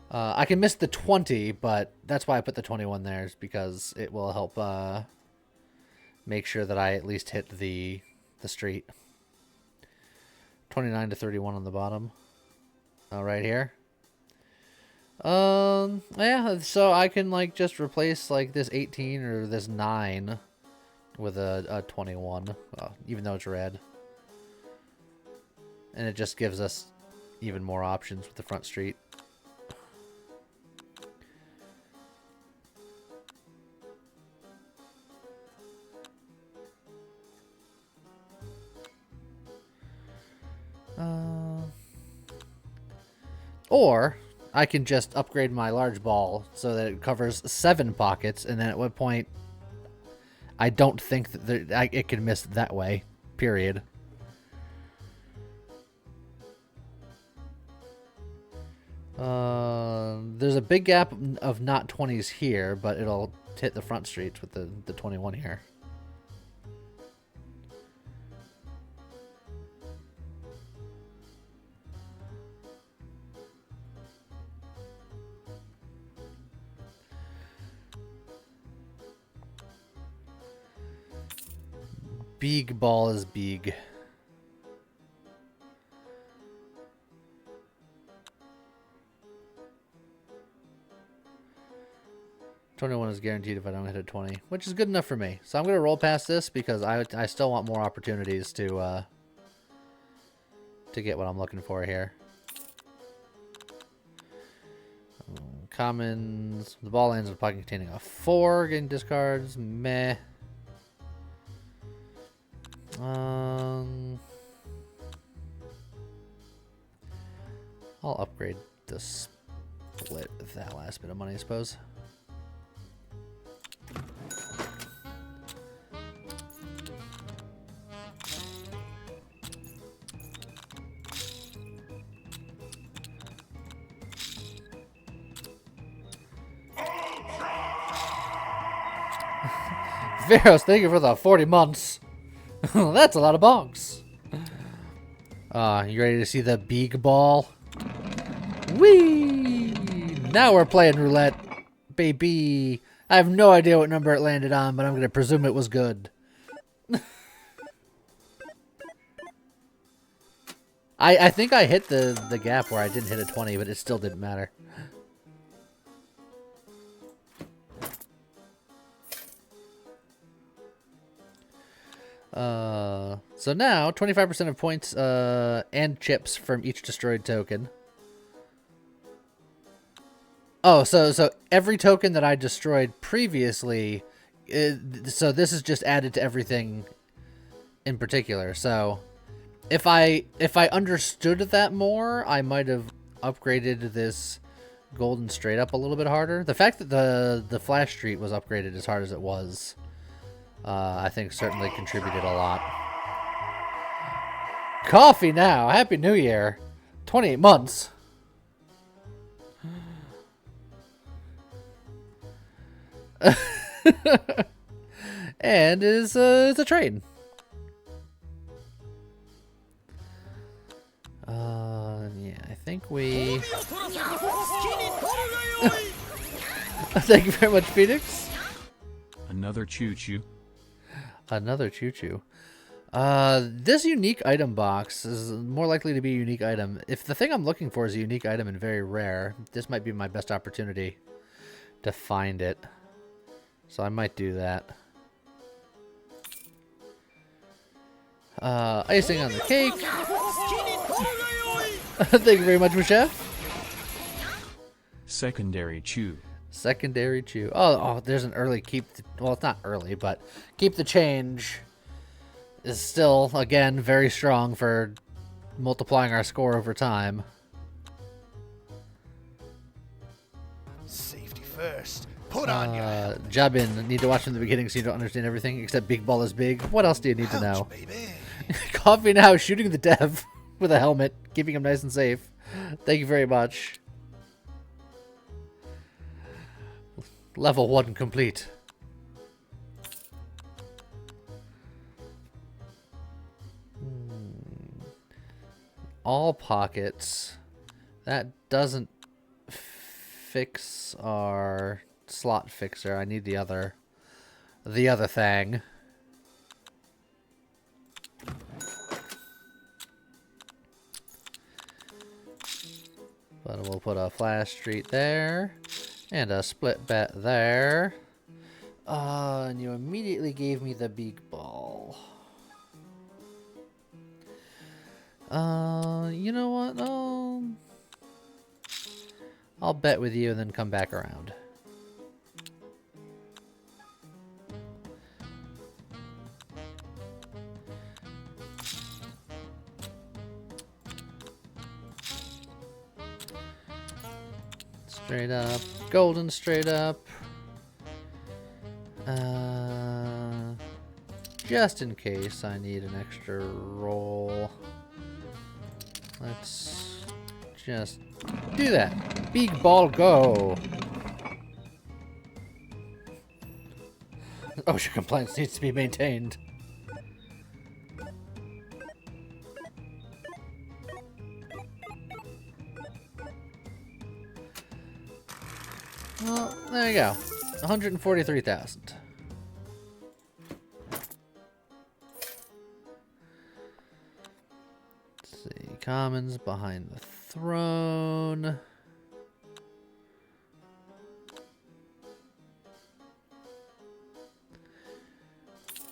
I can miss the 20, but that's why I put the 21 there, is because it will help make sure that I at least hit the street. 29 to 31 on the bottom. Right here. Yeah, so I can like just replace like this 18 or this 9 with a 21, even though it's red. And it just gives us even more options with the front street. Or I can just upgrade my large ball so that it covers 7 pockets, and then at what point I don't think that it can miss that way, period. There's a big gap of not 20s here, but it'll hit the front streets with the 21 here. Big ball is big. $21 is guaranteed if I don't hit a 20, which is good enough for me. So I'm going to roll past this because I still want more opportunities to get what I'm looking for here. Commons. The ball lands in a pocket containing a 4. Getting discards. Meh. I'll upgrade the split with that last bit of money, I suppose. Veros, thank you for the 40 months. That's a lot of bonks. You ready to see the big ball? Whee! Now we're playing roulette, baby. I have no idea what number it landed on, but I'm going to presume it was good. I think I hit the gap where I didn't hit a 20, but it still didn't matter. So now 25% of points and chips from each destroyed token. Oh, so every token that I destroyed previously, so this is just added to everything in particular. So if I understood that more, I might have upgraded this golden straight up a little bit harder. The fact that the flash street was upgraded as hard as it was, I think certainly contributed a lot. Coffee now. Happy New Year. 28 months. And is a train. Yeah, I think we... Thank you very much, Phoenix. Another choo-choo. Another choo-choo. This unique item box is more likely to be a unique item. If the thing I'm looking for is a unique item and very rare, this might be my best opportunity to find it. So I might do that. Icing on the cake. Thank you very much, Chef. Secondary chew. Secondary chew. Oh, there's an early keep. Well, it's not early, but keep the change is still, again, very strong for multiplying our score over time. Safety first. Put on your Jabin, need to watch from the beginning so you don't understand everything, except Big Ball is big. What else do you need to know? baby. Coffee now, shooting the dev with a helmet, keeping him nice and safe. Thank you very much. Level 1 complete. All pockets. That doesn't fix our slot fixer. I need the other thing. But we'll put a flash street there and a split bet there. And you immediately gave me the big ball. You know what? I'll bet with you and then come back around. Straight up. Golden straight up. Just in case I need an extra roll. Let's just do that. Big ball go. OSHA compliance needs to be maintained. Well, there you go. 143,000. Let's see. Commons behind the throne.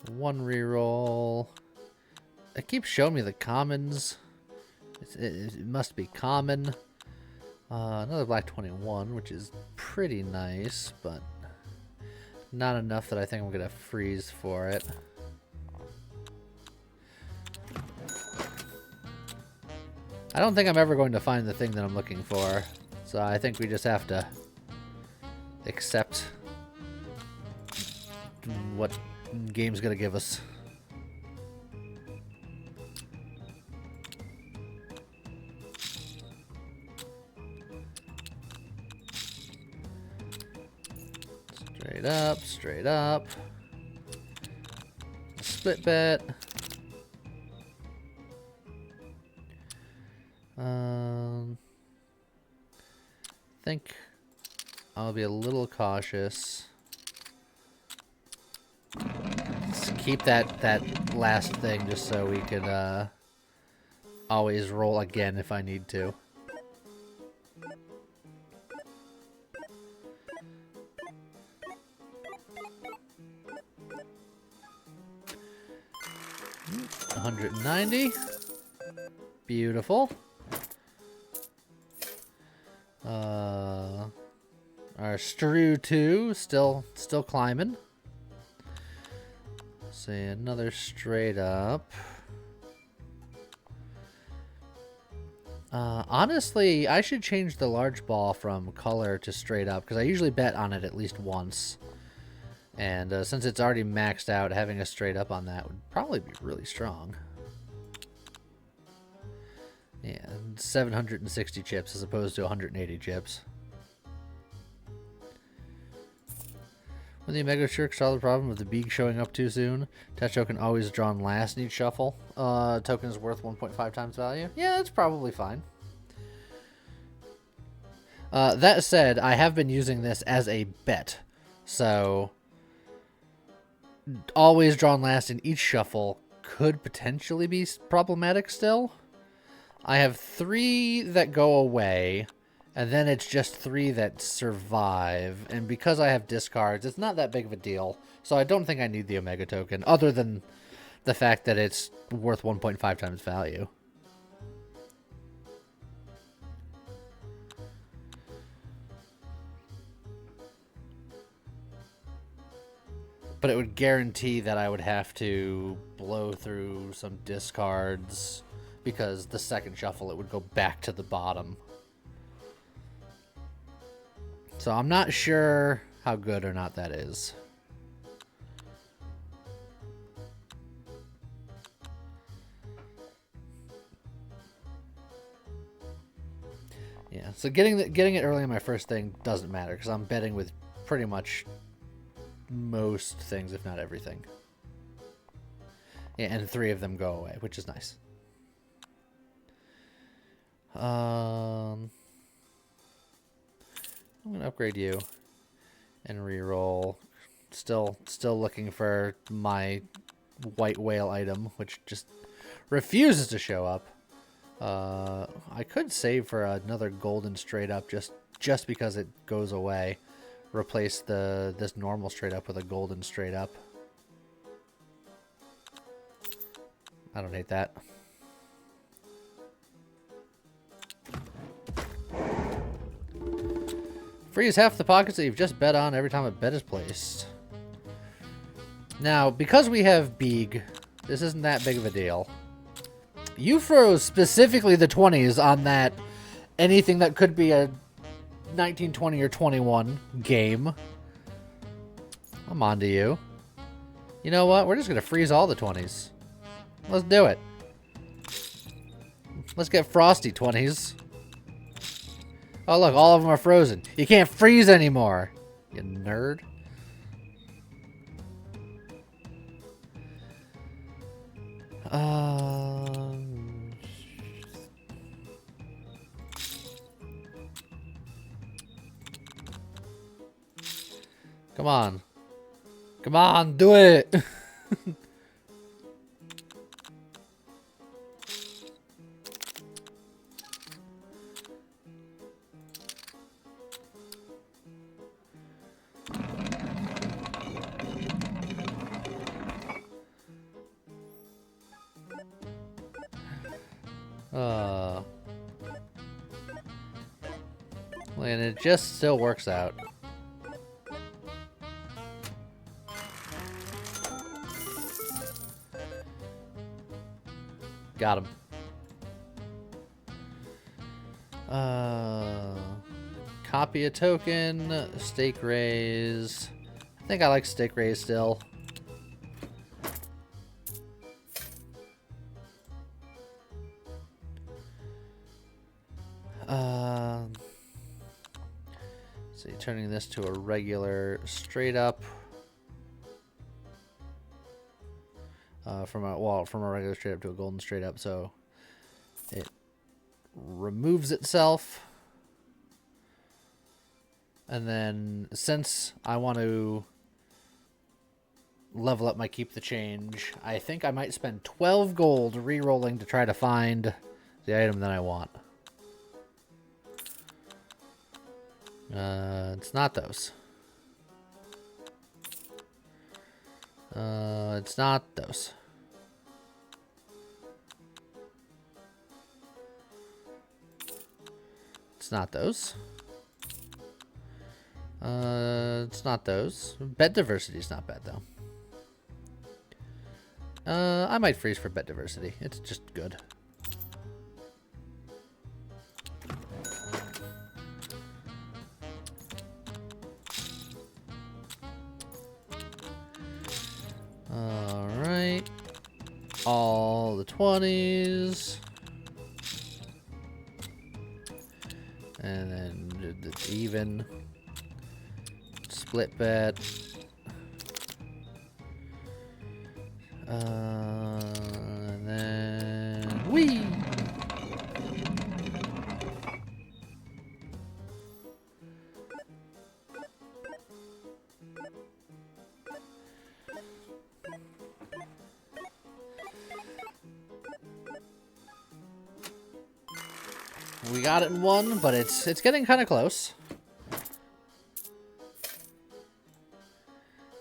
One reroll. It keeps showing me the commons. It must be common. Another black 21, which is pretty nice, but not enough that I think I'm going to freeze for it. I don't think I'm ever going to find the thing that I'm looking for, so I think we just have to accept what game's going to give us. Straight up, straight up. Split bet. Think I'll be a little cautious. Let's keep that last thing just so we can always roll again if I need to. $190. Beautiful. Our Strew 2 still climbing. See, another straight up. Honestly, I should change the large ball from color to straight up because I usually bet on it at least once. And since it's already maxed out, having a straight up on that would probably be really strong. Yeah, 760 chips as opposed to 180 chips. When the Omega Shirk solve the problem of the beak showing up too soon, attach token always drawn last in each shuffle. Token is worth 1.5 times value. Yeah, that's probably fine. That said, I have been using this as a bet. So, always drawn last in each shuffle could potentially be problematic still. I have 3 that go away, and then it's just 3 that survive. And because I have discards, it's not that big of a deal. So I don't think I need the Omega token, other than the fact that it's worth 1.5 times value. But it would guarantee that I would have to blow through some discards, because the second shuffle it would go back to the bottom. So I'm not sure how good or not that is. Yeah, so getting it early in my first thing doesn't matter, because I'm betting with pretty much most things, if not everything. Yeah, and 3 of them go away, which is nice. I'm gonna upgrade you and reroll. Still looking for my white whale item, which just refuses to show up. I could save for another golden straight up just because it goes away. Replace this normal straight up with a golden straight up. I don't hate that. Freeze half the pockets that you've just bet on every time a bet is placed. Now, because we have Beeg, this isn't that big of a deal. You froze specifically the 20s on that anything that could be a 19, 20, or 21 game. I'm on to you. You know what? We're just going to freeze all the 20s. Let's do it. Let's get frosty 20s. Oh, look, all of them are frozen. You can't freeze anymore, you nerd. Come on. Come on, do it. And it just still works out. Got him. Copy a token, stake raise. I think I like stake raise still. So you're turning this to a regular straight up. From a regular straight up to a golden straight up, so it removes itself. And then, since I want to level up my keep the change, I think I might spend 12 gold re-rolling to try to find the item that I want. It's not those. It's not those. It's not those. It's not those. Bet diversity is not bad, though. I might freeze for bet diversity. It's just good. Alright. All the 20s. And then even. Split bet. And then whee! We got it in one, but it's getting kind of close.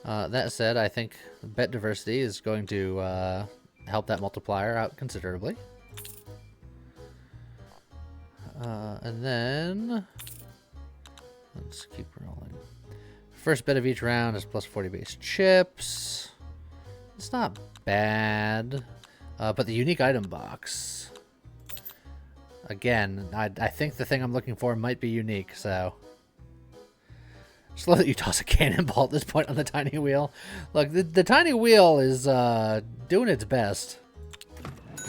That said, I think bet diversity is going to help that multiplier out considerably. And then let's keep rolling. First bet of each round is plus 40 base chips. It's not bad, but the unique item box. Again, I think the thing I'm looking for might be unique, so. Just love that you toss a cannonball at this point on the tiny wheel. Look, the tiny wheel is doing its best.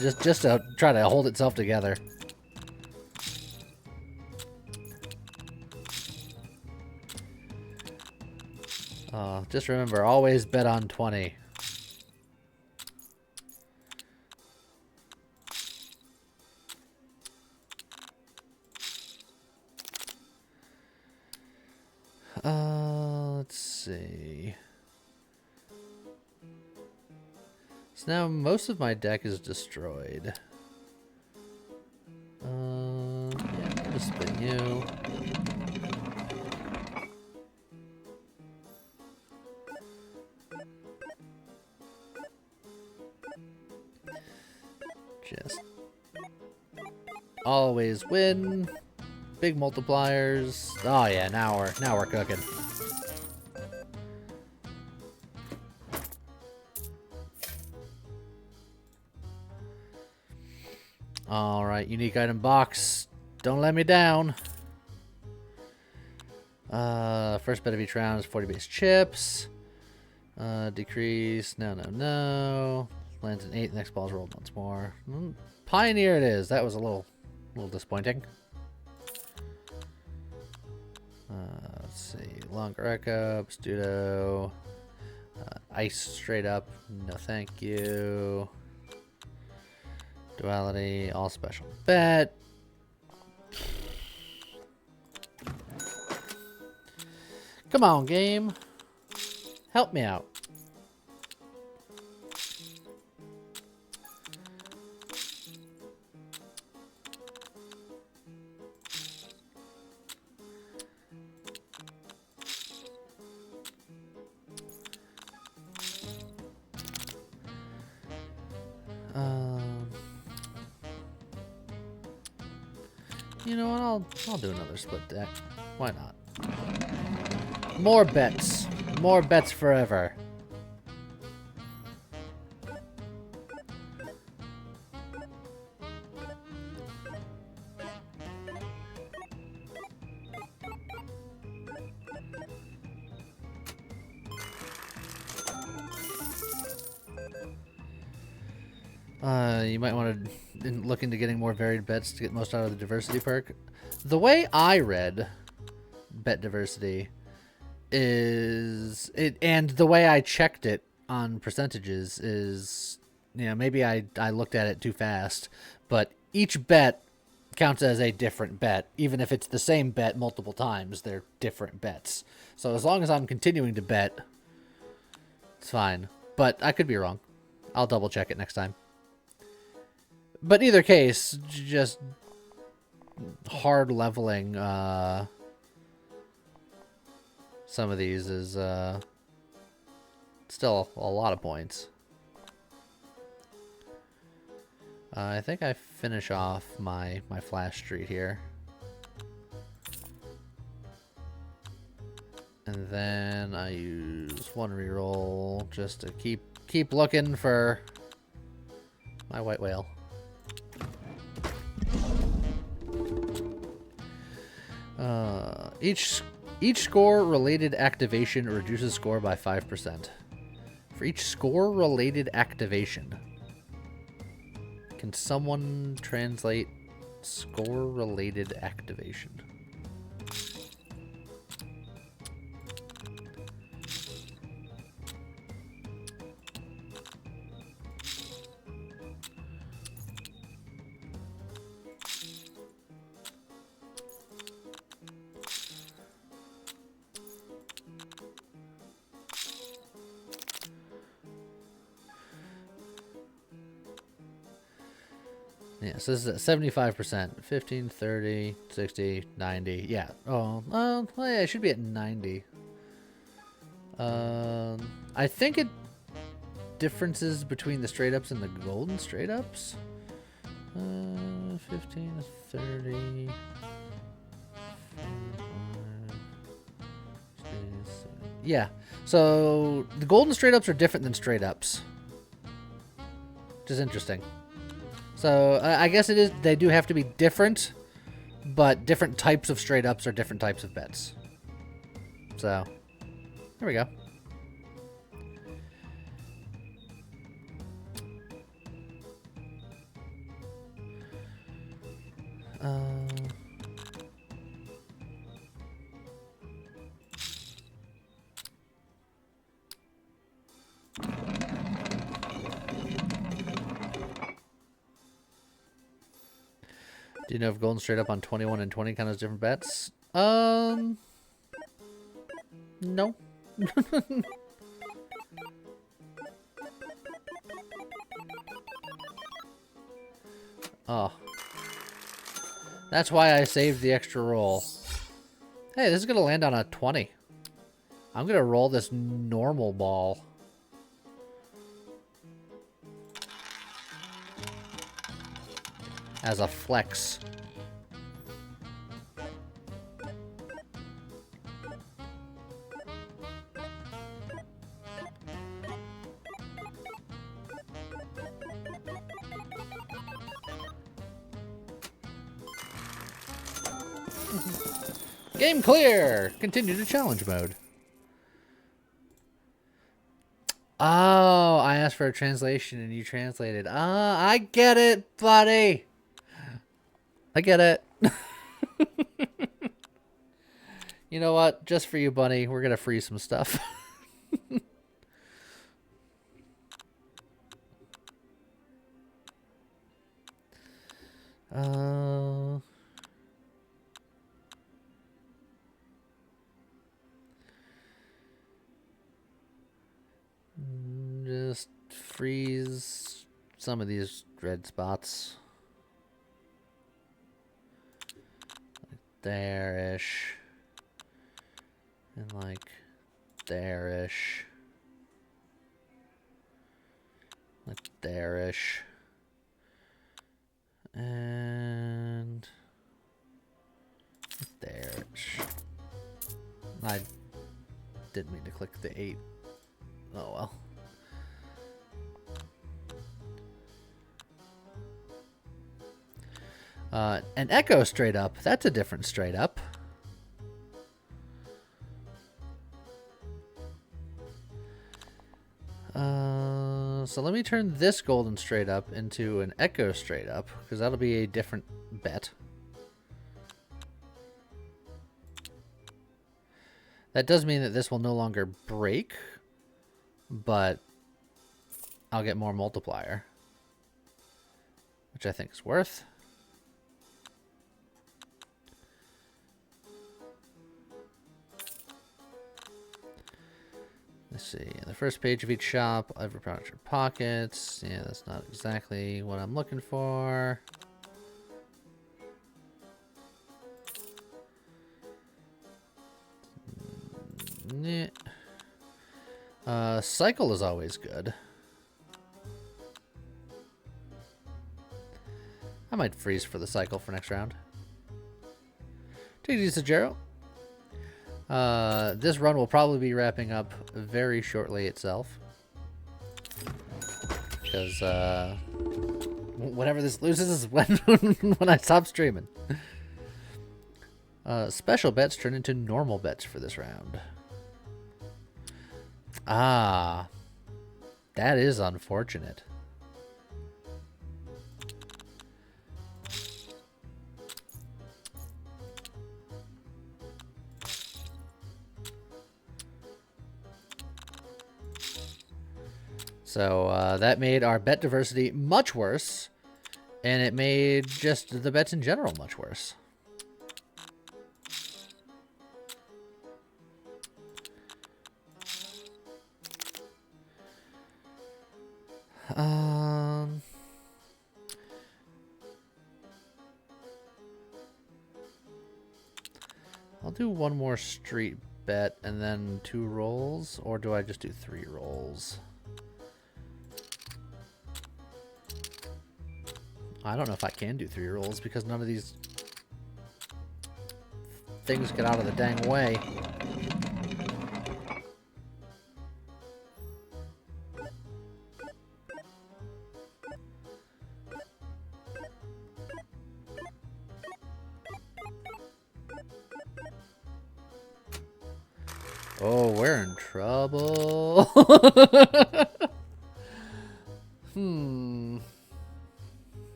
Just to try to hold itself together. Just remember, always bet on 20. Let's see. So now most of my deck is destroyed. Yeah, I'm gonna spin you. Just always win. Big multipliers. Oh yeah, now we're cooking. All right, unique item box. Don't let me down. First bet of each round is 40 base chips. Decrease. No. Lands an 8. Next ball's rolled once more. Pioneer it is. That was a little disappointing. Let's see. Longer Echo, Pseudo. Ice straight up. No thank you. Duality. All special bet. Come on, game. Help me out. You know what? I'll do another split deck. Why not? More bets. More bets forever. You might want to look into getting more varied bets to get most out of the diversity perk. The way I read bet diversity is it, and the way I checked it on percentages is, you know, maybe I looked at it too fast, but each bet counts as a different bet. Even if it's the same bet multiple times, they're different bets. So as long as I'm continuing to bet, it's fine. But I could be wrong. I'll double check it next time. But in either case, just hard leveling some of these is still a lot of points. I think I finish off my flash street here. And then I use one reroll just to keep looking for my white whale. Each score-related activation reduces score by 5%. For each score-related activation. Can someone translate score-related activation? Yeah, so this is at 75%. 15, 30, 60, 90. Yeah. Oh, well, yeah, it should be at 90. I think it differences between the straight ups and the golden straight ups. 15, 30. 45, 60, yeah. So the golden straight ups are different than straight ups, which is interesting. So I guess it is. They do have to be different, but different types of straight ups are different types of bets. So there we go. Do you know if golden straight up on 21 and 20 count as different bets? No. Oh. That's why I saved the extra roll. Hey, this is going to land on a 20. I'm going to roll this normal ball. As a flex. Game clear! Continue to challenge mode. Oh, I asked for a translation and you translated. I get it, buddy. I get it. You know what? Just for you, buddy, we're gonna freeze some stuff. Just freeze some of these red spots. Like there-ish. And like there-ish. Like there-ish. And there-ish. I didn't mean to click the 8. Oh well. An echo straight up. That's a different straight up. So let me turn this golden straight up into an echo straight up, because that'll be a different bet. That does mean that this will no longer break, but I'll get more multiplier, which I think is worth. Let's see, the first page of each shop, every product in your pockets. Yeah, that's not exactly what I'm looking for. Cycle is always good. I might freeze for the cycle for next round. Take it easy, Jero. This run will probably be wrapping up very shortly itself. Because, whenever this loses is when I stop streaming. Special bets turn into normal bets for this round. Ah. That is unfortunate. So that made our bet diversity much worse, and it made just the bets in general much worse. do one more street bet and then 2 rolls, or do I just do 3 rolls? I don't know if I can do 3 rolls because none of these things get out of the dang way. Oh, we're in trouble.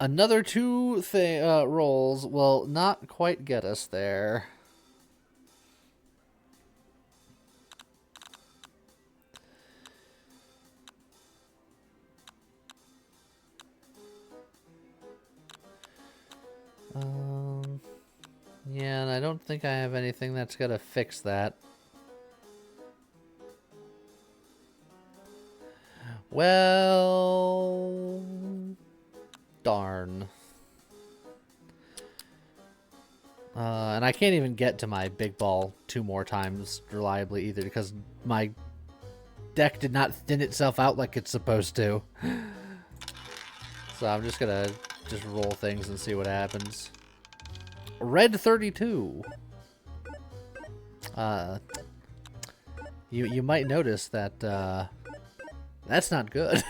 Another 2 rolls will not quite get us there. Yeah, and I don't think I have anything that's gonna fix that. Well, darn. And I can't even get to my big ball 2 more times reliably either because my deck did not thin itself out like it's supposed to. So I'm just gonna roll things and see what happens. Red 32. You might notice that that's not good.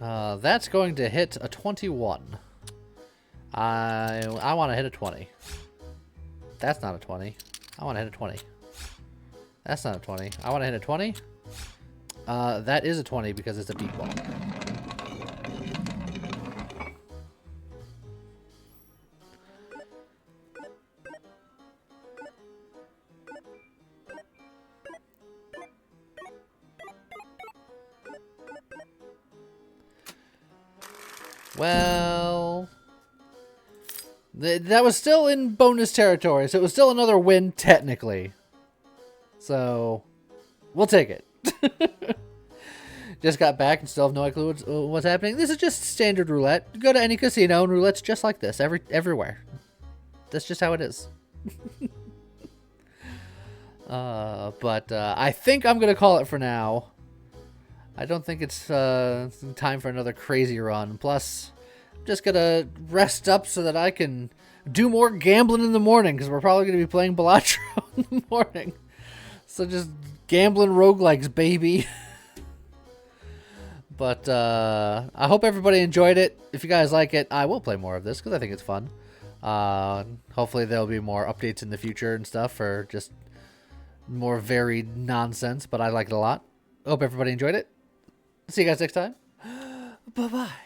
That's going to hit a 21. I want to hit a 20. That's not a 20. I want to hit a 20. That's not a 20. I want to hit a 20. That is a 20 because it's a beat ball. Well, that was still in bonus territory, so it was still another win technically. So, we'll take it. Just got back and still have no clue what's happening. This is just standard roulette. Go to any casino and roulette's just like this everywhere. That's just how it is. But I think I'm gonna call it for now. I don't think it's time for another crazy run. Plus, I'm just gonna rest up so that I can do more gambling in the morning because we're probably gonna be playing Balatro in the morning. So just gambling roguelikes, baby. But I hope everybody enjoyed it. If you guys like it, I will play more of this because I think it's fun. Hopefully there'll be more updates in the future and stuff for just more varied nonsense, but I like it a lot. Hope everybody enjoyed it. See you guys next time. Bye-bye.